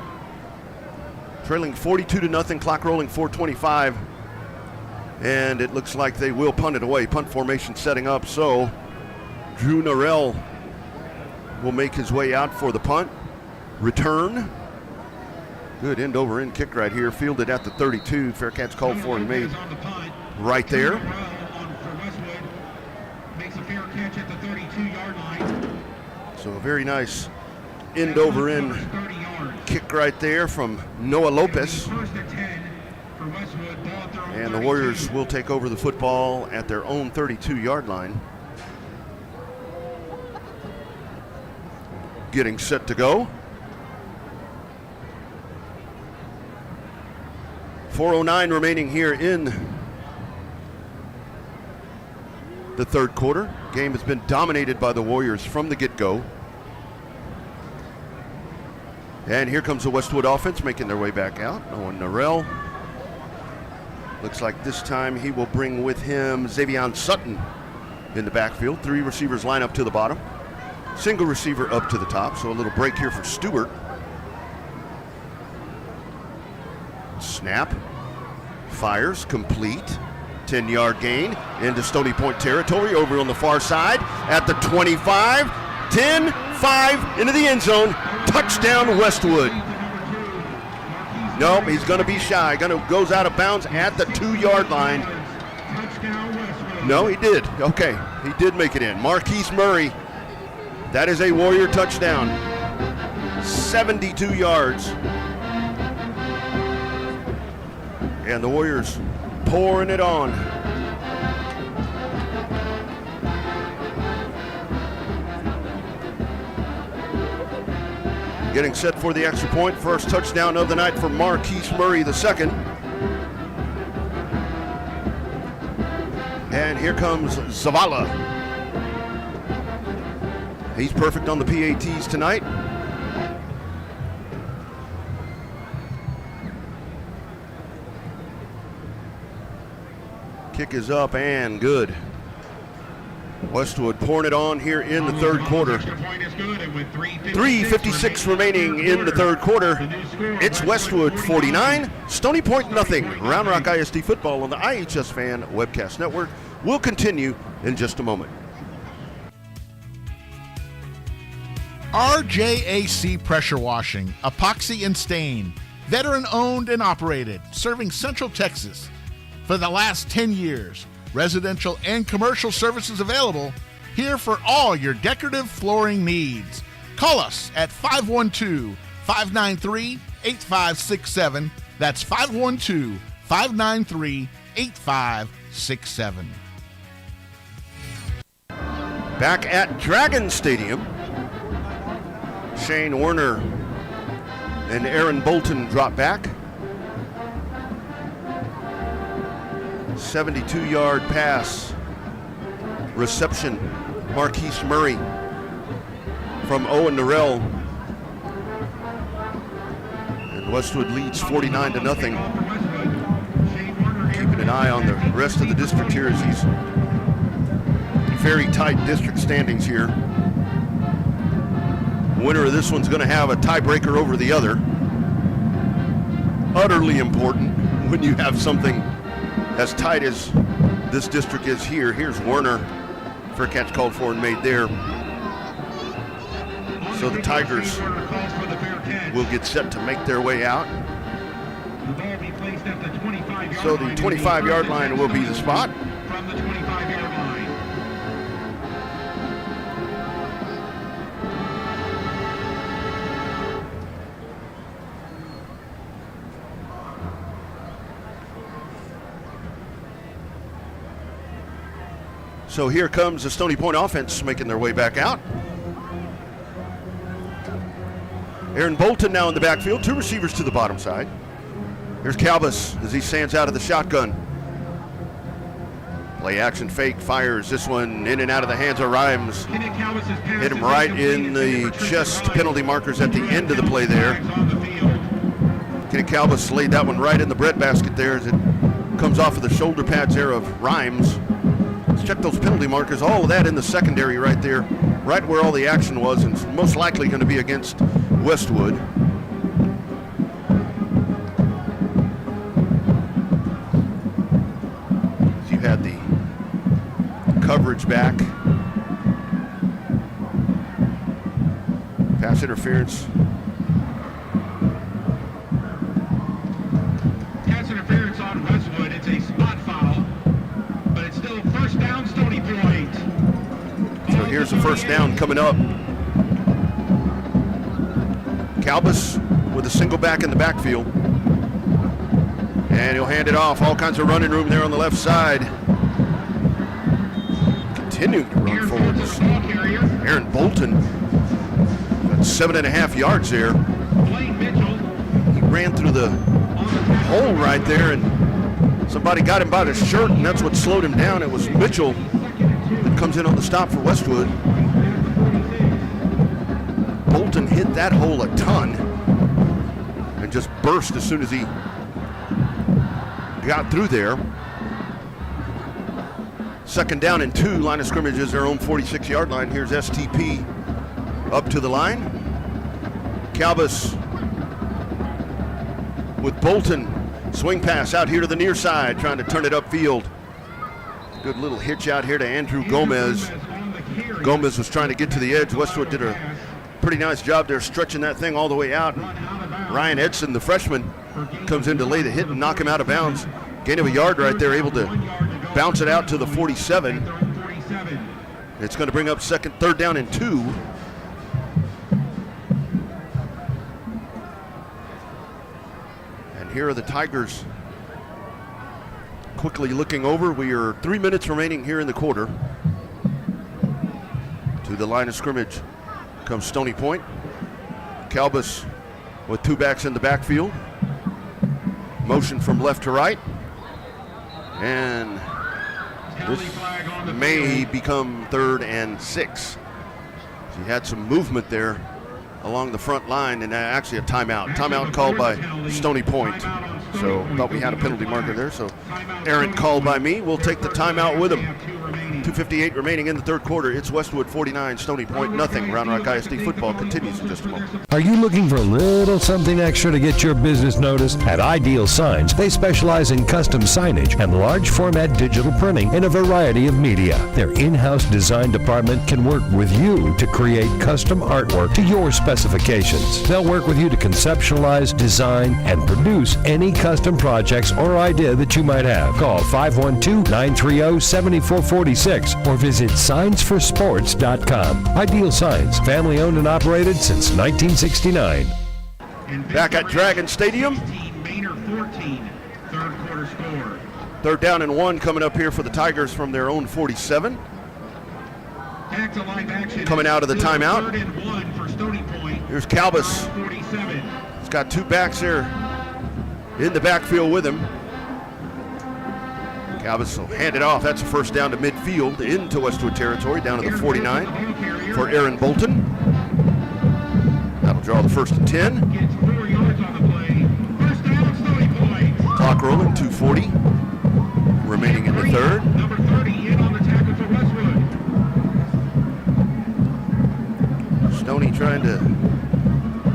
B: Trailing 42-0, clock rolling 4:25. And it looks like they will punt it away. Punt formation setting up, so Drew Norrell will make his way out for the punt. Return. Good end-over-end kick right here. Fielded at the 32. Fair catch called for and made right there. So a very nice end-over-end kick right there from Noah Lopez. And the Warriors will take over the football at their own 32-yard line. Getting set to go. 4:09 remaining here in the 3rd quarter. Game has been dominated by the Warriors from the get-go. And here comes the Westwood offense making their way back out. Owen Norrell. Looks like this time he will bring with him Xavion Sutton in the backfield. 3 receivers line up to the bottom. Single receiver up to the top, so a little break here for Stewart. Snap. Fires, complete. 10-yard gain into Stony Point territory over on the far side at the 25. 10, 5 into the end zone. Touchdown Westwood. Nope, he's going to be shy. Goes out of bounds at the 2-yard line. No, he did. Okay, he did make it in. Marquise Murray. That is a Warrior touchdown. 72 yards. And the Warriors pouring it on. Getting set for the extra point. First touchdown of the night for Marquise Murray, the second. And here comes Zavala. He's perfect on the PATs tonight. Kick is up and good. Westwood pouring it on here in the 3rd quarter. 3:56 remaining in the 3rd quarter. It's Westwood 49, Stony Point nothing. Round Rock ISD football on the iHSFAN Webcast Network will continue in just a moment.
G: RJAC Pressure Washing, Epoxy and Stain, veteran owned and operated, serving Central Texas for the last 10 years. Residential and commercial services available, here for all your decorative flooring needs. Call us at 512-593-8567. That's 512-593-8567.
B: Back at Dragon Stadium, Shane Werner and Aaron Bolton drop back. 72-yard pass reception. Marquise Murray from Owen Norrell. And Westwood leads 49-0. Keeping an eye on the rest of the district here as these very tight district standings here. Winner of this one's going to have a tiebreaker over the other. Utterly important when you have something as tight as this district is here. Here's Werner for a catch called for and made there. So the Tigers will get set to make their way out. So the 25-yard line will be the spot. So here comes the Stony Point offense making their way back out. Aaron Bolton now in the backfield, 2 receivers to the bottom side. Here's Calbus as he stands out of the shotgun. Play action fake, fires this one in and out of the hands of Rhymes. Hit him right in the chest, penalty markers at the end of the play there. Kenny Calbus laid that one right in the breadbasket there as it comes off of the shoulder pads there of Rhymes. Let's check those penalty markers, all of that in the secondary right there, right where all the action was, and it's most likely going to be against Westwood. You had the coverage back. Pass interference.
F: Pass interference on Westwood. It's a spot foul, but it's still first down, Stony Point.
B: So here's the first down coming up. Calbus with a single back in the backfield. And he'll hand it off. All kinds of running room there on the left side. Continuing to run forward. Aaron Bolton got 7.5 yards there. He ran through the hole right there, and somebody got him by the shirt, and that's what slowed him down. It was Mitchell that comes in on the stop for Westwood. Bolton hit that hole a ton and just burst as soon as he got through there. Second down and 2, line of scrimmage is their own 46-yard line. Here's STP up to the line. Calbus with Bolton. Swing pass out here to the near side, trying to turn it upfield. Good little hitch out here to Andrew Gomez. Gomez was trying to get to the edge. Westwood did a pretty nice job there stretching that thing all the way out. And Ryan Edson, the freshman, comes in to lay the hit and knock him out of bounds. Gain of a yard right there, able to bounce it out to the 47. It's going to bring up third down and 2. And here are the Tigers quickly looking over. We are 3 minutes remaining here in the quarter. To the line of scrimmage comes Stony Point. Calbus with 2 backs in the backfield. Motion from left to right. And this may become 3rd and 6. He had some movement there along the front line, and actually a timeout. Timeout called by Stony Point. So thought we had a penalty marker there. So errant call by me. We'll take the timeout with him. 2:58 remaining in the third quarter. It's Westwood 49, Stony Point nothing. Round Rock ISD football continues in just a moment.
E: Are you looking for a little something extra to get your business noticed? At Ideal Signs, they specialize in custom signage and large format digital printing in a variety of media. Their in-house design department can work with you to create custom artwork to your specifications. They'll work with you to conceptualize, design, and produce any custom projects or idea that you might have. Call 512-930-7446 or visit signsforsports.com. Ideal Signs, family owned and operated since 1969.
B: Back at Dragon Stadium.
F: 14, third quarter score.
B: Third down and 1 coming up here for the Tigers from their own 47. Coming out of the timeout.
F: 3rd and 1 for Stony Point.
B: Here's Calbus.
F: 47.
B: He's got 2 backs there in the backfield with him. Calbus will hand it off. That's a first down to midfield into Westwood territory, down to the 49 for Aaron Bolton. That'll draw the 1st and 10.
F: Gets 4 yards on the play. First down, Stony Point.
B: Clock rolling, 2:40 remaining in the third.
F: Number 30 in on the tackle for Westwood.
B: Stony trying to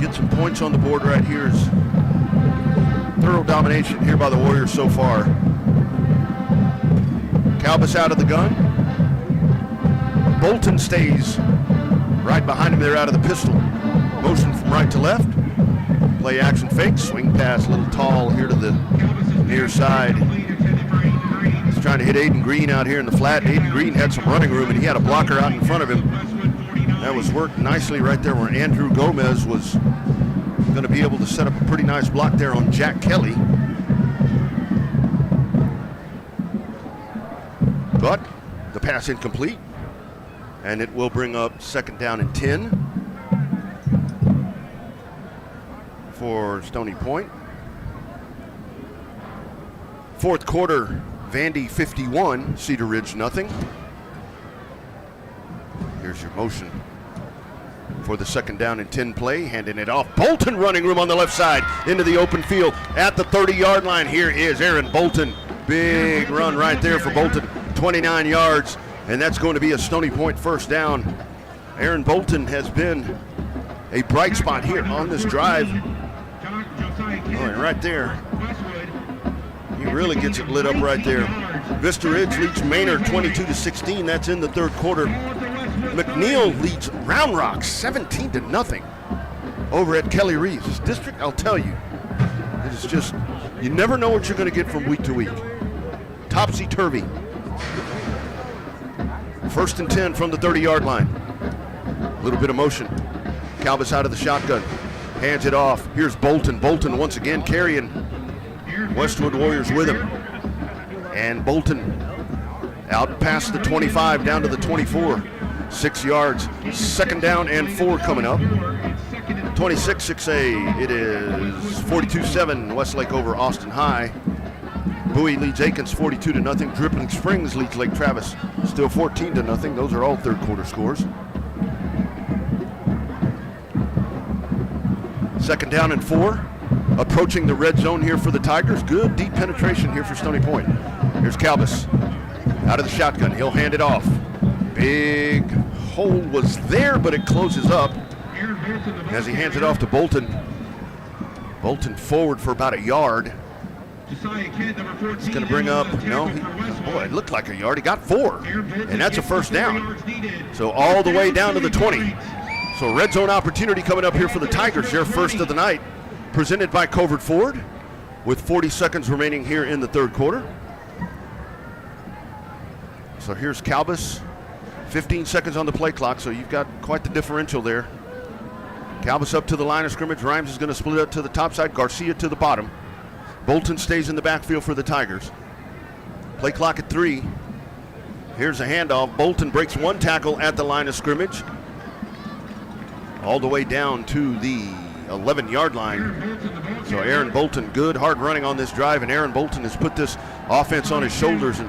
B: get some points on the board right here. Is thorough domination here by the Warriors so far. Calbus out of the gun. Bolton stays right behind him there out of the pistol. Motion from right to left. Play action fake. Swing pass a little tall here to the near side. He's trying to hit Aiden Green out here in the flat. Aiden Green had some running room and he had a blocker out in front of him. That was worked nicely right there where Andrew Gomez was going to be able to set up a pretty nice block there on Jack Kelly. But The pass incomplete, and it will bring up second down and 10 for Stony Point. Fourth quarter, Vandy 51, Cedar Ridge nothing. Here's your motion for the second down and 10 play, handing it off. Bolton running room on the left side into the open field at the 30-yard line. Here is Aaron Bolton. Big run right there for Bolton, 29 yards, and that's going to be a Stony Point first down. Aaron Bolton has been a bright spot here on this drive. Oh, right there. He really gets it lit up right there. Vista Ridge leads Maynard 22-16. That's in the third quarter. McNeil leads Round Rock 17-0 over at Kelly Reeves. This district, I'll tell you, it is just, you never know what you're going to get from week to week. Topsy-turvy. First and 10 from the 30-yard line. A little bit of motion. Calvis out of the shotgun. Hands it off. Here's Bolton. Bolton once again carrying Westwood Warriors with him. And Bolton out past the 25, down to the 24. 6 yards. Second down and 4 coming up. 26-6A. It is 42-7 Westlake over Austin High. Bowie leads Aikens 42-0. Dripping Springs leads Lake Travis still 14-0. Those are all third quarter scores. Second down and 4. Approaching the red zone here for the Tigers. Good deep penetration here for Stony Point. Here's Calvis out of the shotgun. He'll hand it off. Big hole was there, but it closes up as he hands it off to Bolton. Bolton forward for about a yard. It's going to bring up, boy, it looked like a yard. He got 4, and that's a first down. So all the way down to the 20. So red zone opportunity coming up here for the Tigers, their first of the night, presented by Covert Ford, with 40 seconds remaining here in the third quarter. So here's Calvis, 15 seconds on the play clock, so you've got quite the differential there. Calvis up to the line of scrimmage. Rhymes is going to split it to the top side, Garcia to the bottom. Bolton stays in the backfield for the Tigers. Play clock at 3. Here's a handoff. Bolton breaks one tackle at the line of scrimmage, all the way down to the 11-yard line. So Aaron Bolton, good hard running on this drive, and Aaron Bolton has put this offense on his shoulders and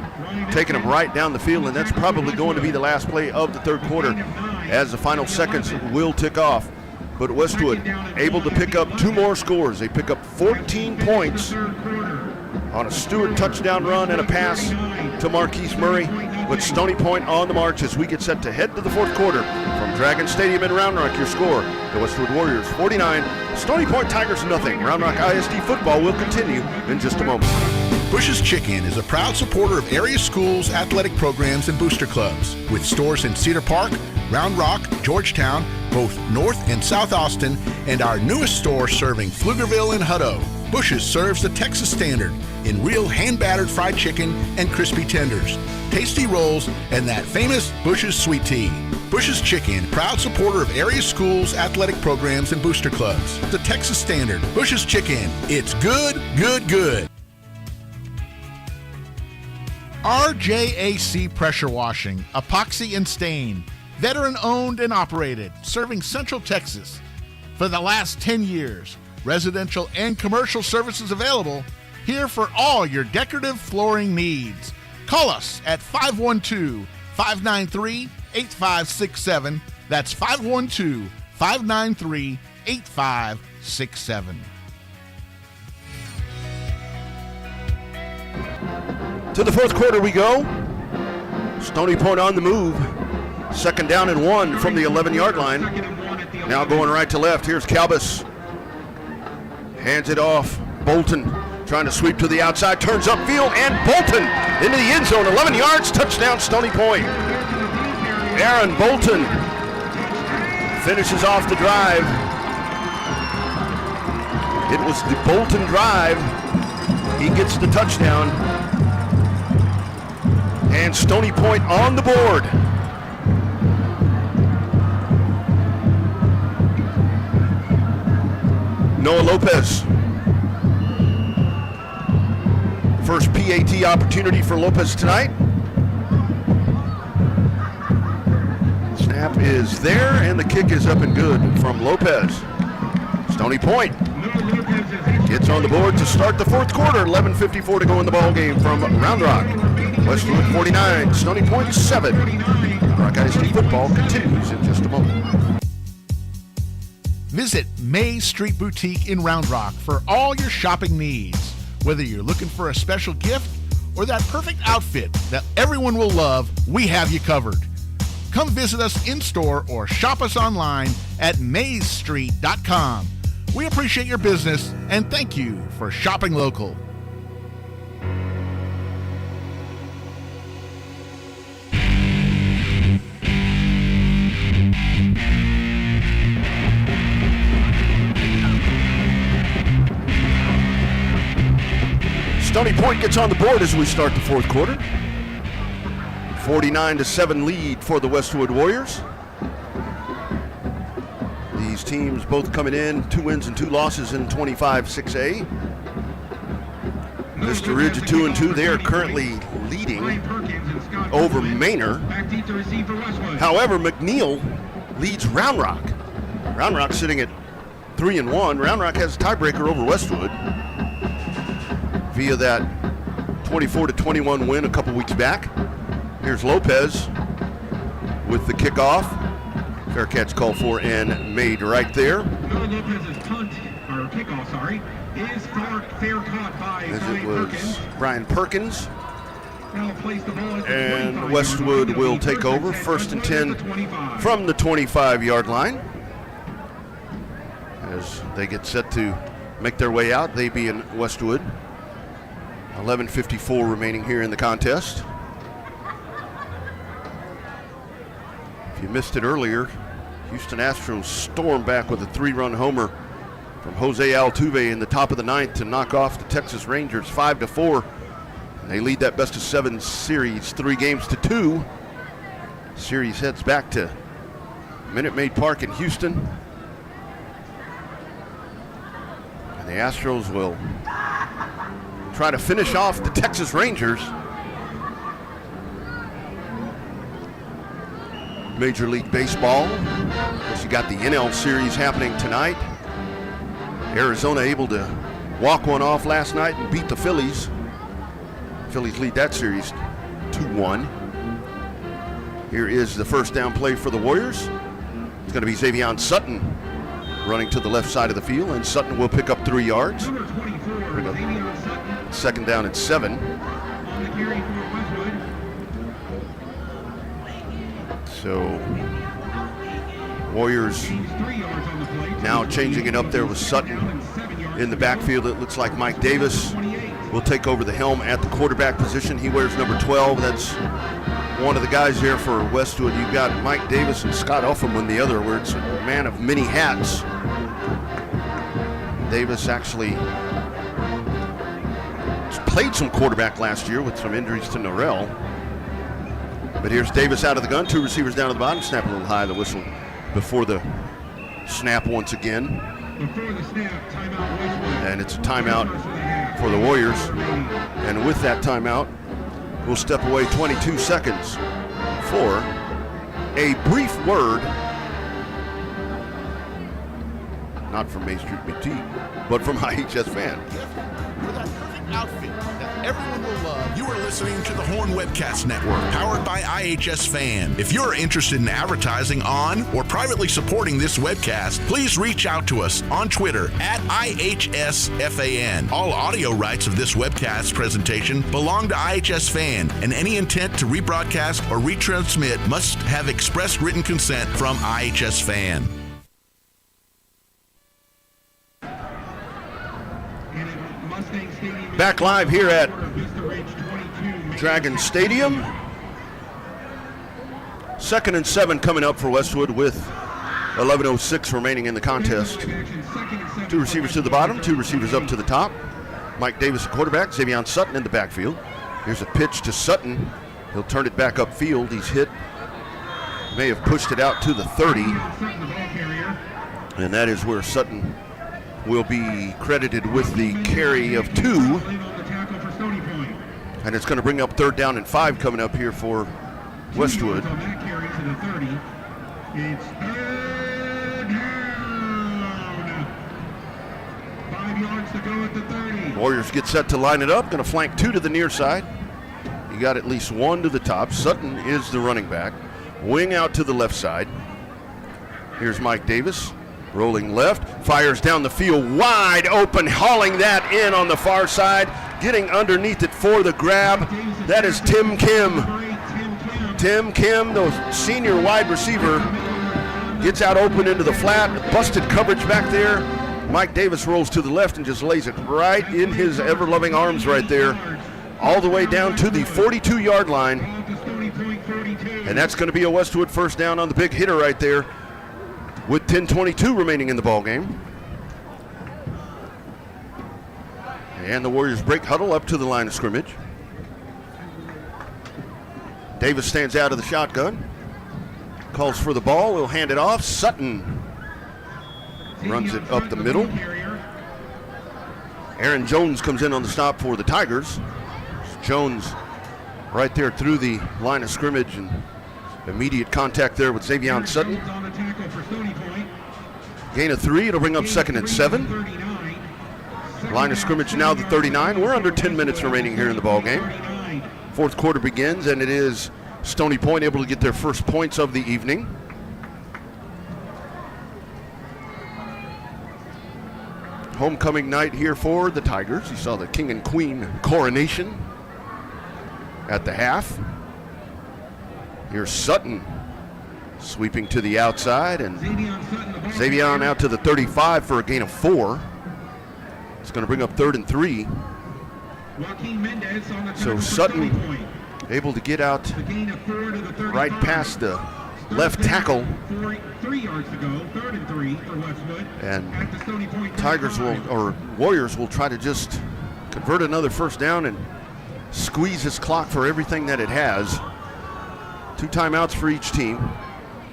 B: taken them right down the field, and that's probably going to be the last play of the third quarter as the final seconds will tick off. But Westwood able to pick up 2 more scores. They pick up 14 points on a Stewart touchdown run and a pass to Marquise Murray. But Stony Point on the march as we get set to head to the fourth quarter. From Dragon Stadium in Round Rock, your score, the Westwood Warriors 49, Stony Point Tigers nothing. Round Rock ISD football will continue in just a moment.
A: Bush's Chicken is a proud supporter of area schools, athletic programs, and booster clubs. With stores in Cedar Park, Round Rock, Georgetown, both North and South Austin, and our newest store serving Pflugerville and Hutto. Bush's serves the Texas standard in real hand-battered fried chicken and crispy tenders, tasty rolls, and that famous Bush's sweet tea. Bush's Chicken, proud supporter of area schools, athletic programs, and booster clubs. The Texas standard, Bush's Chicken. It's good, good, good. RJAC Pressure Washing, Epoxy and Stain. Veteran owned and operated, serving Central Texas for the last 10 years. Residential and commercial services available here for all your decorative flooring needs. Call us at 512-593-8567. That's 512-593-8567.
B: To the fourth quarter we go. Stony Point on the move. Second down and 1 from the 11-yard line. Now going right to left. Here's Calvis. Hands it off. Bolton trying to sweep to the outside. Turns upfield and Bolton into the end zone. 11 yards. Touchdown Stony Point. Aaron Bolton finishes off the drive. It was the Bolton drive. He gets the touchdown. And Stony Point on the board. Noah Lopez. First PAT opportunity for Lopez tonight. Snap is there, and the kick is up and good from Lopez. Stony Point gets on the board to start the fourth quarter. 11:54 to go in the ball game from Round Rock. Westwood 49, Stony Point 7. Rock ISD football continues in just a moment.
G: Visit Maze Street Boutique in Round Rock for all your shopping needs. Whether you're looking for a special gift or that perfect outfit that everyone will love, we have you covered. Come visit us in-store or shop us online at mazestreet.com. We appreciate your business and thank you for shopping local.
B: Stony Point gets on the board as we start the fourth quarter. 49-7 lead for the Westwood Warriors. These teams both coming in 2 wins and 2 losses in 25-6A. Vista Ridge at 2-2. They are currently leading over Manor. However, McNeil leads Round Rock. Round Rock sitting at 3-1. Round Rock has a tiebreaker over Westwood via that 24-21 win a couple weeks back. Here's Lopez with the kickoff. Fair catch called for and made right there.
F: Lopez's punt, or kickoff, sorry, is fair caught by
B: Perkins. Brian Perkins.
F: Now place the ball at the
B: And Westwood will take over. 1st and 10 from the 25-yard line. As they get set to make their way out, they be in Westwood. 11:54 remaining here in the contest. If you missed it earlier, Houston Astros stormed back with a 3-run homer from Jose Altuve in the top of the 9th to knock off the Texas Rangers 5-4. And they lead that best-of-7 series 3-2. Series heads back to Minute Maid Park in Houston. And the Astros will try to finish off the Texas Rangers. Major League Baseball. Of course, you got the NL Series happening tonight. Arizona able to walk one off last night and beat the Phillies. Phillies lead that series 2-1. Here is the first down play for the Warriors. It's going to be Xavier Sutton running to the left side of the field, and Sutton will pick up 3 yards. Second down and 7. So Warriors now changing it up there with Sutton in the backfield. It looks like Mike Davis will take over the helm at the quarterback position. He wears number 12. That's one of the guys there for Westwood. You've got Mike Davis and Scott Upham in the other, where it's a man of many hats. Davis actually played some quarterback last year with some injuries to Norrell. But here's Davis out of the gun. 2 receivers down at the bottom. Snap a little high, the whistle before the snap once again. And it's a timeout for the Warriors. And with that timeout, we'll step away 22 seconds for a brief word, not from Main Street Boutique, but from iHSFAN.
A: For that perfect outfit that everyone will love, you are listening to the Horn Webcast Network, powered by iHSFAN. If you're interested in advertising on or privately supporting this webcast, please reach out to us on Twitter at iHSFAN. All audio rights of this webcast presentation belong to iHSFAN, and any intent to rebroadcast or retransmit must have express written consent from iHSFAN.
B: Back live here at Dragon Stadium. 2nd and 7 coming up for Westwood with 11:06 remaining in the contest. 2 receivers to the bottom, 2 receivers up to the top. Mike Davis, the quarterback, Xavier Sutton in the backfield. Here's a pitch to Sutton. He'll turn it back upfield. He's hit, may have pushed it out to the 30. And that is where Sutton will be credited with the carry of 2. And it's going to bring up 3rd down and 5 coming up here for Westwood.
F: It's third down. 5 yards to go at the 30.
B: Warriors get set to line it up. Going to flank 2 to the near side. You got at least 1 to the top. Sutton is the running back. Wing out to the left side. Here's Mike Davis. Rolling left. Fires down the field. Wide open. Hauling that in on the far side. Getting underneath it for the grab. That is Tim Kim. Tim Kim, the senior wide receiver, gets out open into the flat. Busted coverage back there. Mike Davis rolls to the left and just lays it right in his ever-loving arms right there, all the way down to the 42-yard line. And that's going to be a Westwood first down on the big hitter right there with 10:22 remaining in the ball game. And the Warriors break huddle up to the line of scrimmage. Davis stands out of the shotgun. Calls for the ball. We'll hand it off. Sutton runs it up the middle. Aaron Jones comes in on the stop for the Tigers. Jones right there through the line of scrimmage and immediate contact there with Xavier Sutton. Gain of 3. It'll bring up 2nd and 7. Line of scrimmage now the 39. We're under 10 minutes remaining here in the ball game. Fourth quarter begins, and it is Stony Point able to get their first points of the evening. Homecoming night here for the Tigers. You saw the King and Queen coronation at the half. Here's Sutton sweeping to the outside, and Xavier out to the 35 for a gain of 4. It's going to bring up 3rd and 3. So Sutton able to get out right past the left tackle.
F: 3 yards to go, 3rd and 3 for Westwood.
B: And Tigers or Warriors will try to just convert another first down and squeeze this clock for everything that it has. 2 timeouts for each team.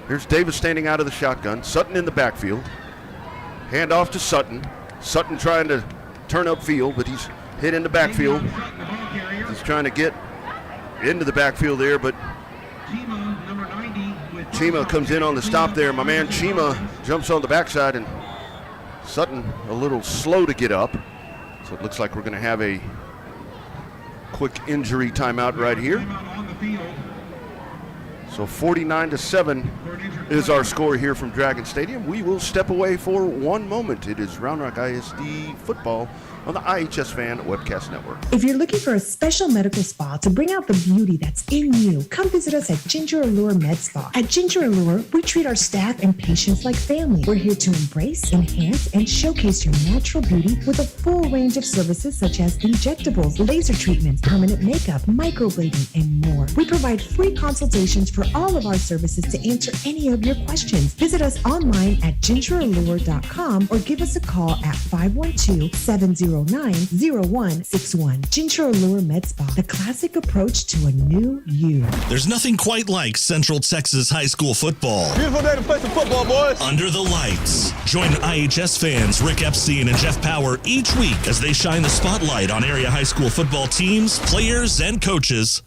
B: Here's Davis standing out of the shotgun. Sutton in the backfield. Hand off to Sutton. Sutton trying to turn upfield, but he's hit in the backfield. He's trying to get into the backfield there, but Chima comes in on the stop there. My man Chima jumps on the backside, and Sutton a little slow to get up. So it looks like we're going to have a quick injury timeout right here. So 49-7 is our score here from Dragon Stadium. We will step away for 1 moment. It is Round Rock ISD football on the iHSFAN Webcast Network.
D: If you're looking for a special medical spa to bring out the beauty that's in you, come visit us at Ginger Allure Med Spa. At Ginger Allure, we treat our staff and patients like family. We're here to embrace, enhance, and showcase your natural beauty with a full range of services such as injectables, laser treatments, permanent makeup, microblading, and more. We provide free consultations for all of our services to answer any of your questions. Visit us online at gingerallure.com or give us a call at 512-709-0161. Ginger Allure Med Spa, the classic approach to a new you.
I: There's nothing quite like Central Texas high school football.
J: Beautiful day to play some football, boys.
I: Under the lights. Join IHS fans Rick Epstein and Jeff Power each week as they shine the spotlight on area high school football teams, players, and coaches.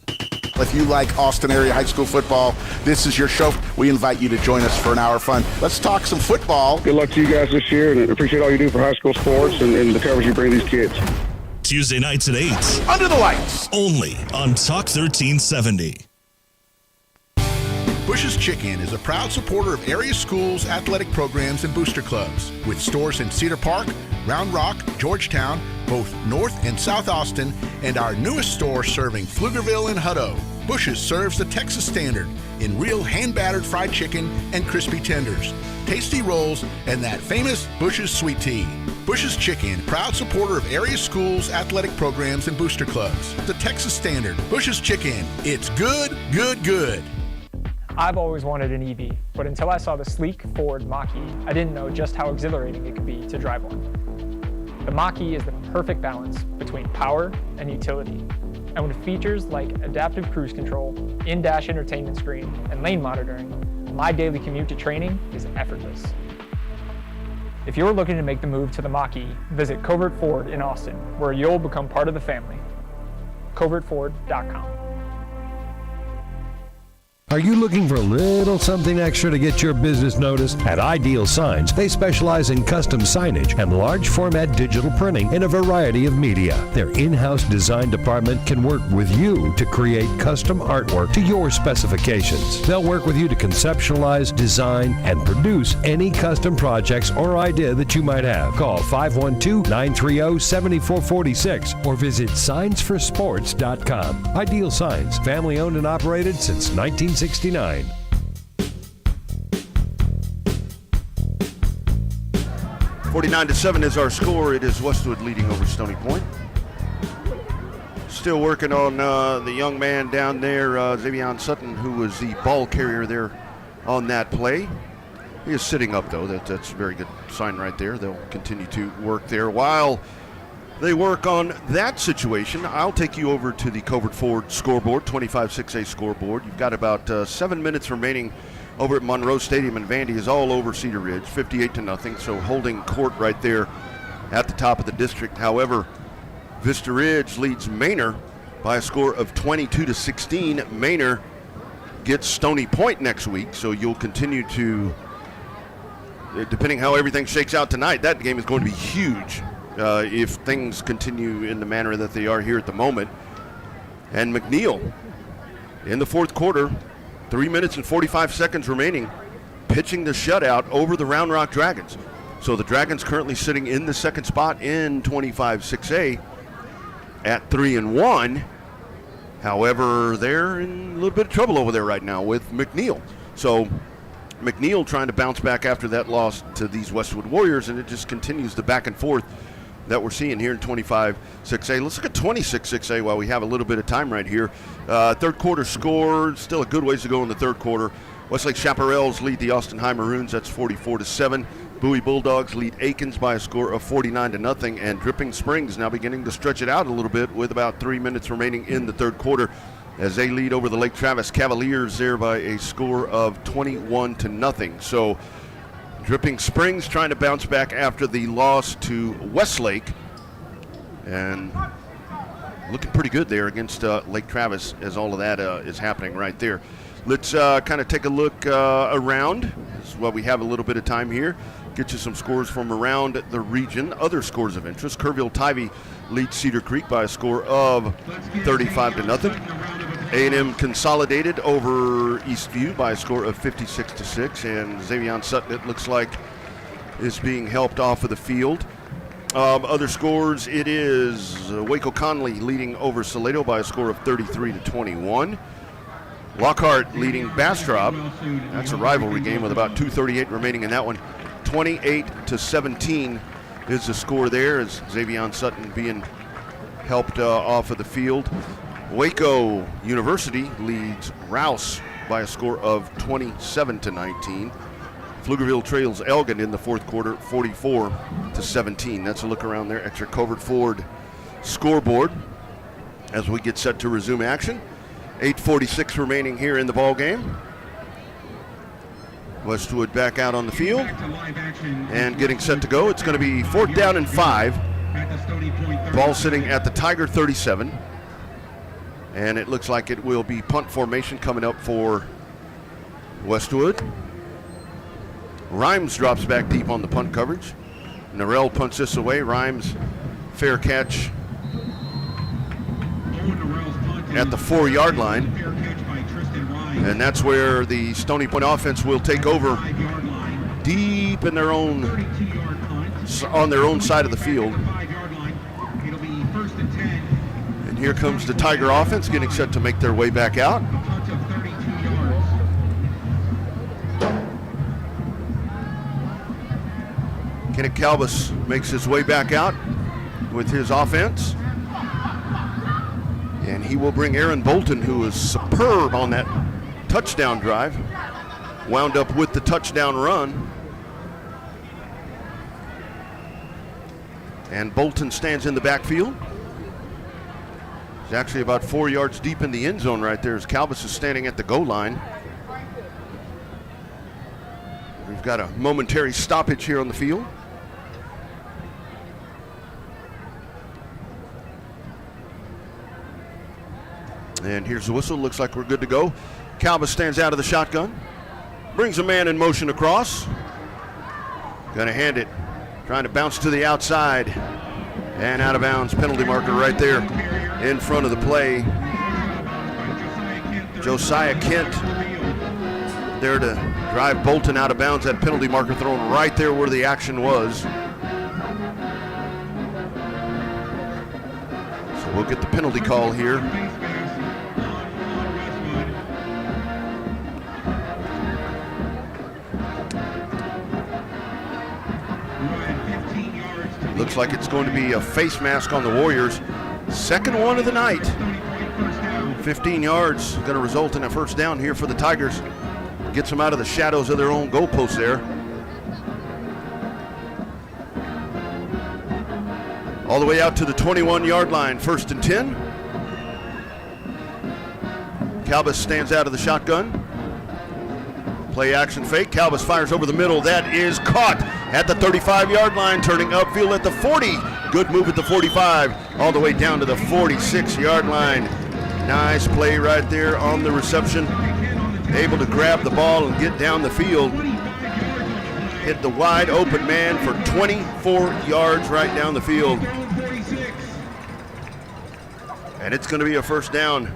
J: If you like Austin area high school football, this is your show. We invite you to join us for an hour of fun. Let's talk some football.
K: Good luck to you guys this year, and appreciate all you do for high school sports and the coverage you bring these kids.
I: Tuesday nights at 8.
J: Under the lights.
I: Only on Talk 1370.
A: Bush's Chicken is a proud supporter of area schools, athletic programs, and booster clubs. With stores in Cedar Park, Round Rock, Georgetown, both North and South Austin, and our newest store serving Pflugerville and Hutto. Bush's serves the Texas standard in real hand-battered fried chicken and crispy tenders, tasty rolls, and that famous Bush's sweet tea. Bush's Chicken, proud supporter of area schools, athletic programs, and booster clubs. The Texas standard. Bush's Chicken. It's good, good, good.
C: I've always wanted an EV, but until I saw the sleek Ford Mach-E, I didn't know just how exhilarating it could be to drive one. The Mach-E is the perfect balance between power and utility, and with features like adaptive cruise control, in-dash entertainment screen, and lane monitoring, my daily commute to training is effortless. If you're looking to make the move to the Mach-E, visit Covert Ford in Austin, where you'll become part of the family. CovertFord.com.
E: Are you looking for a little something extra to get your business noticed? At Ideal Signs, they specialize in custom signage and large format digital printing in a variety of media. Their in-house design department can work with you to create custom artwork to your specifications. They'll work with you to conceptualize, design, and produce any custom projects or idea that you might have. Call 512-930-7446 or visit signsforsports.com. Ideal Signs, family owned and operated since 1969.
B: (49-7) is our score. It is Westwood leading over Stony Point. Still working on the young man down there, Xavier Sutton, who was the ball carrier there on that play. He is sitting up, though. That's a very good sign right there. They'll continue to work there. While they work on that situation, I'll take you over to the Covert Ford scoreboard, 25-6A scoreboard. You've got about 7 minutes remaining over at Monroe Stadium, and Vandy is all over Cedar Ridge, 58-0, so holding court right there at the top of the district. However, Vista Ridge leads Manor by a score of 22-16. Manor gets Stony Point next week, so you'll continue to, depending how everything shakes out tonight, that game is going to be huge if things continue in the manner that they are here at the moment. And McNeil in the fourth quarter, 3 minutes and 45 seconds remaining, pitching the shutout over the Round Rock Dragons. So the Dragons currently sitting in the second spot in 25-6A at 3-1. However, they're in a little bit of trouble over there right now with McNeil. So McNeil trying to bounce back after that loss to these Westwood Warriors, and it just continues the back and forth that we're seeing here in 25-6A. Let's look at 26-6A while we have a little bit of time right here. Third quarter score, still a good ways to go in the third quarter. Westlake Chaparrals lead the Austin High Maroons, that's 44-7. Bowie Bulldogs lead Aikens by a score of 49-0, and Dripping Springs now beginning to stretch it out a little bit with about 3 minutes remaining in the third quarter as they lead over the Lake Travis Cavaliers there by a score of 21-0. So Dripping Springs trying to bounce back after the loss to Westlake, and looking pretty good there against Lake Travis as all of that is happening right there. Let's kind of take a look around. This is while we have a little bit of time here. Get you some scores from around the region. Other scores of interest. Kerrville-Tivy leads Cedar Creek by a score of 35-0. A&M Consolidated over Eastview by a score of 56-6, and Xavier Sutton, it looks like, is being helped off of the field. Other scores, it is Waco Conley leading over Salado by a score of 33-21. Lockhart leading Bastrop. That's a rivalry game with about 2:38 remaining in that one. 28-17 is the score there as Xavier Sutton being helped off of the field. Waco University leads Rouse by a score of 27-19. Pflugerville trails Elgin in the fourth quarter, 44-17. That's a look around there at your Covert Ford scoreboard as we get set to resume action. 8:46 remaining here in the ball game. Westwood back out on the field and getting set to go. It's going to be 4th down and 5. Ball sitting at the Tiger 37. And it looks like it will be punt formation coming up for Westwood. Rhymes drops back deep on the punt coverage. Norell punts this away. Rhymes, fair catch at the 4-yard line. And that's where the Stony Point offense will take over deep in their own, on their own side of the field. And here comes the Tiger offense getting set to make their way back out. Kenneth Calbus makes his way back out with his offense. And he will bring Aaron Bolton, who is superb on that touchdown drive. Wound up with the touchdown run. And Bolton stands in the backfield. He's actually about 4 yards deep in the end zone right there as Calbus is standing at the goal line. We've got a momentary stoppage here on the field. And here's the whistle. Looks like we're good to go. Calbus stands out of the shotgun. Brings a man in motion across. Gonna hand it. Trying to bounce to the outside. And out of bounds. Penalty marker right there in front of the play. Josiah Kent there to drive Bolton out of bounds. That penalty marker thrown right there where the action was. So we'll get the penalty call here. Looks like it's going to be a face mask on the Warriors. Second one of the night. 15 yards, going to result in a first down here for the Tigers. Gets them out of the shadows of their own goalpost there. All the way out to the 21-yard line, 1st and 10. Calbus stands out of the shotgun. Play action fake. Calbus fires over the middle. That is caught at the 35-yard line, turning upfield at the 40. Good move at the 45, all the way down to the 46-yard line. Nice play right there on the reception. Able to grab the ball and get down the field. Hit the wide open man for 24 yards right down the field. And it's going to be a first down.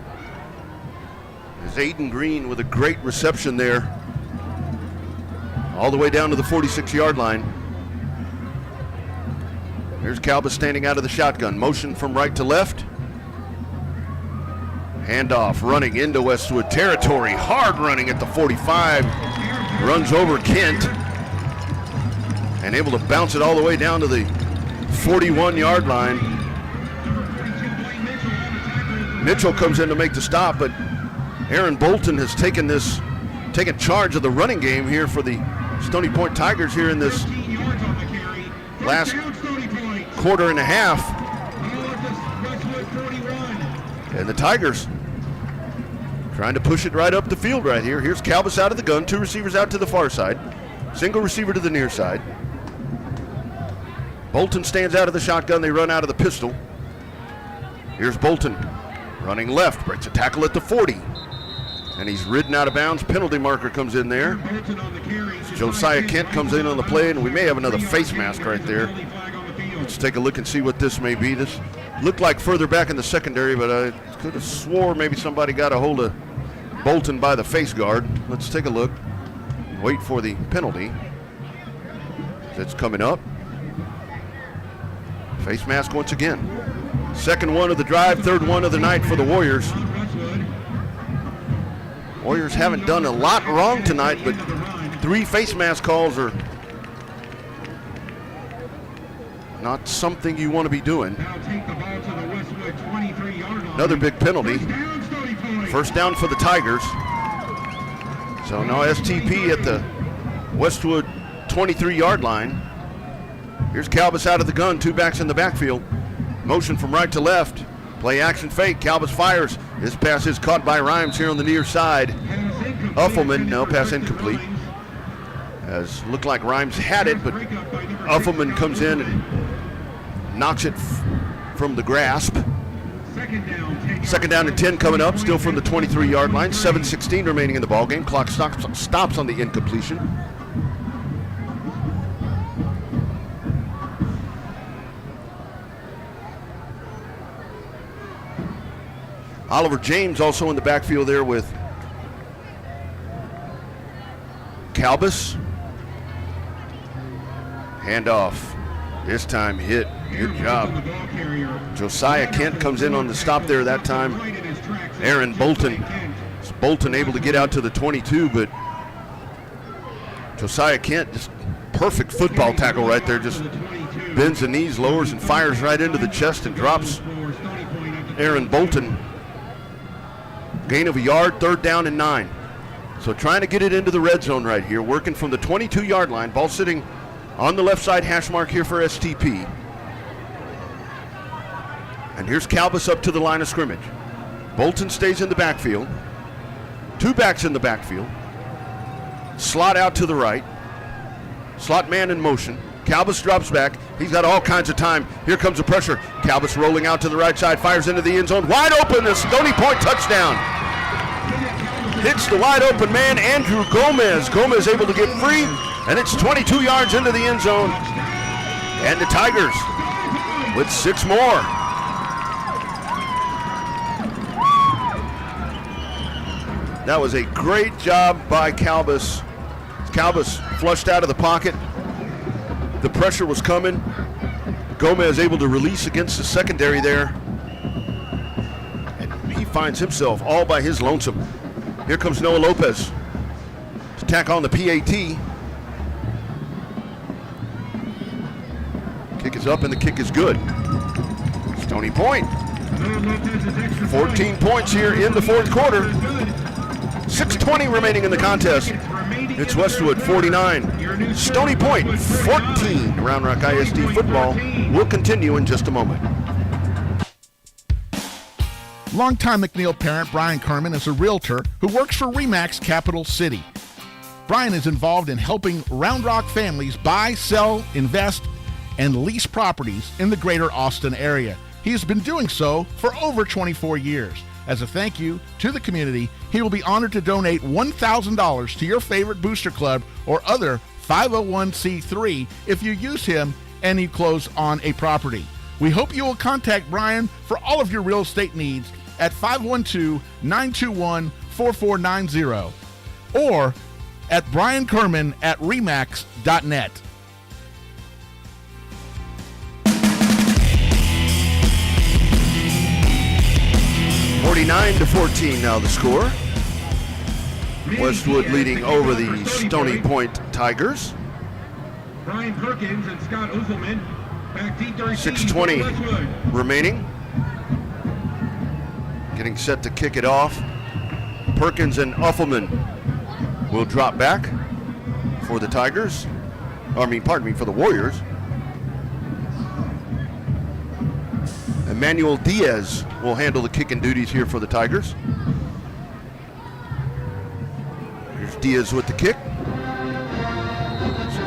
B: There's Aiden Green with a great reception there. All the way down to the 46-yard line. Here's Calbus standing out of the shotgun. Motion from right to left. Handoff, running into Westwood territory. Hard running at the 45. Runs over Kent. And able to bounce it all the way down to the 41-yard line. Mitchell comes in to make the stop, but Aaron Bolton has taken charge of the running game here for the Stony Point Tigers here in this last quarter and a half. And the Tigers trying to push it right up the field right here. Here's Calbus out of the gun, 2 receivers out to the far side. Single receiver to the near side. Bolton stands out of the shotgun, they run out of the pistol. Here's Bolton running left, breaks a tackle at the 40. And he's ridden out of bounds. Penalty marker comes in there. Josiah Kent comes in on the play, and we may have another face mask right there. Let's take a look and see what this may be. This looked like further back in the secondary, but I could have swore maybe somebody got a hold of Bolton by the face guard. Let's take a look. Wait for the penalty. That's coming up. Face mask once again. Second one of the drive, third one of the night for the Warriors. Warriors haven't done a lot wrong tonight, but 3 face mask calls are not something you want to be doing. Another big penalty. First down for the Tigers. So now STP at the Westwood 23-yard line. Here's Calbus out of the gun, 2 backs in the backfield. Motion from right to left. Play action fake. Calbus fires. This pass is caught by Rhymes here on the near side. Uffelman, no, pass incomplete. As looked like Rhymes had it, but Uffelman comes in and knocks it from the grasp. Second down and 10 coming up, still from the 23-yard line. 7:16 remaining in the ballgame. Clock stops on the incompletion. Oliver James also in the backfield there with Calbus. Handoff. This time hit. Good job. Josiah Kent comes in on the stop there that time. Aaron Bolton. Bolton able to get out to the 22, but Josiah Kent, just perfect football tackle right there. Just bends the knees, lowers, and fires right into the chest and drops Aaron Bolton. Gain of a yard, 3rd down and 9. So trying to get it into the red zone right here, working from the 22-yard line. Ball sitting on the left side hash mark here for STP. And here's Calbus up to the line of scrimmage. Bolton stays in the backfield. 2 backs in the backfield. Slot out to the right. Slot man in motion. Calbus drops back. He's got all kinds of time. Here comes the pressure. Calbus rolling out to the right side, fires into the end zone. Wide open, a Stony Point touchdown. hits the wide open man, Andrew Gomez. Gomez able to get free, and it's 22 yards into the end zone. And the Tigers with 6 more. That was a great job by Calbus. Calbus flushed out of the pocket. The pressure was coming. Gomez able to release against the secondary there. And he finds himself all by his lonesome. Here comes Noah Lopez to tack on the PAT. Kick is up and the kick is good. Stony Point. 14 points here in the fourth quarter. 6:20 remaining in the contest. It's Westwood 49, Stony Point 14. Round Rock ISD football will continue in just a moment.
G: Longtime McNeil parent Brian Kerman is a realtor who works for RE/MAX Capital City. Brian is involved in helping Round Rock families buy, sell, invest, and lease properties in the greater Austin area. He has been doing so for over 24 years. As a thank you to the community, he will be honored to donate $1,000 to your favorite booster club or other 501c3 if you use him and you close on a property. We hope you will contact Brian for all of your real estate needs at 512-921-4490 or at briankerman@remax.net.
B: 49-14 now the score. Westwood leading over the Stony Point Tigers.
F: Brian Perkins and Scott Uzelman back deep
B: 6:20 remaining. Getting set to kick it off. Perkins and Uffelman will drop back for the Tigers. For the Warriors. Emmanuel Diaz will handle the kicking duties here for the Tigers. Here's Diaz with the kick.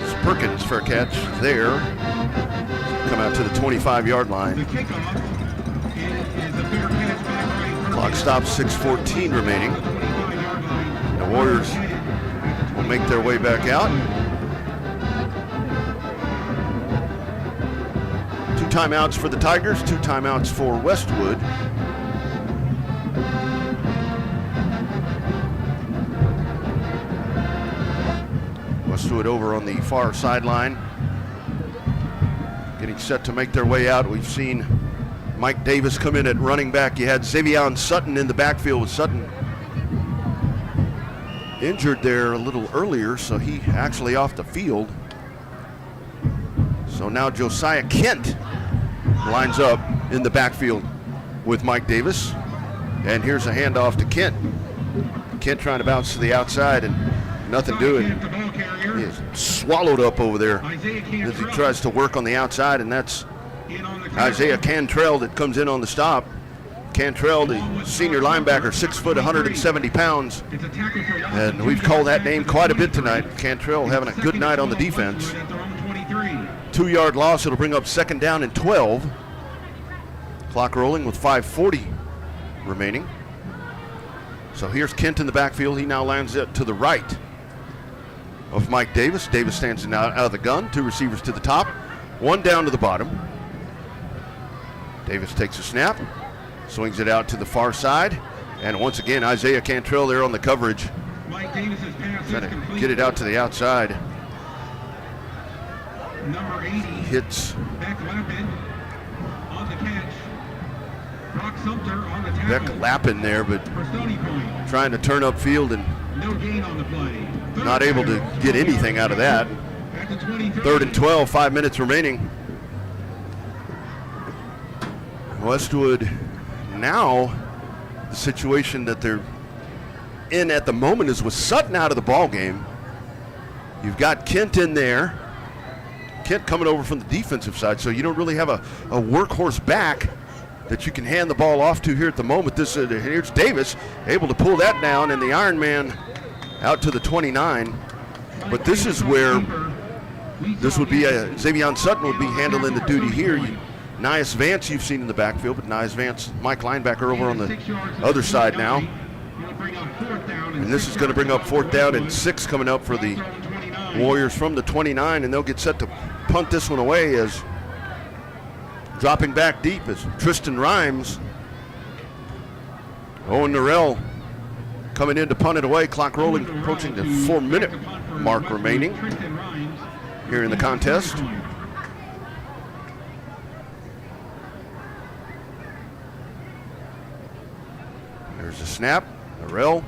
B: It's Perkins for a catch there. Come out to the 25-yard line. Clock stops, 6:14 remaining. The Warriors will make their way back out. 2 timeouts for the Tigers, 2 timeouts for Westwood. Westwood over on the far sideline, getting set to make their way out. We've seen Mike Davis come in at running back. You had Xavier Sutton in the backfield with Sutton injured there a little earlier, so he actually off the field. So now Josiah Kent lines up in the backfield with Mike Davis. And here's a handoff to Kent. Kent trying to bounce to the outside and nothing doing. He is swallowed up over there as he tries to work on the outside, and that's Isaiah Cantrell that comes in on the stop. Cantrell, the senior linebacker, 6 foot, 170 pounds. And we've called that name quite a bit tonight. Cantrell having a good night on the defense. 2-yard loss. It'll bring up 2nd down and 12. Clock rolling with 5:40 remaining. So here's Kent in the backfield. He now lands it to the right of Mike Davis. Davis stands out of the gun. 2 receivers to the top, 1 down to the bottom. Davis takes a snap, swings it out to the far side, and once again Isaiah Cantrell there on the coverage.
F: Mike Davis's pass
B: trying to get it out to the outside.
F: Number 80
B: hits
F: Beck Lappin on the catch. Brock Sumter on the tackle.
B: Beck Lappin there, but trying to turn upfield and
F: no gain on the play.
B: Not able to get anything out of that. 3rd and 12, 5 minutes remaining. Westwood now, the situation that they're in at the moment is with Sutton out of the ball game. You've got Kent in there. Kent coming over from the defensive side, so you don't really have a workhorse back that you can hand the ball off to here at the moment. Here's Davis able to pull that down, and the Iron Man out to the 29. But this is where this would be Xavier Sutton would be handling the duty here. Nias Vance you've seen in the backfield, but Nias Vance, Mike linebacker over on the other side now. And this is going to bring up 4th down and 6 coming up for the Warriors from the 29, and they'll get set to punt this one away as dropping back deep is Tristan Rhymes. Owen Norrell coming in to punt it away. Clock rolling, approaching the 4-minute mark remaining here in the contest. There's a snap. Norrell.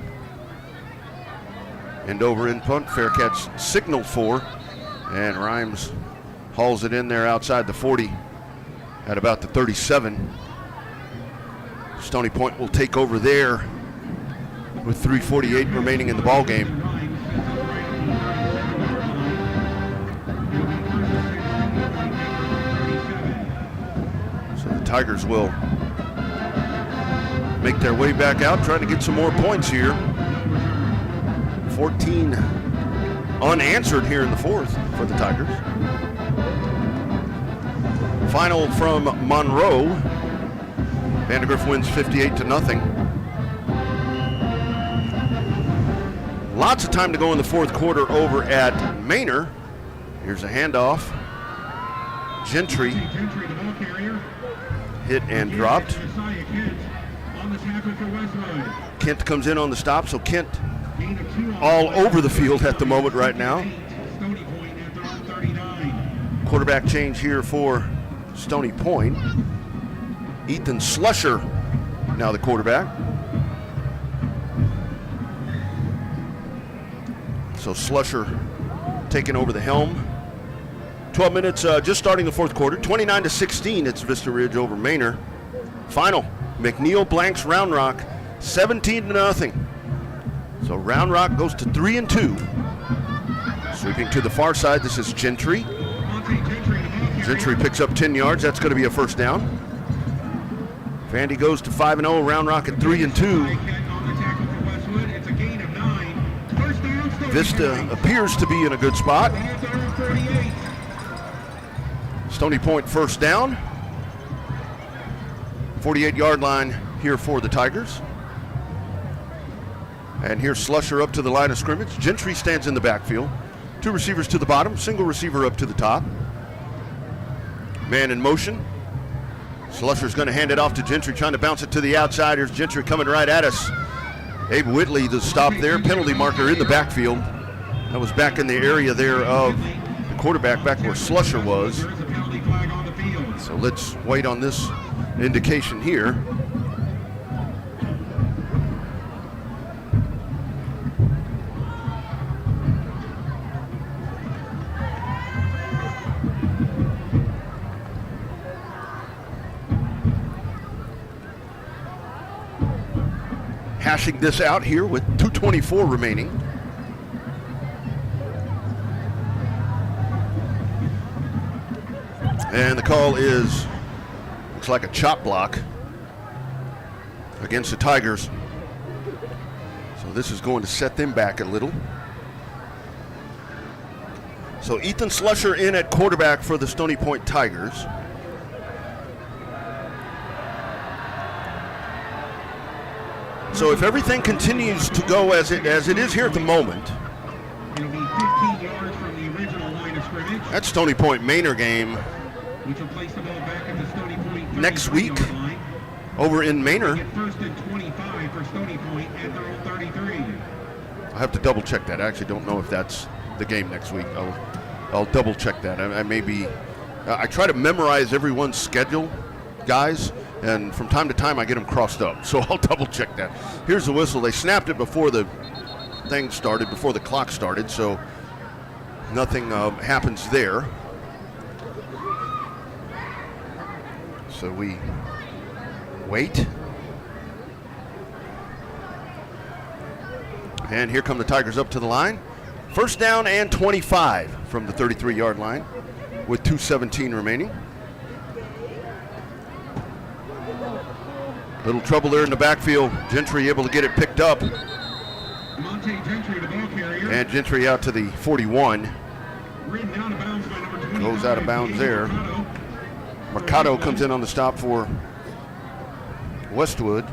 B: End over in punt. Fair catch signaled for. And Rhymes hauls it in there outside the 40 at about the 37. Stony Point will take over there with 3:48 remaining in the ball game. So the Tigers will make their way back out, trying to get some more points here. 14 unanswered here in the 4th for the Tigers. Final from Monroe. Vandegrift wins 58-0. Lots of time to go in the 4th quarter over at Manor. Here's a handoff. Gentry hit and dropped. Kent comes in on the stop, so Kent all over the field at the moment right now. Quarterback change here for Stony Point. Ethan Slusher now the quarterback. So Slusher taking over the helm. 12 minutes just starting the 4th quarter. 29-16, it's Vista Ridge over Manor. Final, McNeil blanks Round Rock, 17-0. So Round Rock goes to 3-2. Sweeping to the far side, this is Gentry. Gentry picks up 10 yards, that's going to be a 1st down. Vandy goes to 5-0, Round Rock at 3-2. Vista appears to be in a good spot. Stony Point 1st down. 48-yard line here for the Tigers. And here's Slusher up to the line of scrimmage. Gentry stands in the backfield. 2 receivers to the bottom, single receiver up to the top. Man in motion. Slusher's going to hand it off to Gentry, trying to bounce it to the outside. Here's Gentry coming right at us. Abe Whitley, the stop there. Penalty marker in the backfield. That was back in the area there of the quarterback, back where Slusher was. So let's wait on this indication here. Hashing this out here with 2:24 remaining. And the call is, looks like a chop block against the Tigers. So this is going to set them back a little. So Ethan Slusher in at quarterback for the Stony Point Tigers. So if everything continues to go as it is here at the moment,
F: It'll be 15 yards from the original line of scrimmage.
B: that Stony Point Manor game
F: Which will place the ball back at the Stony Point
B: next week
F: 33-yard line.
B: over in Manor.
F: Get 1st and 25 for Stony Point at their own 33.
B: I'll have to double check that. I actually don't know if that's the game next week. I'll double check that. I may be. I try to memorize everyone's schedule, guys, and from time to time I get them crossed up. So I'll double check that. Here's the whistle. They snapped it before the thing started, before the clock started, so nothing happens there. So we wait. And here come the Tigers up to the line. 1st down and 25 from the 33-yard line with 2:17 remaining. Little trouble there in the backfield. Gentry able to get it picked up.
F: Monte Gentry, the ball carrier.
B: And Gentry out to the 41.
F: Ridden out of bounds by number 25.
B: Goes out of bounds there. Mercado comes in on the stop for Westwood.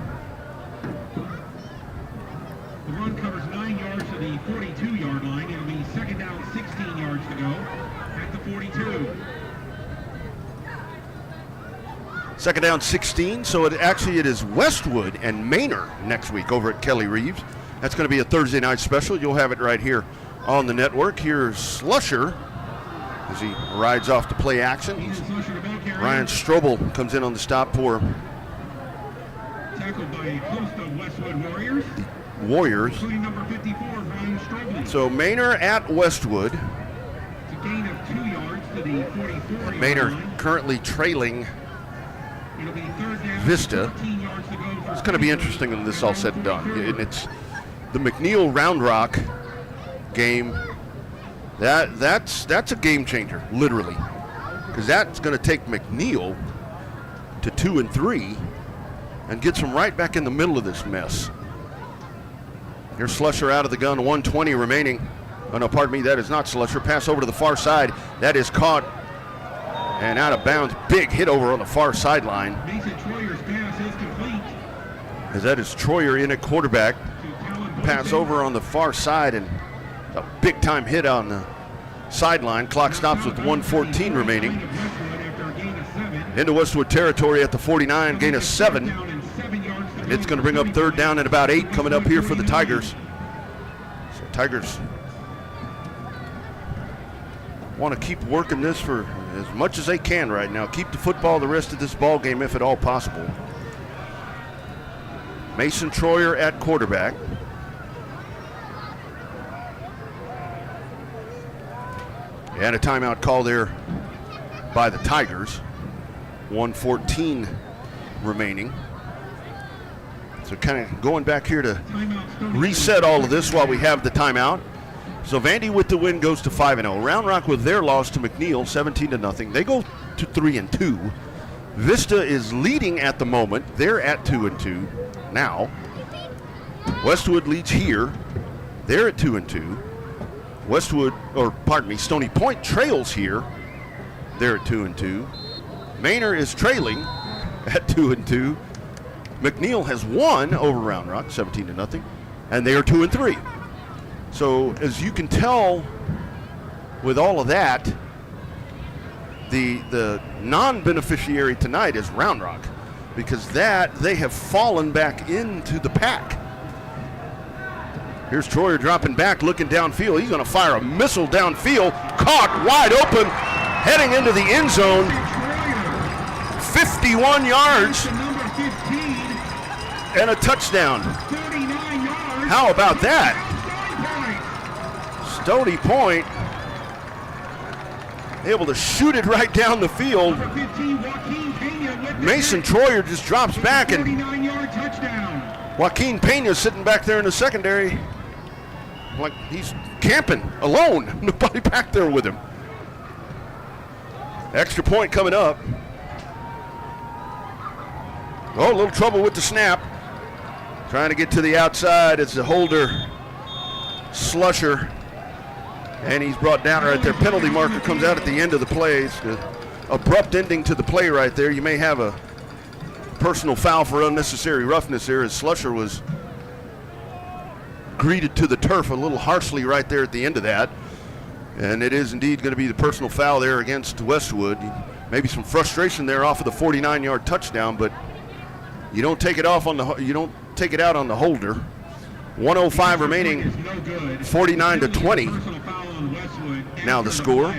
B: Second down 16, so it is Westwood and Manor next week over at Kelly Reeves. That's going to be a Thursday night special. You'll have it right here on the network. Here's Slusher as he rides off to play action. Ryan Strobel comes in on the stop for
F: Tackled by a host of Westwood Warriors.
B: Warriors.
F: Including number 54, Ryan Strobel.
B: So Manor at Westwood.
F: It's a gain of 2 yards to the 44-yard
B: Manor
F: line.
B: currently trailing
F: It'll be third down,
B: Vista.
F: 14 yards to go for
B: It's going to be interesting when this is all said and done. And it's the MacLeod Round Rock game. That's a game changer, literally, because that's going to take MacLeod to 2-3 and gets them right back in the middle of this mess. Here's Slusher out of the gun, 1:20 remaining. Oh no, pardon me, that is not Slusher. Pass over to the far side. That is caught and out of bounds. Big hit over on the far sideline.
F: Mason Troyer's pass is complete.
B: As that is Troyer in at quarterback. Pass over on the far side and a big time hit on the sideline. Clock stops with 1:14 remaining. Into Westwood territory at the 49, gain of 7. And it's going to bring up third down and about 8 coming up here for the Tigers. So Tigers want to keep working this for as much as they can right now. Keep the football the rest of this ball game if at all possible. Mason Troyer at quarterback. And a timeout call there by the Tigers. 1:14 remaining. So kind of going back here to reset all of this while we have the timeout. So Vandy with the win goes to 5-0. Round Rock with their loss to MacLeod, 17-0. They go to 3-2. Vista is leading at the moment. They're at 2-2 now. Westwood leads here. They're at 2-2. Stony Point trails here. They're at 2-2. Manor is trailing at 2-2. MacLeod has won over Round Rock, 17-0, and they are 2-3. So as you can tell, with all of that, the non-beneficiary tonight is Round Rock, because they have fallen back into the pack. Here's Troyer dropping back, looking downfield. He's going to fire a missile downfield, caught wide open, heading into the end zone. 51 yards and a touchdown. How about that? Stony Point able to shoot it right down the field. Mason Troyer just drops back, and Joaquin Pena sitting back there in the secondary like he's camping alone. Nobody back there with him. Extra point coming up. Oh, a little trouble with the snap. Trying to get to the outside. It's the holder, Slusher. And he's brought down right there. Penalty marker comes out at the end of the play. It's an abrupt ending to the play right there. You may have a personal foul for unnecessary roughness there, as Slusher was greeted to the turf a little harshly right there at the end of that. And it is indeed going to be the personal foul there against Westwood. Maybe some frustration there off of the 49-yard touchdown, but you don't take it out on the holder. 1:05 remaining, 49-20. Now the score.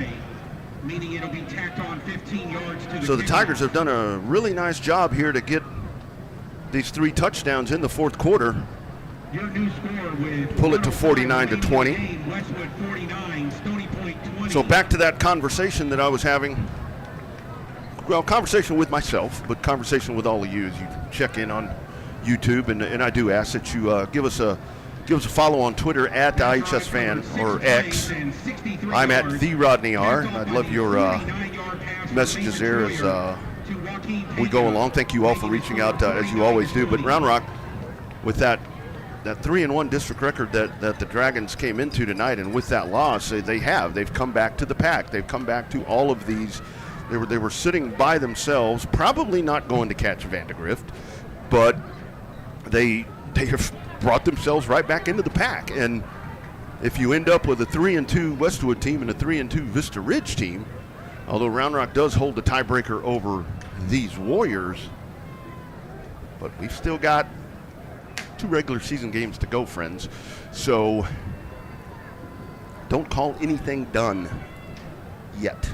B: So the Tigers have done a really nice job here to get these 3 touchdowns in the fourth quarter. Pull it to 49-20. So back to that conversation that I was having. Well, conversation with myself, but conversation with all of you as you check in on YouTube, and I do ask that you give us a follow on Twitter at iHSFAN or X. I'm at the Rodney R. I'd love your messages there as we go along. Thank you all for reaching out as you always do. But Round Rock, with that 3-1 district record that the Dragons came into tonight, and with that loss, they've come back to the pack. They've come back to all of these. They were sitting by themselves, probably not going to catch Vandegrift, but they have brought themselves right back into the pack. And if you end up with a 3-2 Westwood team and a 3-2 Vista Ridge team, although Round Rock does hold the tiebreaker over these Warriors. But we've still got 2 regular season games to go, friends. So don't call anything done yet.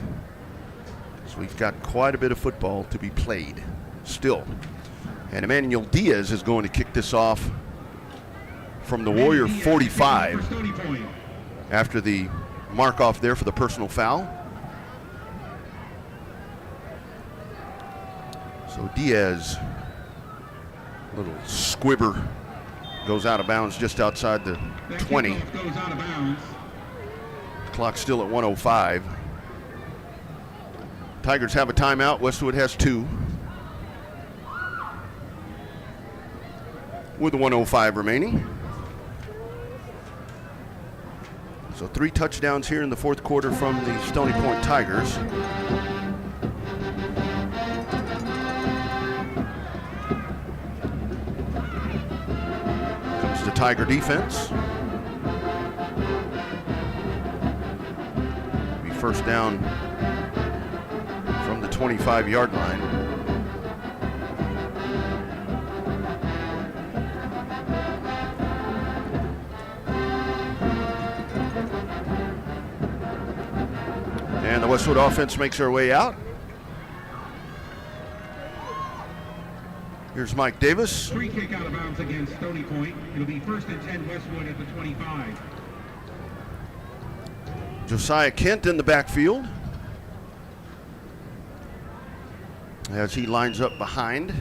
B: So we've got quite a bit of football to be played still. And Emmanuel Diaz is going to kick this off from the Warrior 45 after the mark off there for the personal foul. So Diaz, little squibber, goes out of bounds just outside the 20. Clock still at 1:05. Tigers have a timeout. Westwood has 2. With 1:05 remaining. So 3 touchdowns here in the fourth quarter from the Stony Point Tigers. Comes the Tiger defense. Be first down from the 25-yard line. And the Westwood offense makes their way out. Here's Mike Davis.
F: Free kick out of bounds against Stony Point. It'll be 1st and 10 Westwood at the 25.
B: Josiah Kent in the backfield as he lines up behind.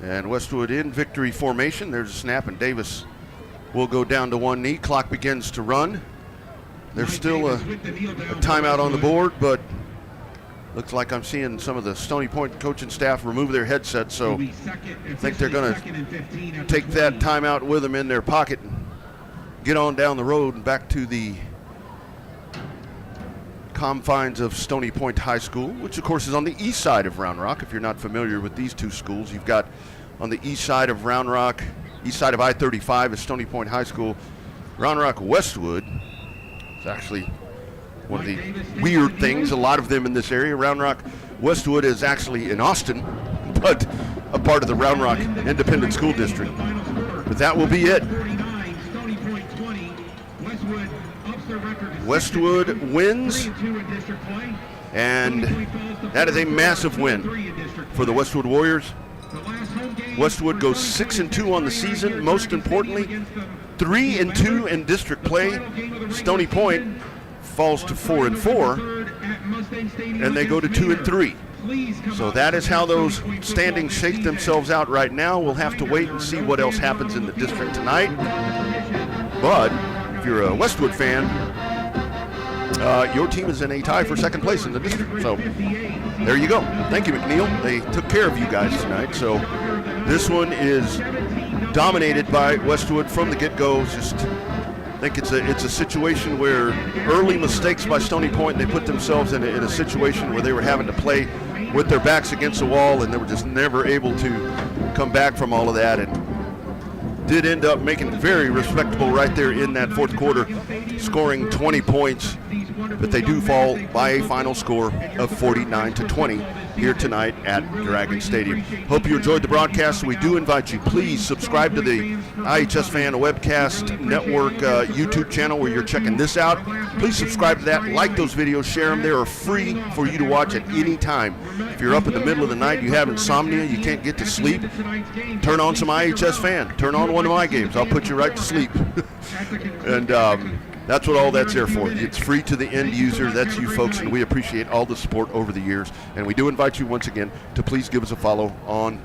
B: And Westwood in victory formation. There's a snap, and Davis will go down to one knee. Clock begins to run. There's still a timeout on the board, but looks like I'm seeing some of the Stony Point coaching staff remove their headsets, so I think they're going to take that timeout with them in their pocket and get on down the road and back to the confines of Stony Point High School, which of course is on the east side of Round Rock. If you're not familiar with these 2 schools, you've got on the east side of Round Rock, east side of I-35 is Stony Point High School. Round Rock Westwood. It's actually one of the weird things, a lot of them in this area. Round Rock Westwood is actually in Austin, but a part of the Round Rock Independent School District. But that will be it. Westwood wins, and that is a massive win for the Westwood Warriors. Westwood goes 6-2 on the season. Most importantly, 3-2 in district play. Stony Point falls to 4-4, and they go to 2-3. So that is how those standings shake themselves out right now. We'll have to wait and see what else happens in the district tonight. But if you're a Westwood fan, your team is in a tie for second place in the district. So there you go. Thank you, McNeil. They took care of you guys tonight. So this one is dominated by Westwood from the get-go. I think it's a situation where early mistakes by Stony Point, they put themselves in a situation where they were having to play with their backs against the wall, and they were just never able to come back from all of that, and did end up making it very respectable right there in that fourth quarter, scoring 20 points. But they do fall by a final score of 49-20 here tonight at Dragon Stadium. Hope you enjoyed the broadcast. We do invite you, please subscribe to the iHSFAN Webcast Network YouTube channel where you're checking this out. Please subscribe to that, like those videos, share them. They are free for you to watch at any time. If you're up in the middle of the night, you have insomnia, you can't get to sleep, turn on some iHSFAN. Turn on one of my games. I'll put you right to sleep. And that's what all that's there for. It's free to the end user. That's you folks, and we appreciate all the support over the years. And we do invite you once again to please give us a follow on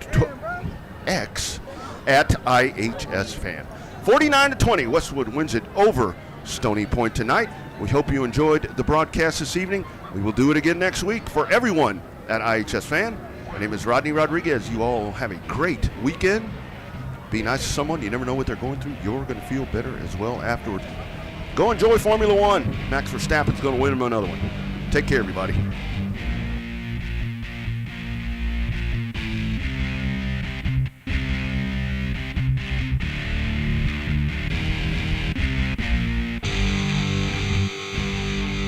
B: X at iHSFAN. 49-20, Westwood wins it over Stony Point tonight. We hope you enjoyed the broadcast this evening. We will do it again next week. For everyone at iHSFAN, my name is Rodney Rodriguez. You all have a great weekend. Be nice to someone. You never know what they're going through. You're going to feel better as well afterwards. Go enjoy Formula One. Max Verstappen's going to win him another one. Take care, everybody.